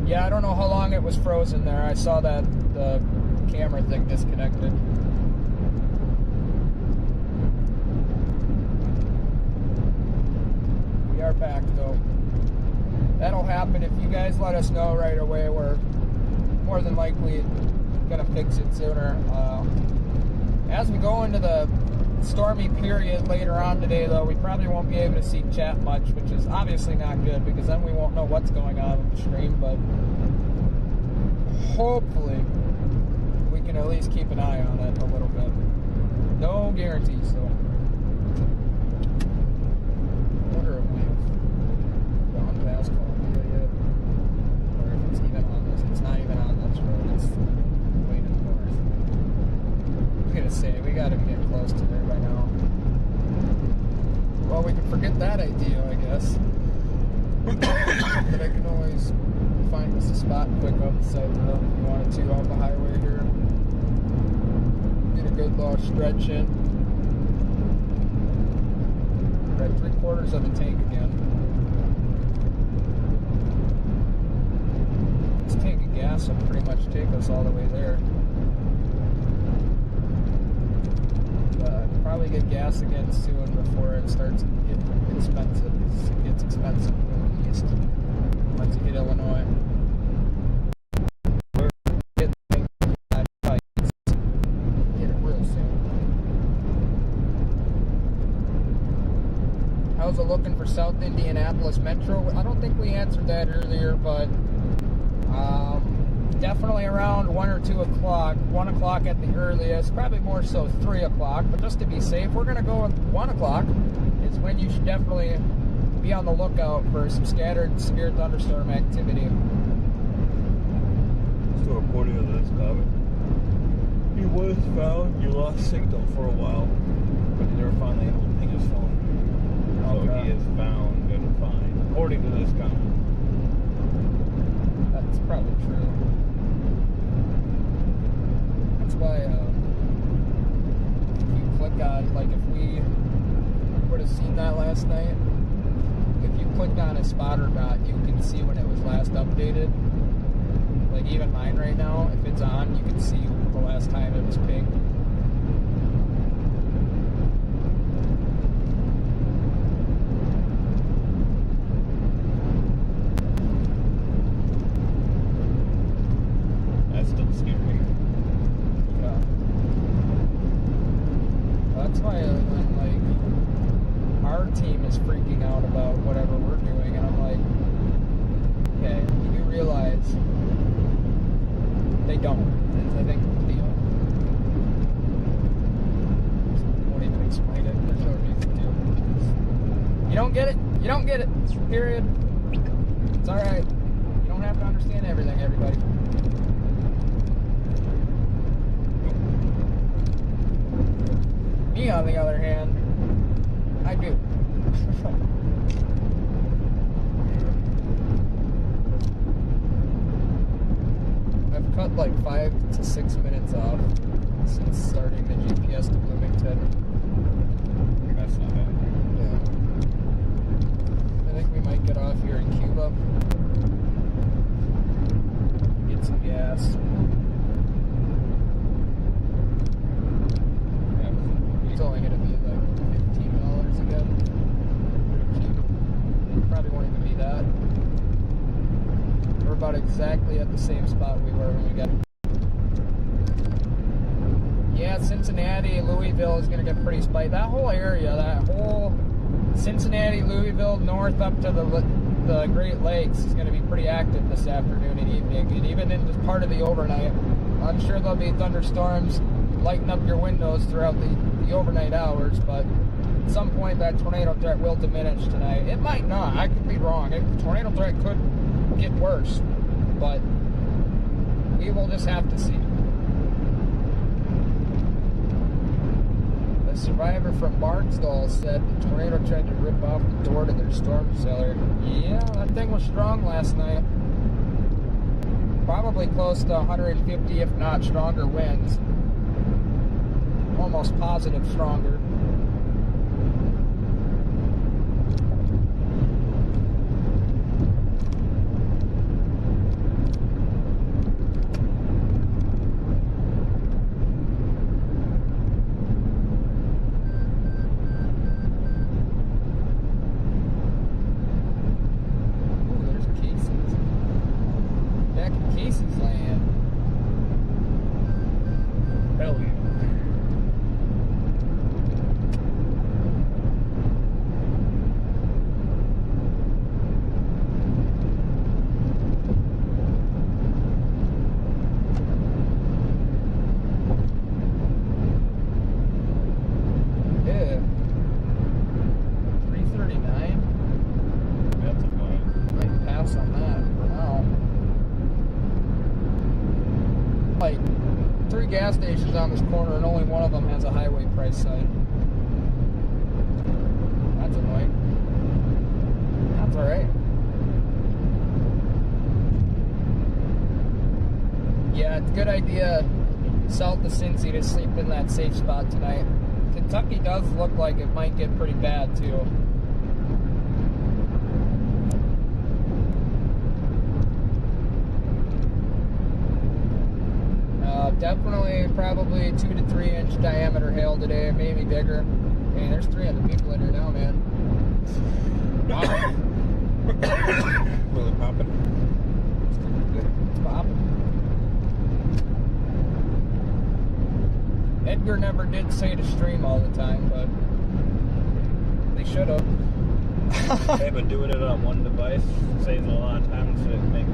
Yeah, I don't know how long it was frozen there. I saw that the camera thing disconnected. We are back though. That'll happen if you guys let us know right away. We're more than likely gonna fix it sooner. As we go into the stormy period later on today though, we probably won't be able to see chat much, which is obviously not good because then we won't know what's going on with the stream, but hopefully we can at least keep an eye on it a little bit. No guarantees though. I wonder if we've gone past Columbia yet, or if it's even on this. It's not even on this road. It's way to the north. I was gonna say we gotta get close to there by now. Well, we can forget that idea, I guess. But I can always find us a spot quick on the side of the road if you wanted to off the highway here. Get a good long stretch in. We're at 3/4 of a tank again. This tank of gas will pretty much take us all the way there. Probably get gas again soon before it starts to get expensive. It gets expensive going east once you hit Illinois. We're getting fights. Get it real soon. How's it looking for South Indianapolis Metro? I don't think we answered that earlier, but definitely around 1 or 2 o'clock. 1 o'clock at the earliest, probably more so 3 o'clock, but just to be safe, we're going to go with 1 o'clock. Is when you should definitely be on the lookout for some scattered severe thunderstorm activity. Just a reporting of this comment. He was found. You lost signal for a while, but they were finally able to ping his phone. So he is found and fine, according to this comment. That's probably true. That's why if you click on, like if we would have seen that last night, if you clicked on a spotter dot, you can see when it was last updated. Like even mine right now, if it's on, you can see the last time it was pinged. That's still scary. Yeah. That's why when like our team is freaking out about whatever we're doing, and I'm like, okay, you realize they don't. It's, I think, the deal. Won't even explain it. There's no reason to. You don't get it. You don't get it. Period. It's all right. You don't have to understand everything, everybody. Me, on the other hand, I do. I've cut like 5 to 6 minutes off since starting the GPS to Bloomington. That's not bad. Yeah. I think we might get off here in Cuba. Get some gas. It's only going to be like $15 again. Pretty cheap. Probably won't even be that. We're about exactly at the same spot we were when we got. Yeah, Cincinnati, Louisville is going to get pretty spicy. That whole area, that whole Cincinnati, Louisville, north up to the Great Lakes is going to be pretty active this afternoon and evening. And even in this part of the overnight, I'm sure there'll be thunderstorms lighting up your windows throughout the overnight hours, but at some point that tornado threat will diminish tonight. It might not. I could be wrong. The tornado threat could get worse, but we will just have to see. The survivor from Barnsdall said the tornado tried to rip off the door to their storm cellar. Yeah, that thing was strong last night. Probably close to 150, if not stronger winds. Almost positive stronger. Gas stations on this corner, and only one of them has a highway price sign. That's annoying. That's alright. Yeah, it's a good idea south of Cincy to sleep in that safe spot tonight. Kentucky does look like it might get pretty bad too. Definitely probably 2 to 3 inch diameter hail today, maybe bigger. Hey, there's 300 people in here now, man. Wow. Really popping. It's popping. Edgar never did say to stream all the time, but they should have. Hey, but doing it on one device saves a lot of time to make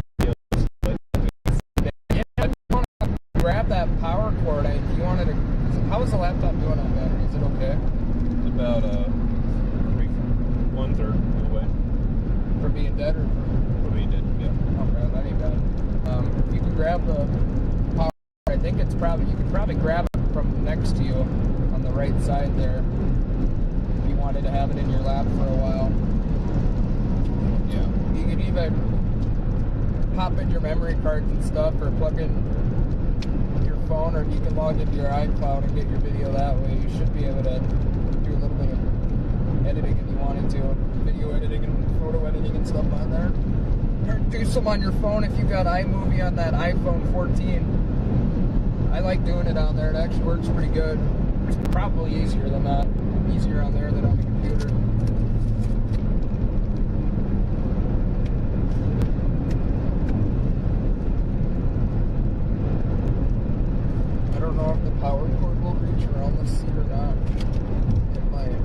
grab that power cord. If you wanted to, how is the laptop doing on battery? Is it okay? It's about 1/3 of the way. For being dead or For being dead, yeah. Okay, that ain't bad. If you can grab the power cord, I think it's probably, you could probably grab it from next to you on the right side there. If you wanted to have it in your lap for a while. Yeah. You could even pop in your memory cards and stuff, or plug in phone, or you can log into your iCloud and get your video that way. You should be able to do a little bit of editing if you wanted to, video editing and photo editing and stuff on there. Or do some on your phone if you got iMovie on that iPhone 14. I like doing it on there. It actually works pretty good. It's probably easier than that. Easier on there than on the computer. I don't know if the power cord will reach around the seat or not. It might.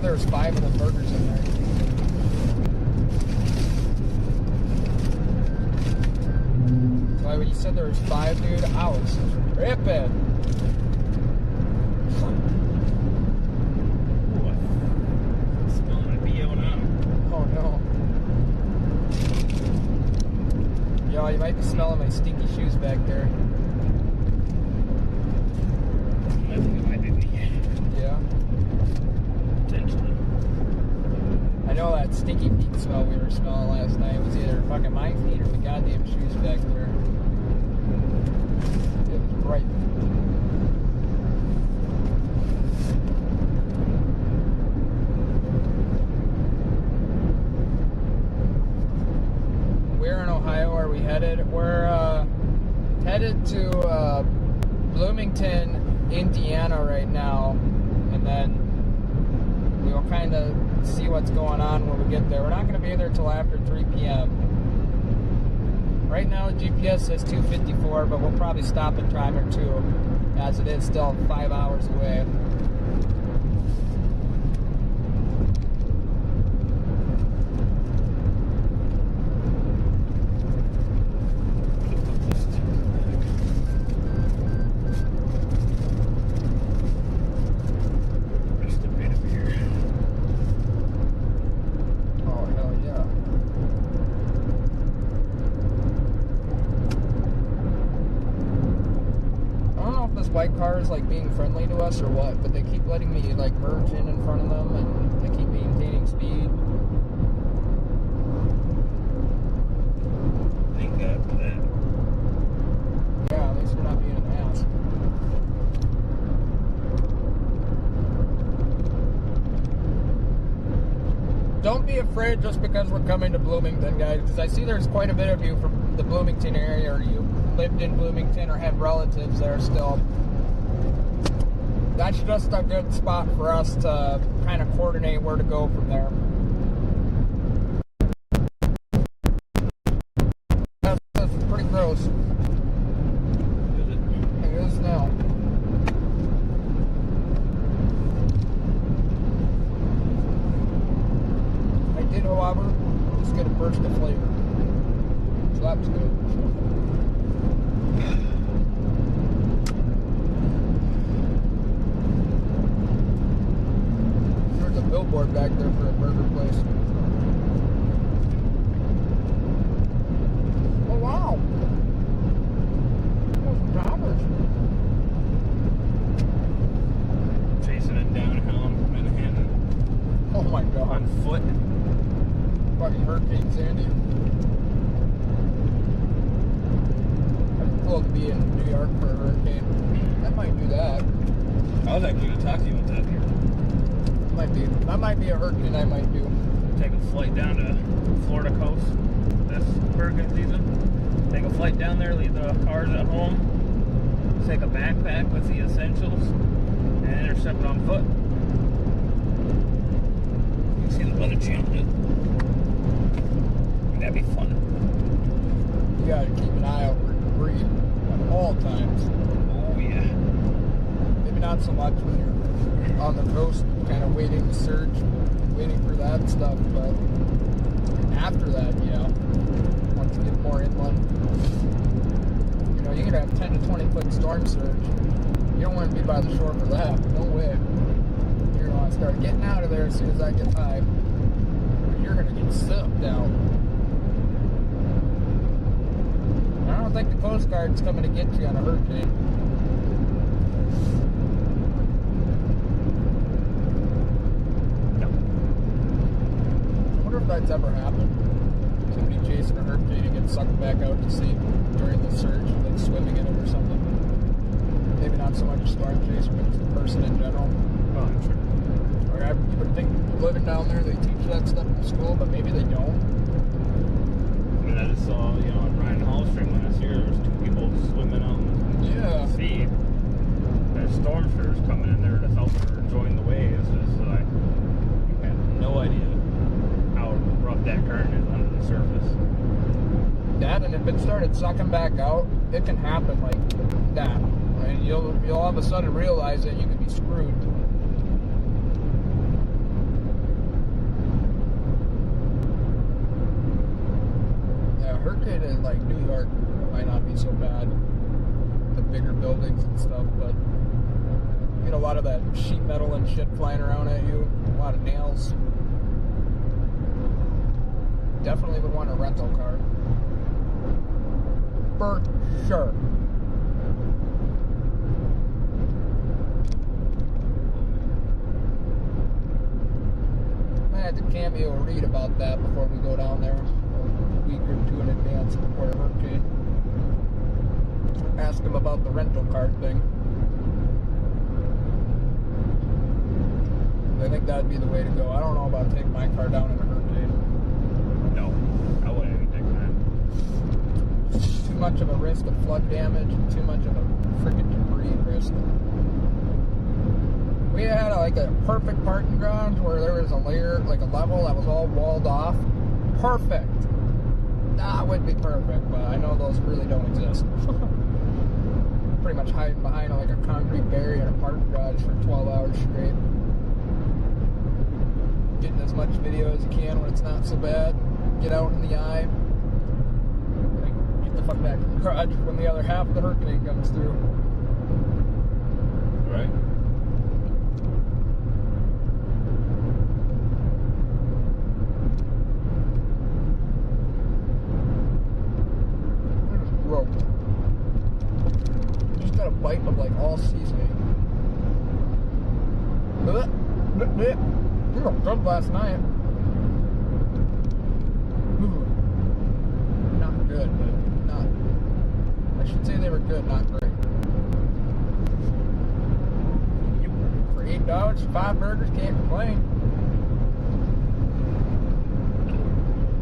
There's 5 of the burgers in there. So when you said there was 5, dude, I was ripping. Smelling my BO now. Oh no. Yo, you might be smelling my stinky shoes back there. I think it might be me. Yeah. I know that stinky feet smell we were smelling last night was either fucking my feet or the goddamn shoes back there. It was bright. Where in Ohio are we headed? We're headed to Bloomington, Indiana right now, and then we'll kind of see what's going on when we get there. We're not going to be there till after 3 p.m. Right right now GPS says 254, but we'll probably stop and try or two, as it is still 5 hours away. White cars like being friendly to us or what, but they keep letting me like merge in front of them, and they keep maintaining speed. Thank God for that. Yeah, at least we're not being an ass. Don't be afraid just because we're coming to Bloomington, guys, because I see there's quite a bit of you from the Bloomington area, or you lived in Bloomington or have relatives there still. That's just a good spot for us to kind of coordinate where to go from there. That's pretty gross. Is it? It is now. I did, however, just get a burst of flavor. So that's good. Billboard back there for a burger place. Oh wow! $12. Chasing it downhill in Manhattan. Oh my god! On foot. Fucking Hurricane Sandy. That'd be cool to be in New York for a hurricane. I might do that. I was actually going to talk to you what's up here. That might be a hurricane I might do. Take a flight down to Florida coast this hurricane season. Take a flight down there, leave the cars at home, take a backpack with the essentials, and intercept it on foot. You can see the weather changing. That'd be fun. You gotta keep an eye out for debris at all times. Oh yeah. Maybe not so much when you're on the coast, kind of waiting to surge, waiting for that stuff, but after that, once you get more inland, you could have 10 to 20 foot storm surge. You don't want to be by the shore for that. No way. You're going to want to start getting out of there as soon as that gets high. You're going to get sucked out. I don't think the Coast Guard's coming to get you on a hurricane. If that's ever happened. Somebody chasing a hurricane and gets sucked back out to sea during the surge, like swimming in it or something. Maybe not so much a storm chaser, but just the person in general. Oh, I'm sure. Or you would think living down there they teach that stuff in school, but maybe they don't. I mean, I just saw, on Ryan Hall stream last year, there was 2 people swimming out in the sea. There's storm surge coming in there to help her enjoying the waves. It's like, you have no idea how rough that current is under the surface. That, and if it started sucking back out, it can happen like that. I mean, you'll all of a sudden realize that you could be screwed. Yeah, a hurricane in like New York might not be so bad. The bigger buildings and stuff, but you get a lot of that sheet metal and shit flying around at you. A lot of nails. Definitely would want a rental car. For sure. I had to cameo read about that before we go down there. A week or 2 in advance before a hurricane. Ask him about the rental car thing. I think that'd be the way to go. I don't know about taking my car down in a hurricane. No, I wouldn't even take that. Too much of a risk of flood damage and too much of a freaking debris risk. We had like a perfect parking garage where there was a layer, like a level that was all walled off. Perfect. would be perfect, but I know those really don't exist. Pretty much hiding behind like a concrete barrier in a parking garage for 12 hours straight. Getting as much video as you can when it's not so bad. Get out in the eye. Get the fuck back in the garage when the other half of the hurricane comes through. Right. Broke. Just got a bite of like all seasoning. We were good last night. Ooh. Not good, but not. I should say they were good, not great. For $8, 5 burgers, can't complain.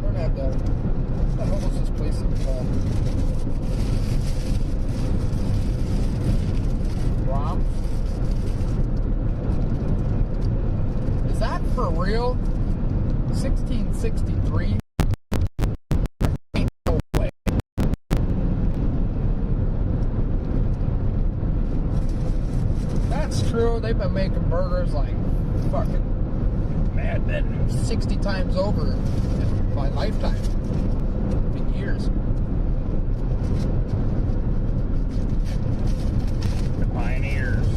Don't have that. What the hell was this place called? Rom? Is that for real? 1663? Ain't no way. That's true. They've been making burgers like fucking mad men 60 times over in my lifetime. In years. The pioneers.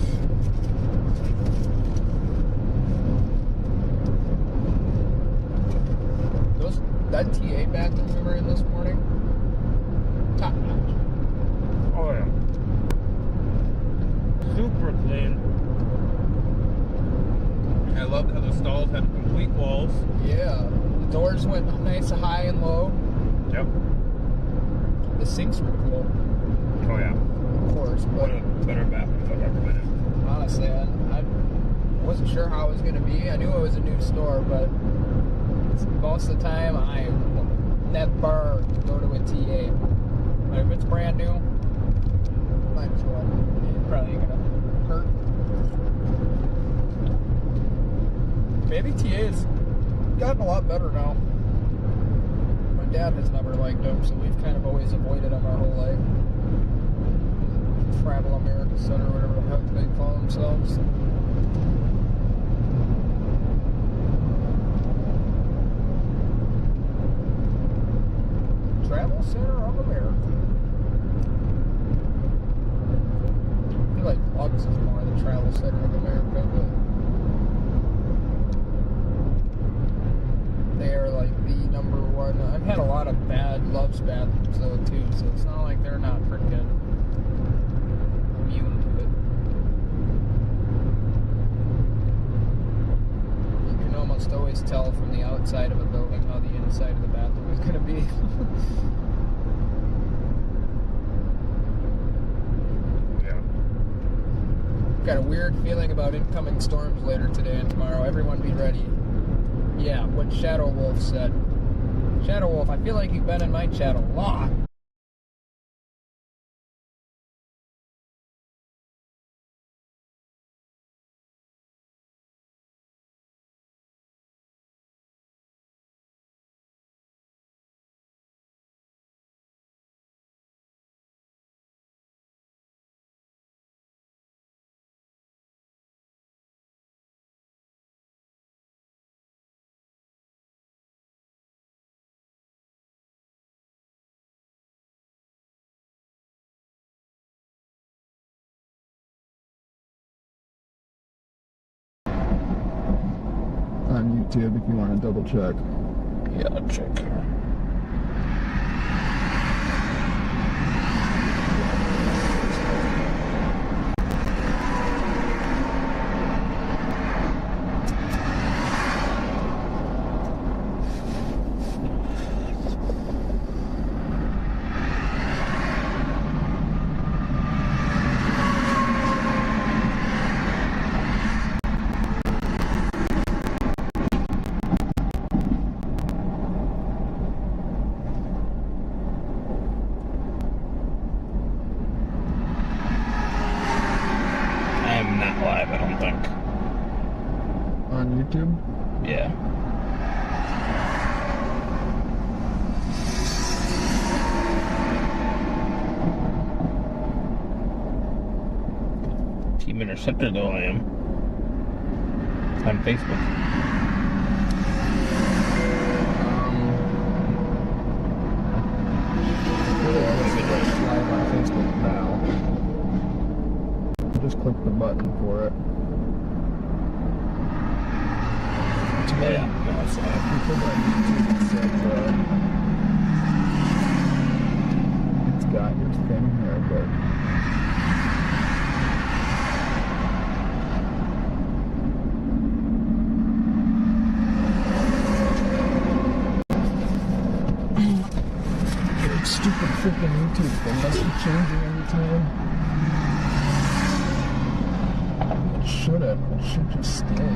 That TA bathroom we were in this morning, top notch. Oh yeah. Super clean. I loved how the stalls had complete walls. Yeah, the doors went nice high and low. Yep. The sinks were cool, Oh yeah. of course, One but of the better bathrooms I've ever been in. honestly, I wasn't sure how it was going to be. I knew it was a new store, but most of the time I never go to a TA. But if it's brand new, might as well. It probably ain't gonna hurt. Maybe TA's gotten a lot better now. My dad has never liked them, so we've kind of always avoided them our whole life. Travel America Center, whatever the heck they call themselves. Travel Center of America. I feel like Bucee is more the Travel Center of America, but they are like the number one. I've had a lot of bad Love's bathrooms though too, so it's not like they're not freaking immune to it. You can almost always tell from the outside of a building how the inside of the bathroom is going to be. Got a weird feeling about incoming storms later today and tomorrow. Everyone be ready. Yeah, what Shadow Wolf said. Shadow Wolf, I feel like you've been in my chat a lot. On YouTube if you want to double check. Yeah, I'll check. YouTube? Yeah. Team Interceptor, though, I am. On Facebook. Live on Facebook now. Just click the button for it. Yeah. People on YouTube said it's got your thing here, but stupid freaking YouTube thing must be changing every time. It should have. It should just stay.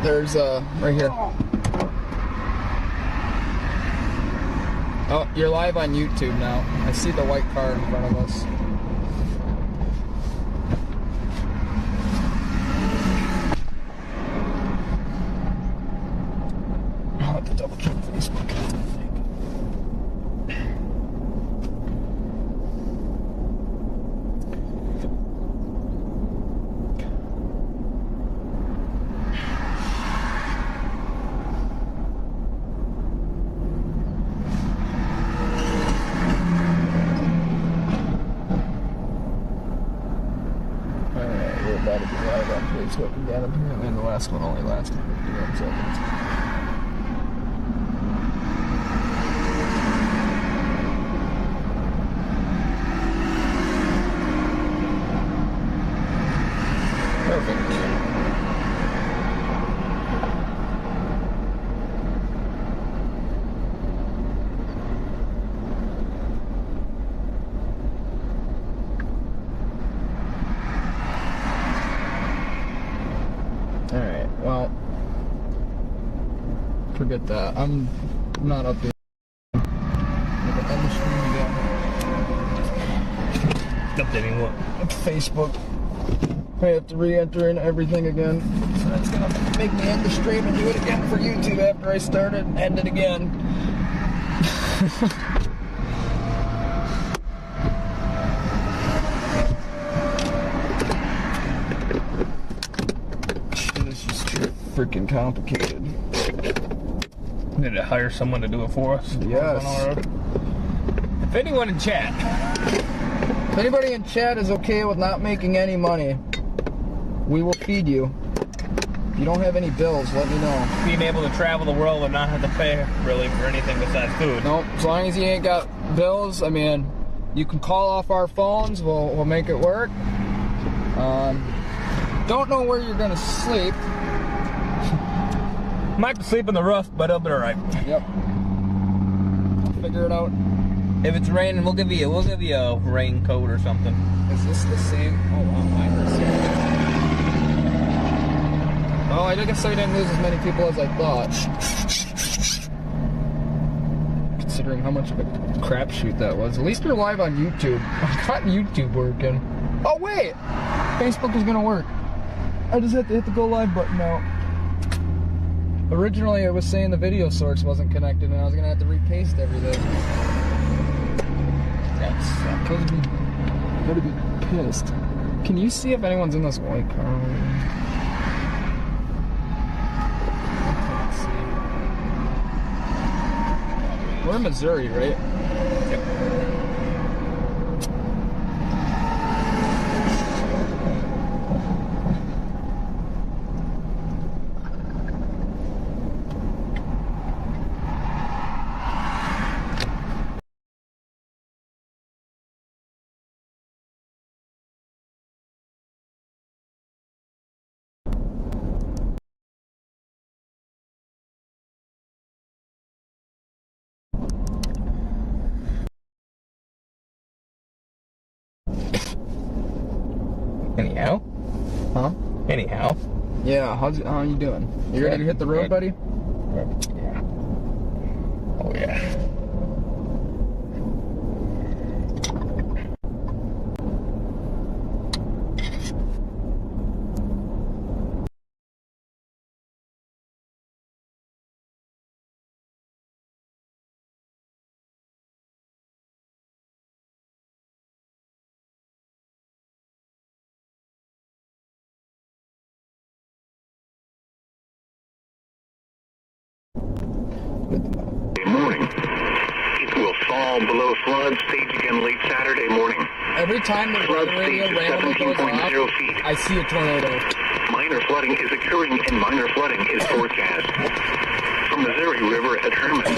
There's right here. Oh, you're live on YouTube now. I see the white car in front of us. I'll have to double check Facebook. About to be live on Facebook again. Apparently the last one only lasted 51 seconds. Perfect. Alright, well, forget that. I'm not updating. Updating what? Facebook. I have to re-enter in everything again. So that's gonna make me end the stream and do it again for YouTube after I start it and end it again. Freaking complicated. Need to hire someone to do it for us. Yes. If anyone in chat, if anybody in chat is okay with not making any money, we will feed you. If you don't have any bills, let me know. being able to travel the world and not have to pay really for anything besides food. Nope. As long as you ain't got bills, I mean, you can call off our phones. We'll make it work. Don't know where you're gonna sleep. Might sleep in the roof, but it'll be alright. Yep. Figure it out. If it's raining, we'll give you a raincoat or something. Is this the same? Oh wow, mine is the same. Oh, I guess I didn't lose as many people as I thought. Considering how much of a crapshoot that was. At least we're live on YouTube. I got YouTube working. Oh wait! Facebook is gonna work. I just have to hit the go live button now. Originally it was saying the video source wasn't connected and I was gonna have to repaste everything. That's I'm gonna be pissed. Can you see if anyone's in this white car? We're in Missouri, right? Yep. Anyhow? Huh? Anyhow. Yeah, how you doing? You ready to hit the road, buddy? Yeah. Oh yeah. Morning. It will fall below flood stage again late Saturday morning. Every time the Flood weather radio stage is randomly goes 17.0 off, feet. I see a tornado. Minor flooding is occurring and minor flooding is forecast. From Missouri River at Herman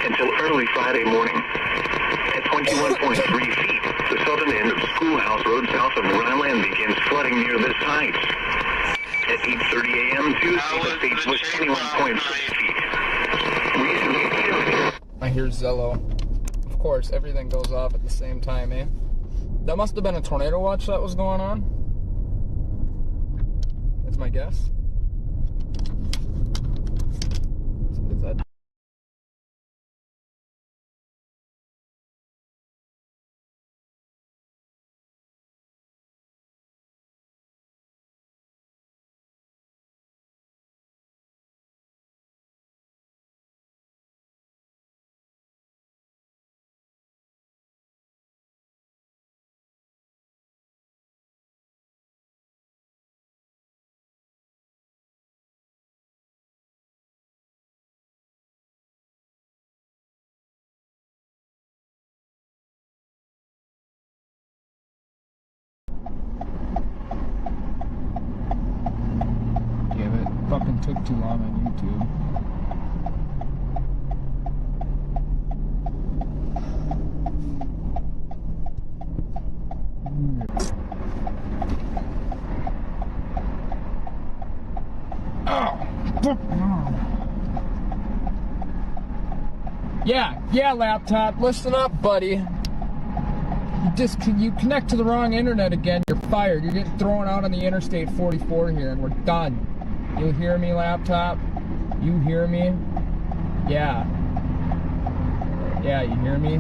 until early Friday morning. At 21.3 feet, the southern end of Schoolhouse Road south of Ryland begins flooding near this height. At 8:30 a.m. Tuesday, the stage was 21.6 feet. I hear Zello. Of course, everything goes off at the same time, eh? That must have been a tornado watch that was going on. That's my guess. Is that... Fucking took too long on YouTube. Yeah, laptop. Listen up, buddy. You connect to the wrong internet again, you're fired. You're getting thrown out on the Interstate 44 here, and we're done. You hear me, laptop? You hear me? Yeah. Yeah, you hear me?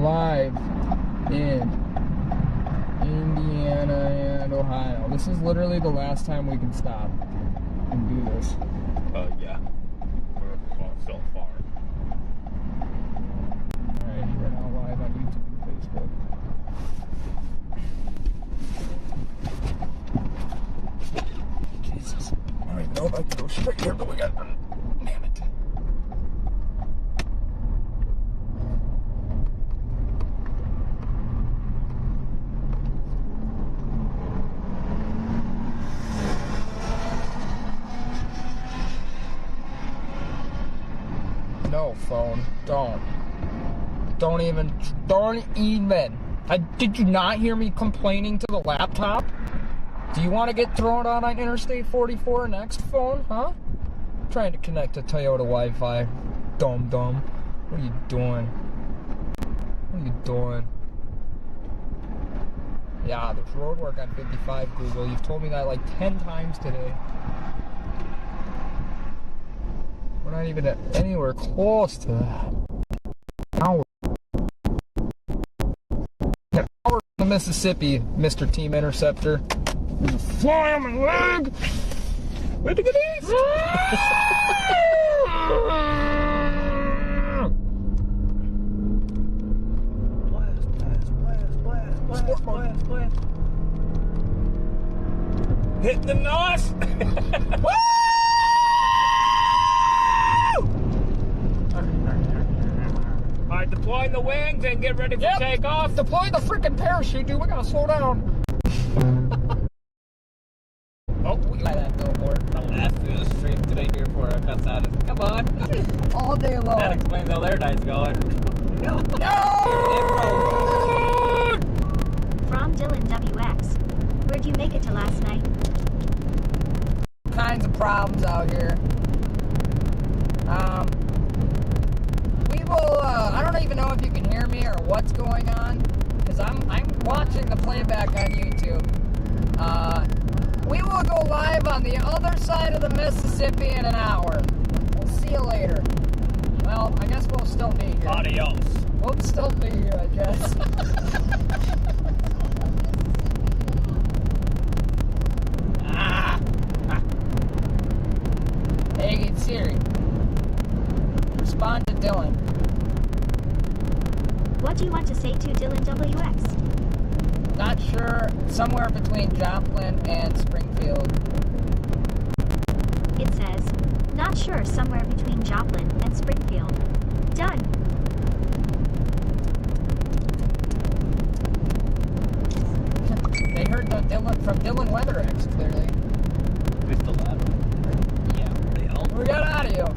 Live in Indiana and Ohio. This is literally the last time we can stop and do this. Yeah. We're still far. Alright, we're now live on YouTube and Facebook. Jesus. I don't even know if I can go straight here, but we got... Damn it. No, phone. Don't even. Did you not hear me complaining to the laptop? Do you want to get thrown out on Interstate 44 next, phone, huh? Trying to connect to Toyota Wi-Fi. Dumb. What are you doing? What are you doing? Yeah, there's road work on 55, Google. You've told me that like 10 times today. We're not even anywhere close to that. Now we're in the Mississippi, Mr. Team Interceptor. There's a fly on my leg! Where'd you get these? Blast. Hit the nos! Woo! Alright, deploying the wings and get ready for takeoff. Deploy the freaking parachute, dude. We gotta slow down. Oh, we got that billboard. I'll last through the street today here before it cuts out. Come on. All day long. That explains how their night's going. No! From Dylan WX. Where'd you make it to last night? Kinds of problems out here. We will, I don't even know if you can hear me or what's going on, because I'm watching the playback on YouTube. We will go live on the other side of the Mississippi in an hour. We'll see you later. Well, I guess we'll still be here. Adios. We'll still be here, I guess. Hey, Siri. Respond to Dylan. What do you want to say to Dylan WX? Not sure. Somewhere between Joplin and Springfield. It says, not sure, somewhere between Joplin and Springfield. Done. They heard from Dylan WeatherX, clearly. We still have it. Yeah, they all. We got audio.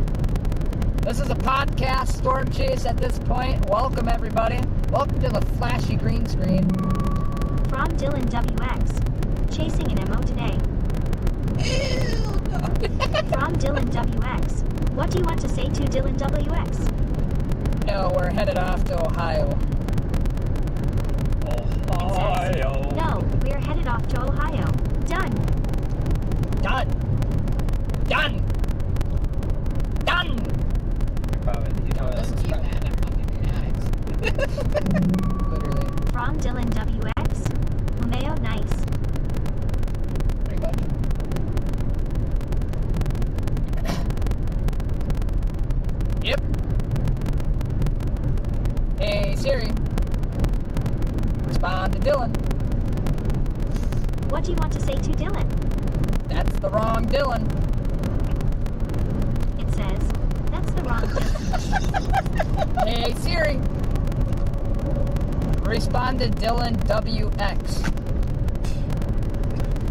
This is a podcast storm chase at this point. Welcome, everybody. Welcome to the flashy green screen. From Dylan WX. Chasing an MO today. From Dylan WX. What do you want to say to Dylan WX? No, we're headed off to Ohio. Ohio. No, we're headed off to Ohio. Done. Done. Done. Done. Probably, you know, This is literally. From Dylan WX. Mayo nice. Pretty much. Yep. Hey, Siri. Respond to Dylan. What do you want to say to Dylan? That's the wrong Dylan. It says, that's the wrong Dylan. Hey, Siri. Respond to Dylan WX.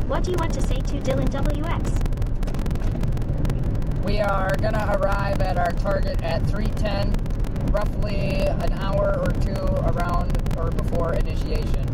What do you want to say to Dylan WX? We are gonna arrive at our target at 3:10, roughly an hour or two around or before initiation.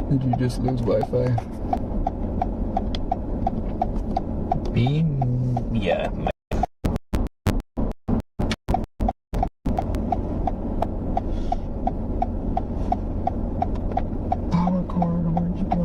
Did you just lose Wi-Fi? Yeah. Power cord, where'd you go?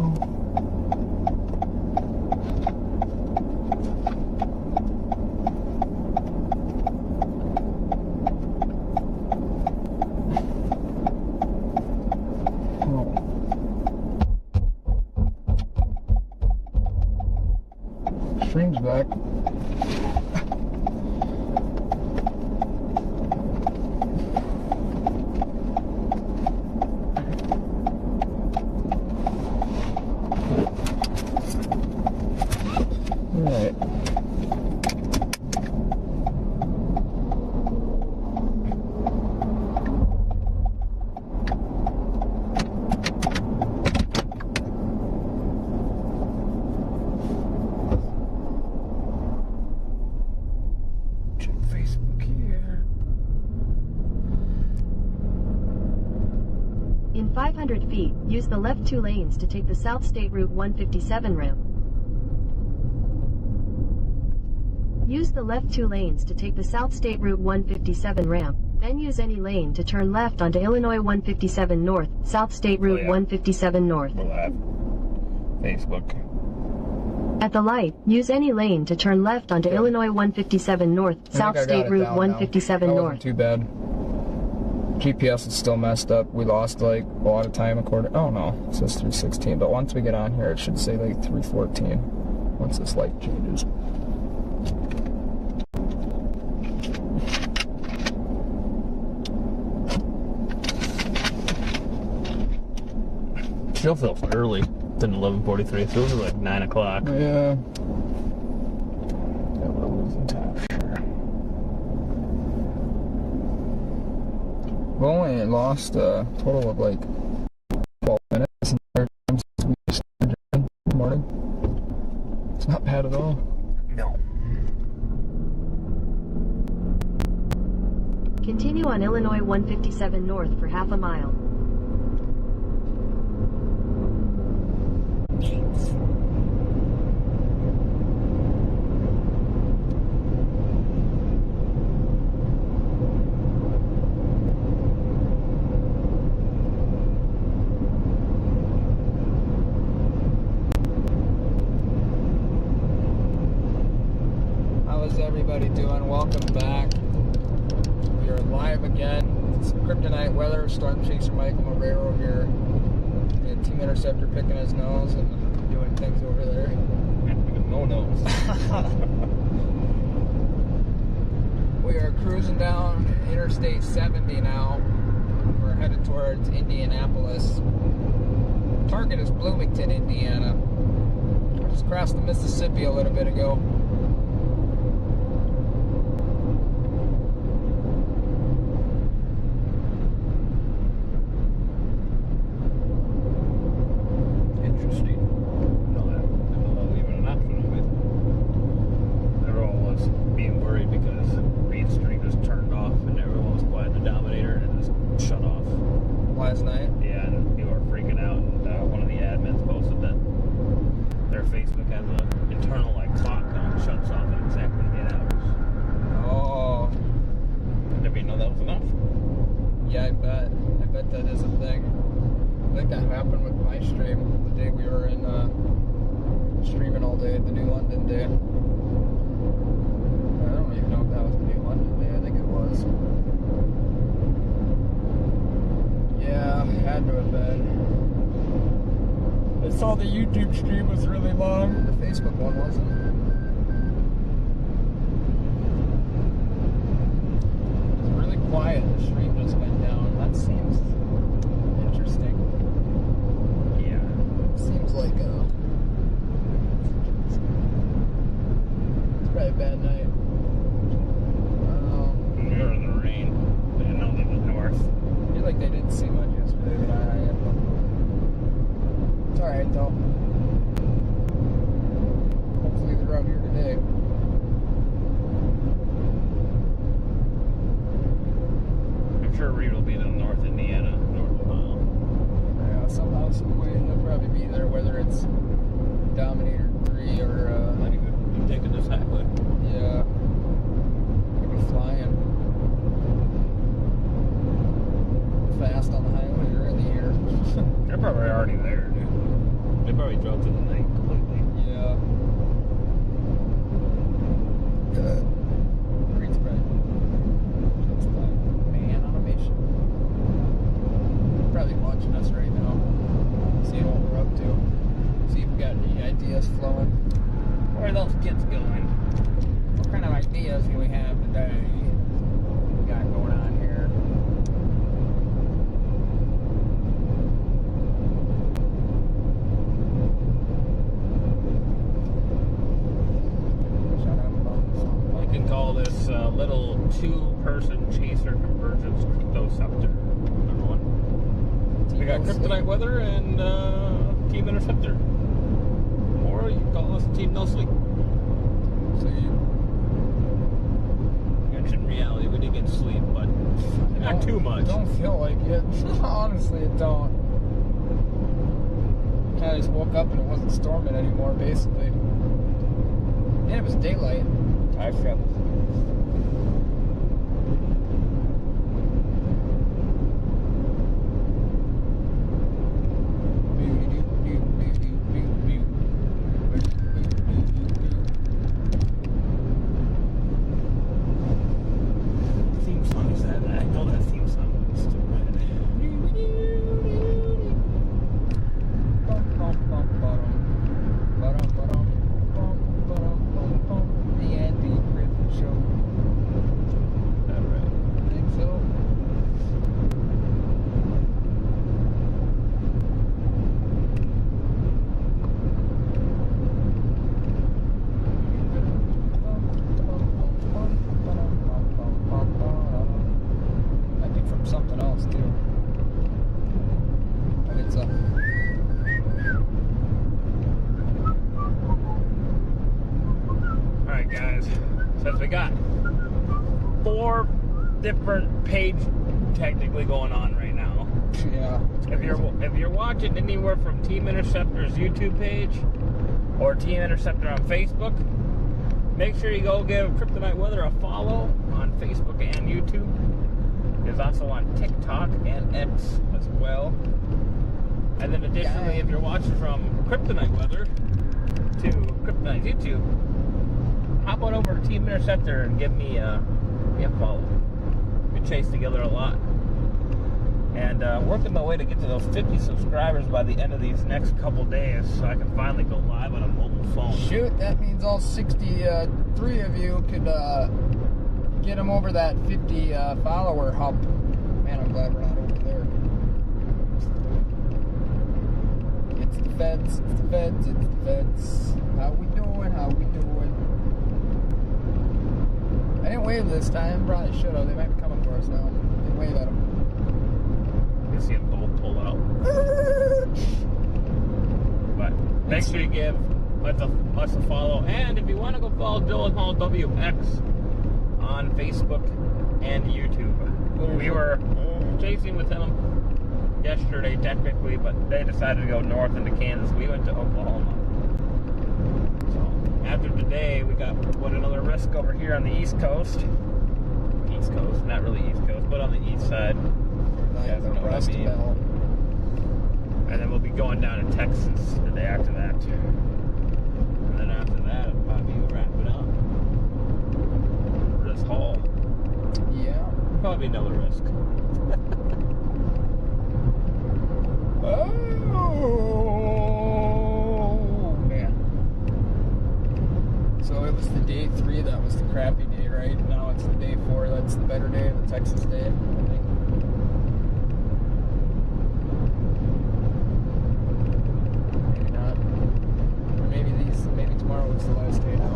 Stream's back. Alright. Check Facebook here. In 500 feet, use the left 2 lanes to take the South State Route 157 ramp. Use the left 2 lanes to take the South State Route 157 ramp, then use any lane to turn left onto Illinois 157 North, South State Route 157 North. We'll have Facebook. At the light, use any lane to turn left onto Illinois 157 North, South State Route 157 North. Wasn't too bad. GPS is still messed up. We lost like a lot of time according. Oh no, it says 316. But once we get on here, it should say like 314. Once this light changes. Still feels early. It's an 11:43. It feels like 9 o'clock. Yeah. Yeah, we're losing time, sure. We've only lost a total of like 12 minutes in the time since we started in the morning. It's not bad at all. No. Continue on Illinois 157 North for half a mile. How's everybody doing? Welcome back. We are live again. It's Kryptonite weather. Storm chaser Michael Marrero here. We had Team Interceptor picking his nose and doing things over there. No nose. We are cruising down Interstate 70 now. We're headed towards Indianapolis. Target is Bloomington, Indiana. We just crossed the Mississippi a little bit ago. Interesting. No, that wasn't even an option of it. Everyone was being worried because Reed Street was turned off and everyone was playing the Dominator and it just shut off. Last night? Yeah, and people were freaking out. And one of the admins posted that their Facebook has an internal like clock and it shuts off in exactly 8 hours. Oh. Never even know that was an option. Yeah, I bet. I bet that is a thing. I think that happened with my stream the day we were in streaming all day, the New London day. I don't even know if that was the New London day. I think it was. Yeah, had to have been. I saw the YouTube stream was really long. The Facebook one wasn't. It's really quiet. The stream just went down. That seems interesting. Yeah. Seems like it's probably a bad night. I don't know. When we were in the rain, they didn't know they was north. I feel like they didn't see much yesterday, but I am. It's alright though. Hopefully they're out here today. I'm sure Reed will be in North Indiana call this little two-person chaser convergence cryptoceptor. Number one. We got Kryptonite weather and Team Interceptor. Or you can call us Team No Sleep. So In reality, we did get sleep, but not too much. Don't feel like it. Honestly, it don't. Kind of just woke up and it wasn't storming anymore, basically. And it was daylight. I felt. We got 4 different pages technically going on right now. Yeah. If you're watching anywhere from Team Interceptor's YouTube page or Team Interceptor on Facebook, make sure you go give Kryptonite Weather a follow on Facebook and YouTube. It's also on TikTok and X as well. And then additionally, if you're watching from Kryptonite Weather to Kryptonite YouTube, hop on over to Team Interceptor and give me a follow. We chase together a lot. And working my way to get to those 50 subscribers by the end of these next couple days so I can finally go live on a mobile phone. Shoot, that means all 63 of you could get them over that 50 follower hump. Man, I'm glad we're not over there. It's the feds, it's the feds, it's the feds. How we doing, how we doing? I didn't wave this time, probably should have. They might be coming for us now. Didn't wave at them. You see them both pull out. But make sure you give us a follow. And if you want to go follow Dylan Hall WX on Facebook and YouTube. We were chasing with him yesterday technically, but they decided to go north into Kansas. We went to Oklahoma. So after today, we got another risk over here on the East Coast. East Coast, not really East Coast, but on the east side. Like the Rust Belt. And then we'll be going down to Texas the day after that. And then after that, it'll probably wrap it up for this haul. Yeah. Probably another risk. Oh man. So it was the day 3 that was the crappy day, right? Now it's the day 4 that's the better day, the Texas day, I think. Maybe not. Or maybe tomorrow was the last day now.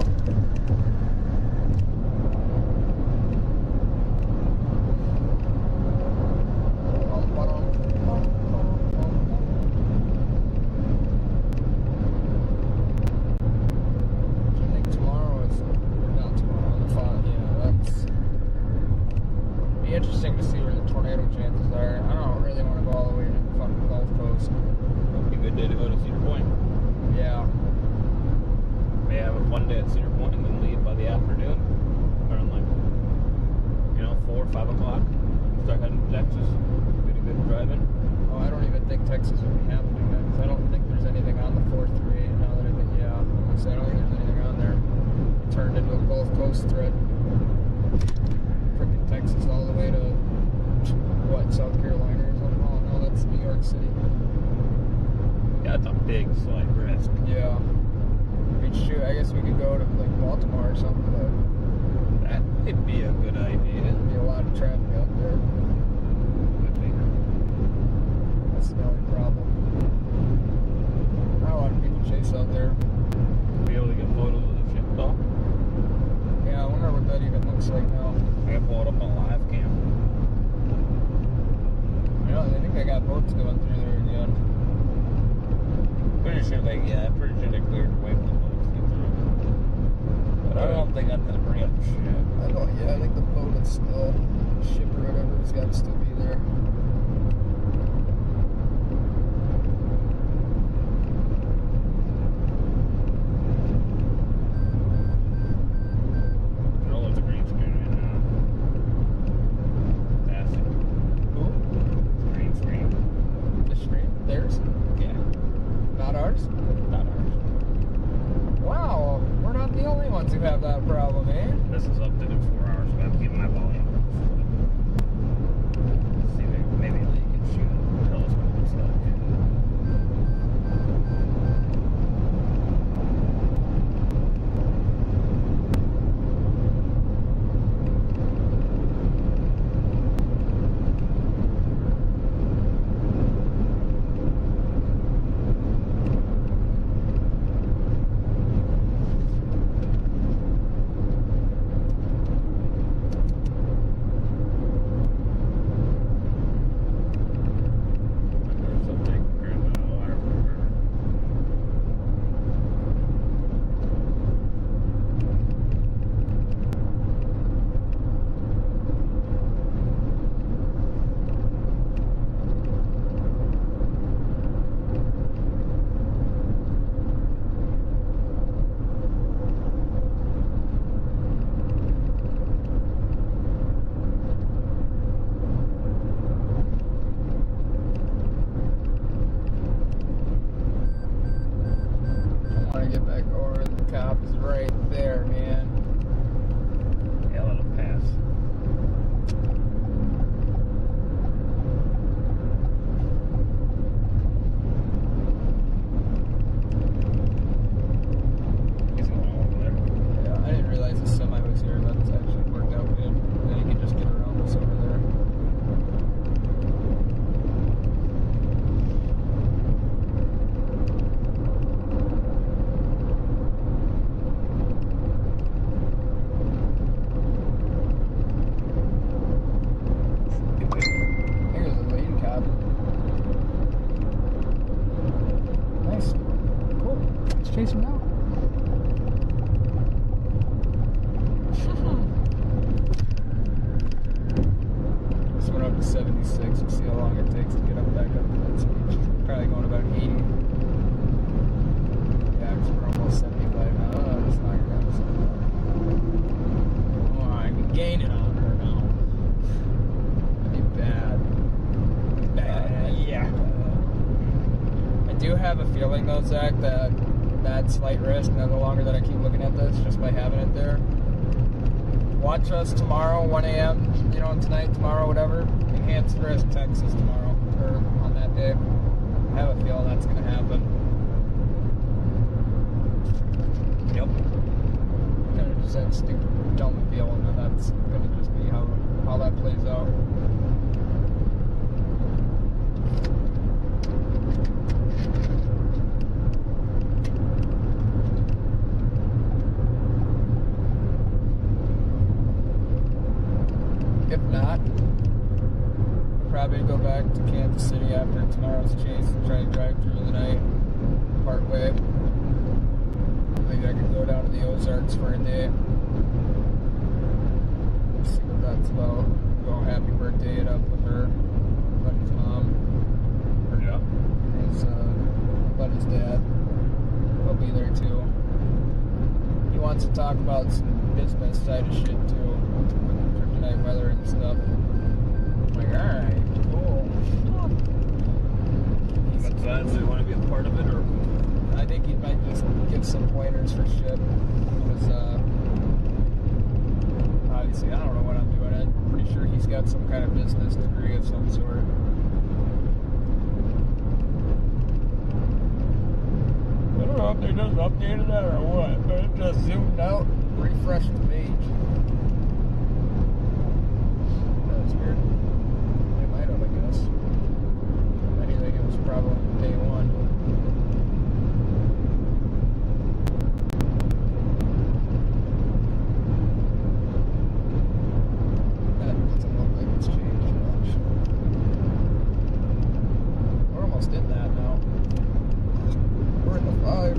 Interesting to see where the tornado chances are. I don't really want to go all the way to the fucking Gulf Coast. It'll be a good day to go to Cedar Point. Yeah. May have a fun day at Cedar Point and then leave by the afternoon. Around like, 4 or 5 o'clock. Start heading to Texas. Be a good driving. Oh, I don't even think Texas would be happening then, because I don't think there's anything on the 438 now that I think, I don't think there's anything on there. It turned into a Gulf Coast threat. Freaking Texas all the way to, South Carolina or something? Oh, no, that's New York City. Yeah, that's a big slight risk. Yeah. Shoot, I guess we could go to, Baltimore or something, but that would be a good idea. there'd be a lot of traffic out there. Would be. That's the only problem. Not a lot of people chase out there. Be able to get photos of the ship, though. Yeah, I wonder what that even not gonna bring up the ship. I don't, yeah, I think the boat is still, ship or whatever, has got to still be there. Rolla's a green screen right now. Fantastic. Who? Green screen. The screen? Theirs? Yeah. Not ours? Not ours. Wow, we're not the only ones who have that problem, eh? This is up to the 4 hours, so I have to get my volume. See, maybe they can shoot a telescope and stuff. There's something in the water filter. I want to get back over. The cop is right there, man. Yeah, let it pass. He's going over there. Yeah, I didn't realize the semi was here. That's actually worked out good. Then you can just get around us over there. Here's a lady cop. Nice. Cool. Let's chase him now. This went up to 76. We'll see how long it takes to get up back up to that speed. Probably going about 80. Yeah, because we're almost 75 now. Oh, it's not going to Oh, I can gain it on her now. That'd be bad. Bad. Yeah. I do have a feeling though, Zach, that slight risk, now the longer that I keep looking at this, just by having it there. Watch us tomorrow, 1 a.m., you know, tonight, tomorrow, whatever. Enhanced risk, Texas tomorrow, or on that day. I have a feeling that's going to happen. Yep. Kind of just that stupid, dumb feeling that that's going to just be how that plays out. If not, probably go back to Kansas City after tomorrow's chase and try to drive through the night, part way. I think I could go down to the Ozarks for a day. See what that's about. Go happy birthday it up with her, buddy's mom, or Yeah. his buddy's dad. He'll be there too. He wants to talk about some business side of shit too. Kryptonite weather and stuff. I'm like, alright, cool. But does he want to be a part of it, or? I think he might just give some pointers for shit. Because, obviously, I don't know what I'm doing. I'm pretty sure he's got some kind of business degree of some sort. I don't know if they just updated that or what, but it just zoomed out, refreshed the page. That's weird. They might have, I guess. I think it was probably day one. That doesn't look like it's changed much. We're almost in that now. We're in the 5.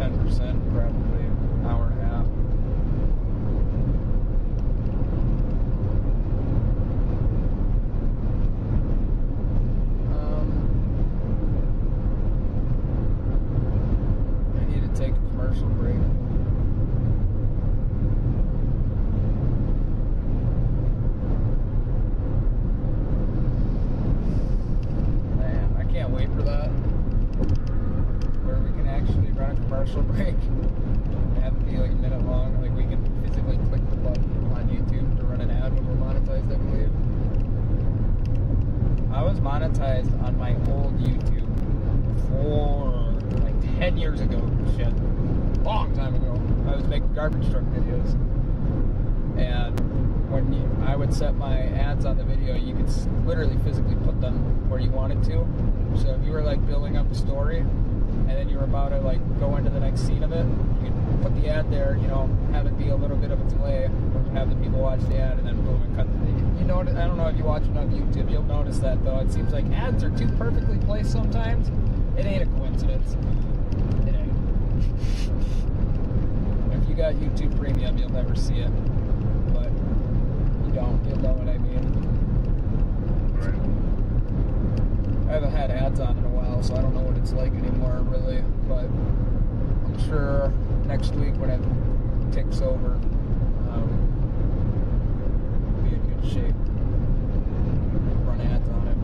10%, probably an hour and a half. I need to take a commercial break. Man, I can't wait for that. Where we can actually run a commercial break and have it be like a minute long. Like we can physically click the button on YouTube to run an ad when we're monetized, I believe. I was monetized on my old YouTube for like 10 years ago. Shit. Long time ago. I was making garbage truck videos. And when I would set my ads on the video, you could literally physically put them where you wanted to. So if you were like building up a story, and then you're about to like go into the next scene of it, you can put the ad there, you know, have it be a little bit of a delay, or have the people watch the ad, and then boom, it cuts. You know, I don't know if you watch it on YouTube, you'll notice that though. It seems like ads are too perfectly placed sometimes. It ain't a coincidence. It ain't. If you got YouTube Premium, you'll never see it. But you don't, you'll know what I mean. I haven't had ads on in a while, so I don't know what it's like anymore, really. But I'm sure next week when it ticks over, we'll be in good shape. Run ads on it.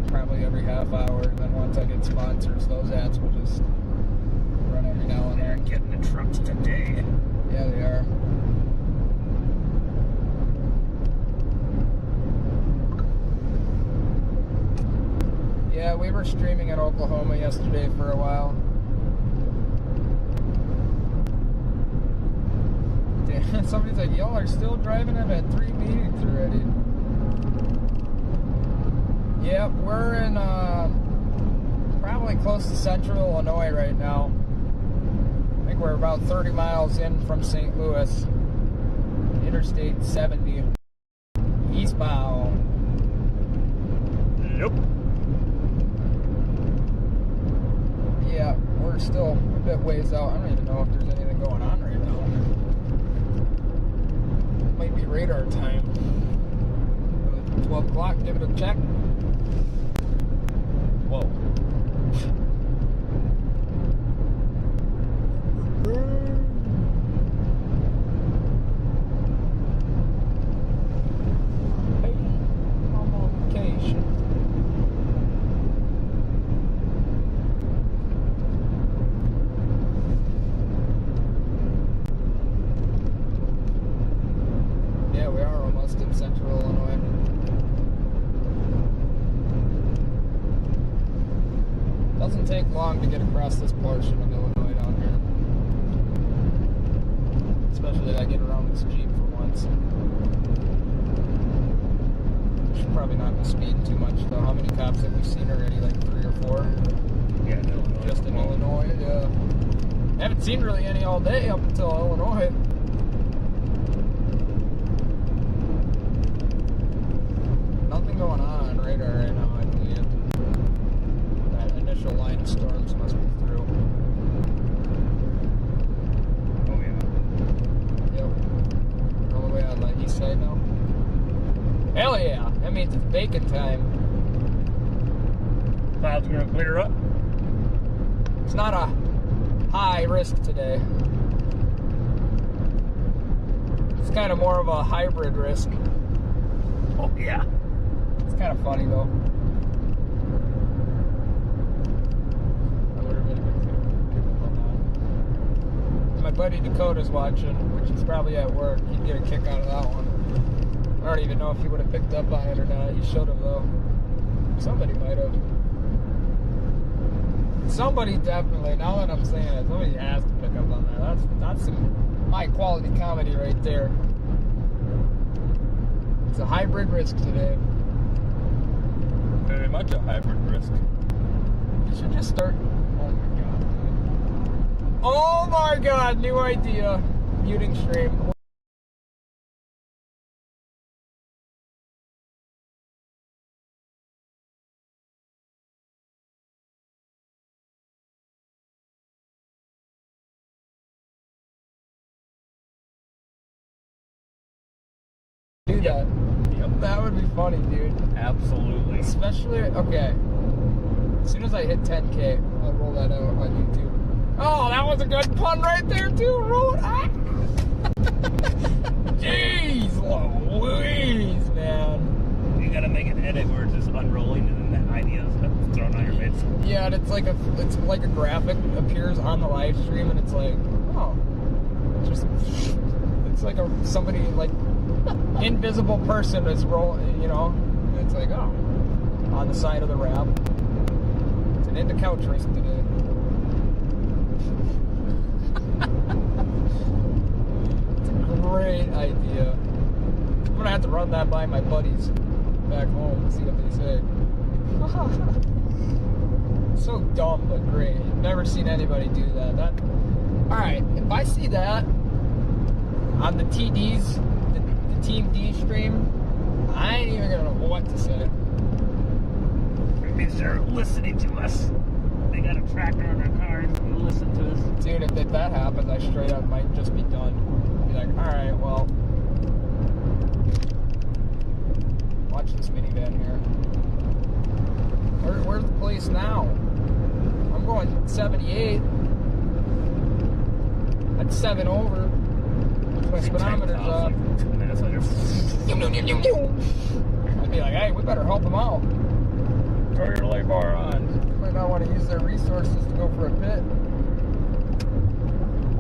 Probably every half hour, and then once I get sponsors, those ads will just run every now and then. They're getting the trucks today. Yeah, they are. Yeah, we were streaming in Oklahoma yesterday for a while. Damn, somebody's like, y'all are still driving? I've had 3 meetings already. Yep, we're in probably close to central Illinois right now. I think we're about 30 miles in from St. Louis. Interstate 70. Eastbound. Yep. Yeah, we're still a bit ways out. I don't even know if there's anything going on right now. Might be radar time. 12 o'clock, give it a check. Whoa. Hey, I'm on vacation. Yeah, we are almost in central Illinois. Doesn't take long to get across this portion of Illinois down here. Especially if I get around this Jeep for once. Should probably not be speeding too much though. How many cops have we seen already? Like 3 or 4? Yeah, no, Just in Illinois, yeah. Haven't seen really any all day up until Illinois. Nothing going on on radar right now, I believe. That initial line of storms must be through. Oh, yeah. Yep. All the way on the east side now. Hell yeah! That means it's bacon time. Clouds are going to clear up. It's not a high risk today. It's kind of more of a hybrid risk. Oh, yeah. It's kind of funny though. I would have been able to pick up on that. My buddy Dakota's watching, which is probably at work. He'd get a kick out of that one. I don't even know if he would have picked up on it or not. He should have though. Somebody might have. Somebody definitely. Now that I'm saying it, somebody has to pick up on that. That's some high quality comedy right there. It's a hybrid risk today. Very much a hybrid risk. You should just start. Oh my god. Oh my god, new idea. Muting stream. do that. Yep. That would be funny, dude. Absolutely. Especially, okay. As soon as I hit 10K, I'll roll that out on YouTube. Oh, that was a good pun right there, too. Roll it. Ah! Jeez Louise, man. You gotta make an edit where it's just unrolling and then the idea is thrown on your face. Yeah, and it's like a graphic appears on the live stream, and it's like, oh, it's like somebody like invisible person is rolling, you know. And it's like, oh, on the side of the wrap. It's an into couch race today. It's a great idea. I'm gonna have to run that by my buddies back home and see what they say. So dumb but great. Never seen anybody do that. Alright, if I see that on the TD's, the Team D stream, I ain't even gonna know what to say. It means they're listening to us. They got a tracker on their cars and listen to us. Dude, if that happens, I straight up might just be done. Be like, alright, well, watch this minivan here. Where's the place now? I'm going 78. That's 7 over. My speedometer's up. 2 minutes later. I'd be like, hey, we better help them out. Turn your light bar on. Might not want to use their resources to go for a pit.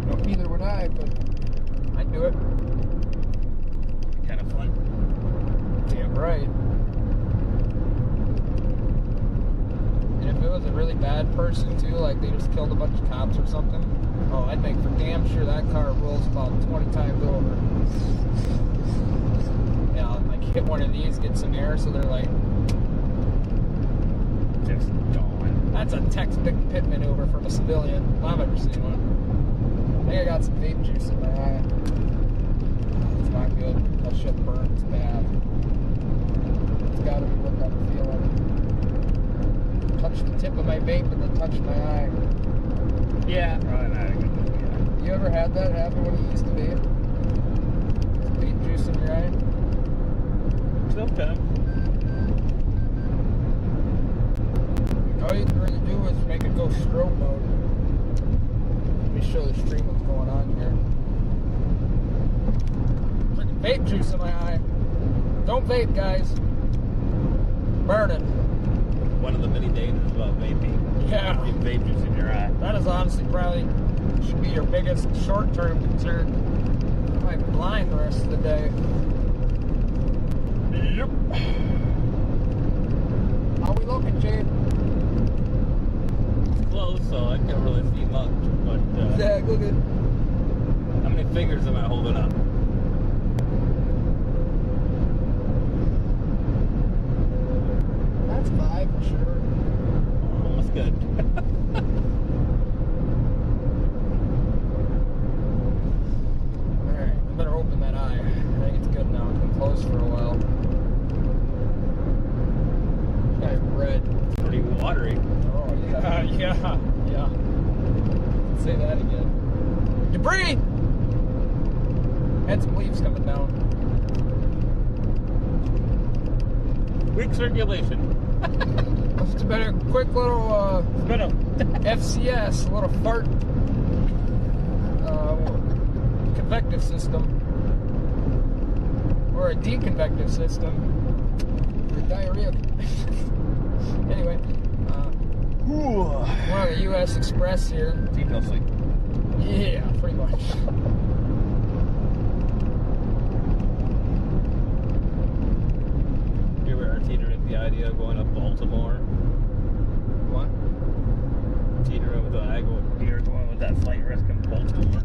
No, neither would I, but I'd do it. Kind of fun. Damn right. And if it was a really bad person too, like they just killed a bunch of cops or something, oh, I'd make for damn sure that car rolls about 20 times over. Yeah, like hit one of these, get some air, so they're like, Just gone. that's a textbook pit maneuver from a civilian. If I've ever seen one. I think I got some vape juice in my eye. It's not good. That shit burns bad. It's gotta be what I'm feeling. Touch the tip of my vape and then touch my eye. Yeah, probably not a good idea. You ever had that happen when you used to vape? Vape juice in your eye? Sometimes. All you can really do is make it go strobe mode. Let me show the stream what's going on here. Freaking vape juice in my eye. Don't vape, guys. Burn it. One of the many dangers about vaping. Yeah. You vape juice in your eye. That is honestly probably should be your biggest short-term concern. I might be blind the rest of the day. Yep. How we looking, Jade? It's close, so I can't really see much. But Yeah, look at. how many fingers am I holding up? That's 5 for sure. Almost good. Alright, I better open that eye. I think it's good now. It's been closed for a while. Got red. Pretty watery. Oh, yeah. Say that again. Debris! Had some leaves coming down. Weak circulation. It's been a quick little Spin 'em. FCS, a little fart convective system. Or a deconvective system. Or diarrhea. Anyway, one of the U.S. Express here. Seatbelt sleep. Yeah, pretty much. You ever teetering the idea of going up Baltimore? What? Teetering with the you're going with that flight risk in Baltimore.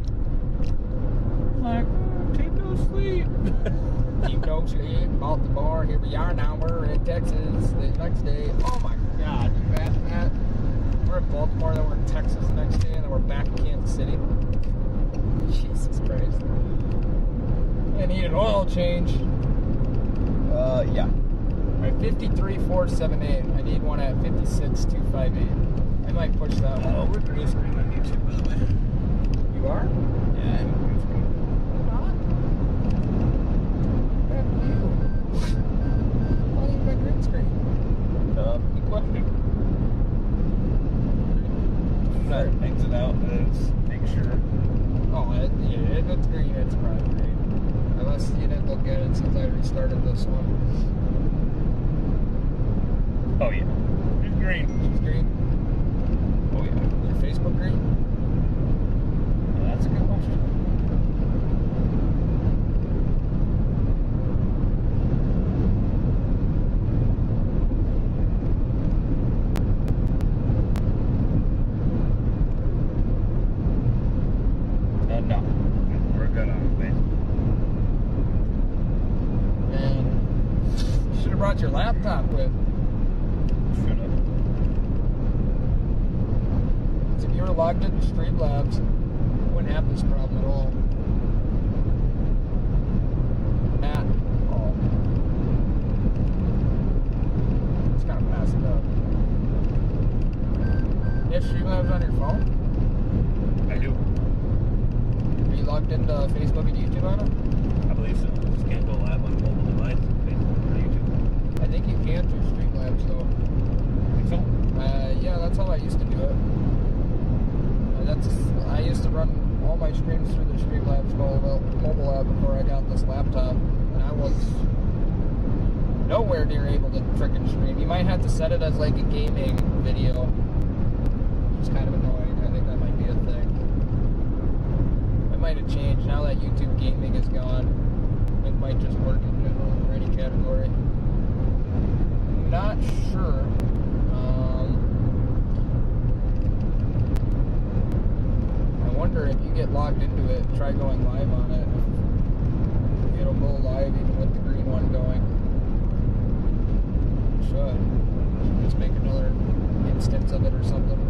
Like, take no sleep. Keep no sleep, Baltimore. Here we are now. We're in Texas the next day. Oh my God, you imagine that? We're in Baltimore, then we're in Texas the next day, and then we're back in Kansas City. Jesus Christ. I need an oil change. Yeah. Alright, 53,478. I need one at 56,258. I might push that one. Oh, we're green screen on YouTube, by the way. You are? Yeah, I'm green screen. I'm not. question. That exit out is make sure. Oh, yeah, if it's green, it's probably green. Unless you didn't look at it since I restarted this one. Oh yeah, it's green. It's green. Oh yeah. Your Facebook green? Well, that's a good question. No, we're good on Facebook. And you should have brought your laptop with. Should have. If you were logged into Streamlabs, you wouldn't have this problem at all. At all. It's kind of passive up. You have Streamlabs on your phone? I do. Are you logged into Facebook and YouTube on it? I believe so. Just can't go live on a mobile device, Facebook or YouTube. I think you can through Streamlabs though. Think so? Yeah, that's how I used to do it. I used to run all my streams through the Streamlabs mobile app before I got this laptop, and I was nowhere near able to frickin' stream. You might have to set it as like a gaming video, which is kind of annoying. I think that might be a thing. It might have changed now that YouTube gaming is gone. It might just work in general for any category. Not sure. I wonder if you get logged into it, try going live on it. It'll go live even with the green one going. It should. Just make another instance of it or something.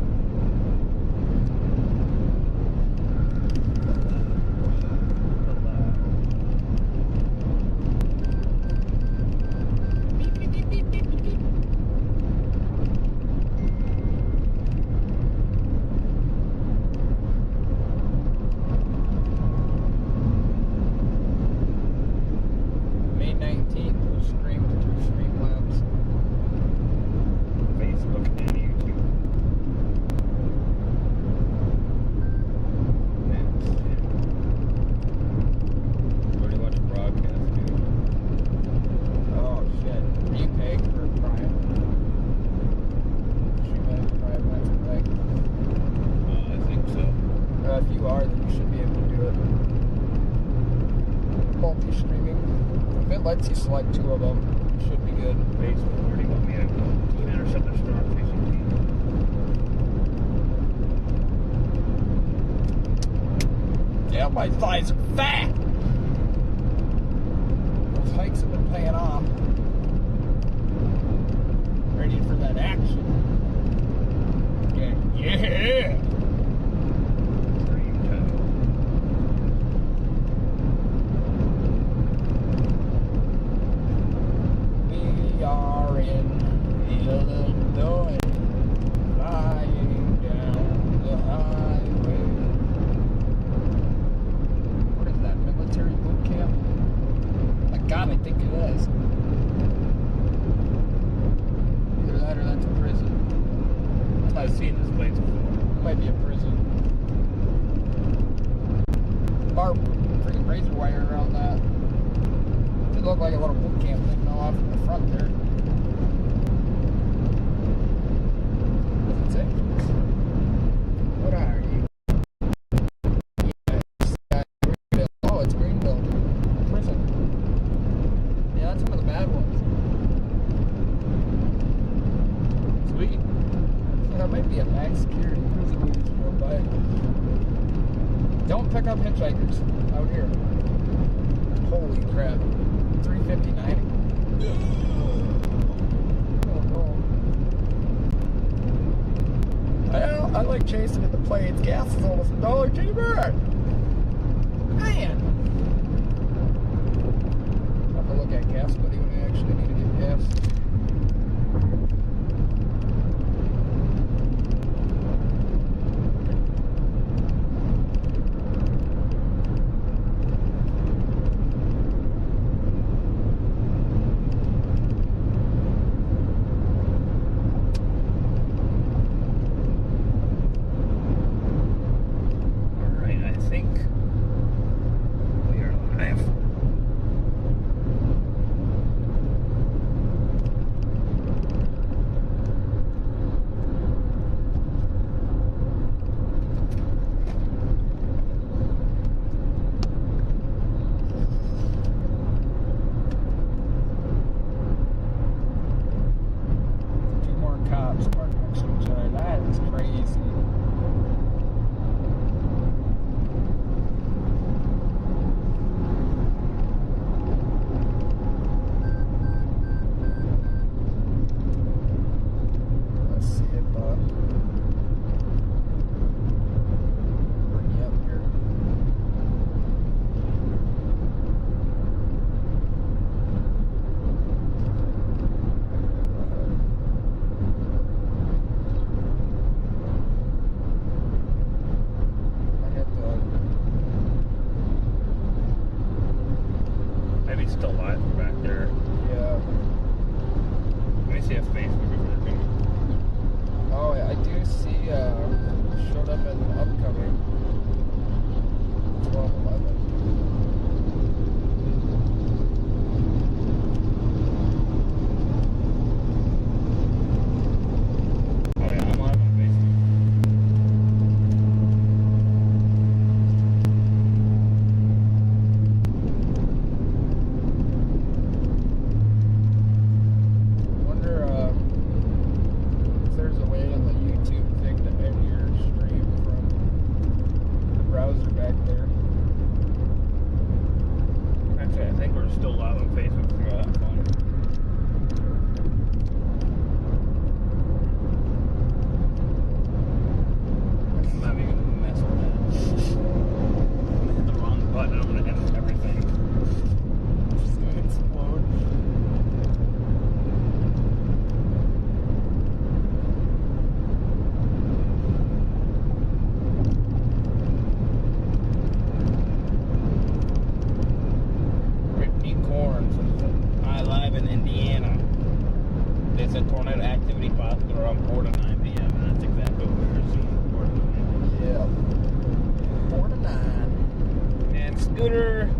Lets you select two of them. Should be good. Facebook already want me to go to an interceptor star facing team. Yeah, my thighs are fat. Those hikes have been paying off. Ready for that action. Yeah. Illinois, flying down the highway. What is that, military boot camp? My God, I think it is. Either that or that's a prison. I've seen this place before. It might be a prison. Barbed freaking razor wire around that. It looked like a little boot camp thing now off in the front there. What are you? Oh, it's Greenville. Prison. Yeah, that's one of the bad ones. Sweet. So that might be a max security prison we just drove by. Don't pick up hitchhikers out here. Holy crap. $3.59. I like chasing at the planes. Gas is almost $1 cheaper. Man. I'll have to look at gas buddy when I actually need to get gas.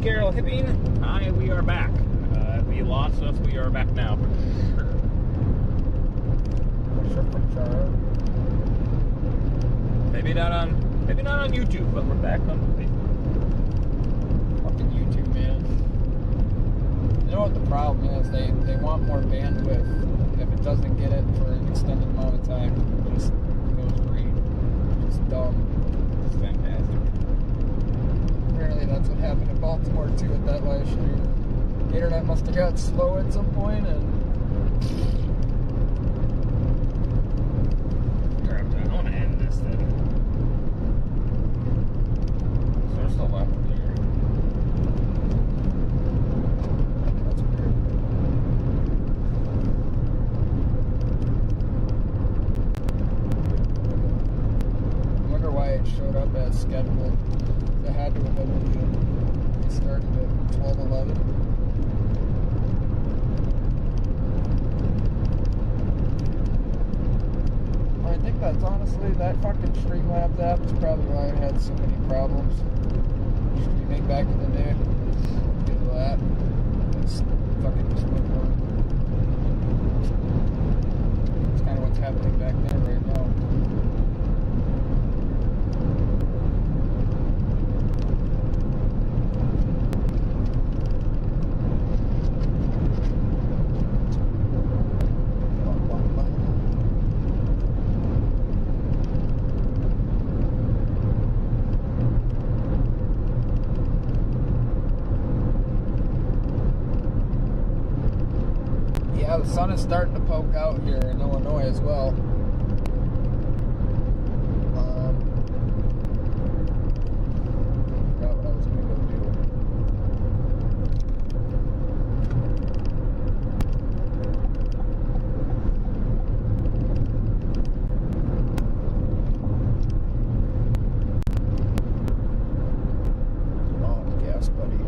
Carol Hipping. Hi, we are back. If you lost us, we are back now. Maybe not on YouTube, but we're back on Facebook. Fucking YouTube, man. You know what the problem is? They want more bandwidth. If it doesn't get it for an extended amount of time, it just goes green. It's dumb. It's fantastic. Apparently that's what happened in Baltimore too at that last year. The internet must have got slow at some point, and I want to end this thing. So there's still left here. that's weird. I wonder why it showed up as scheduled. It had to have been when it started at 12:11. I think that's honestly, that fucking Streamlabs app is probably why I had so many problems streaming back in the day. Because of that. It's fucking just went wrong. It's kind of what's happening back there right now. Yeah, the sun is starting to poke out here in Illinois as well. Forgot what I was going to go do. Oh, yes, buddy.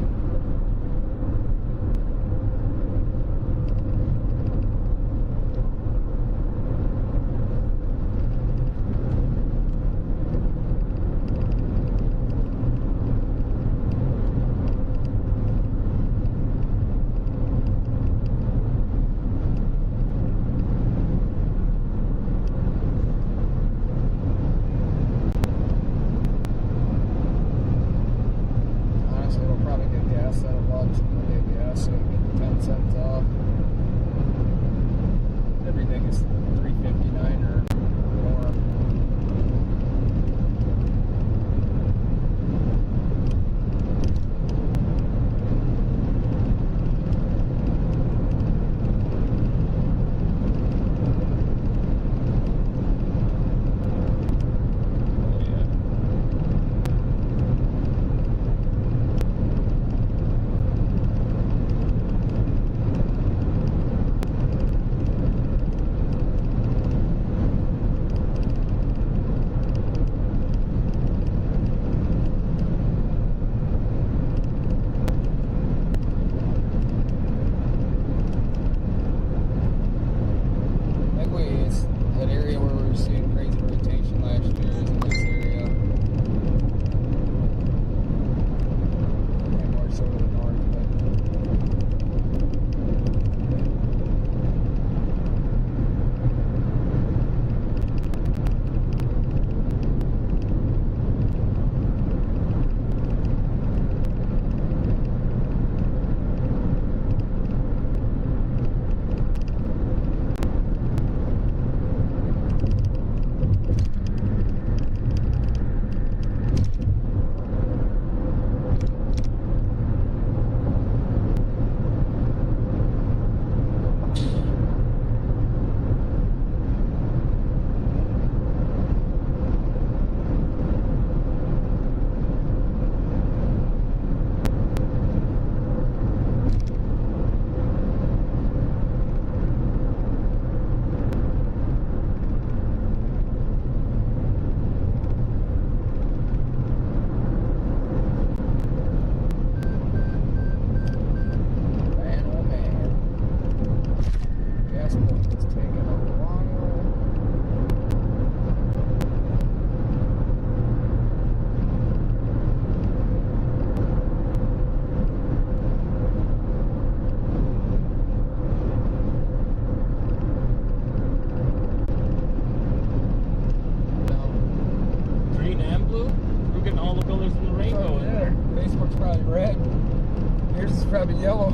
probably yellow.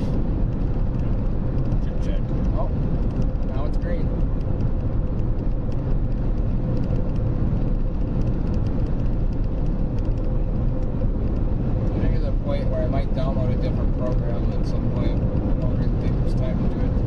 Should check. Oh, now it's green. I think there's a point where I might download a different program at some point. I don't really think there's time to do it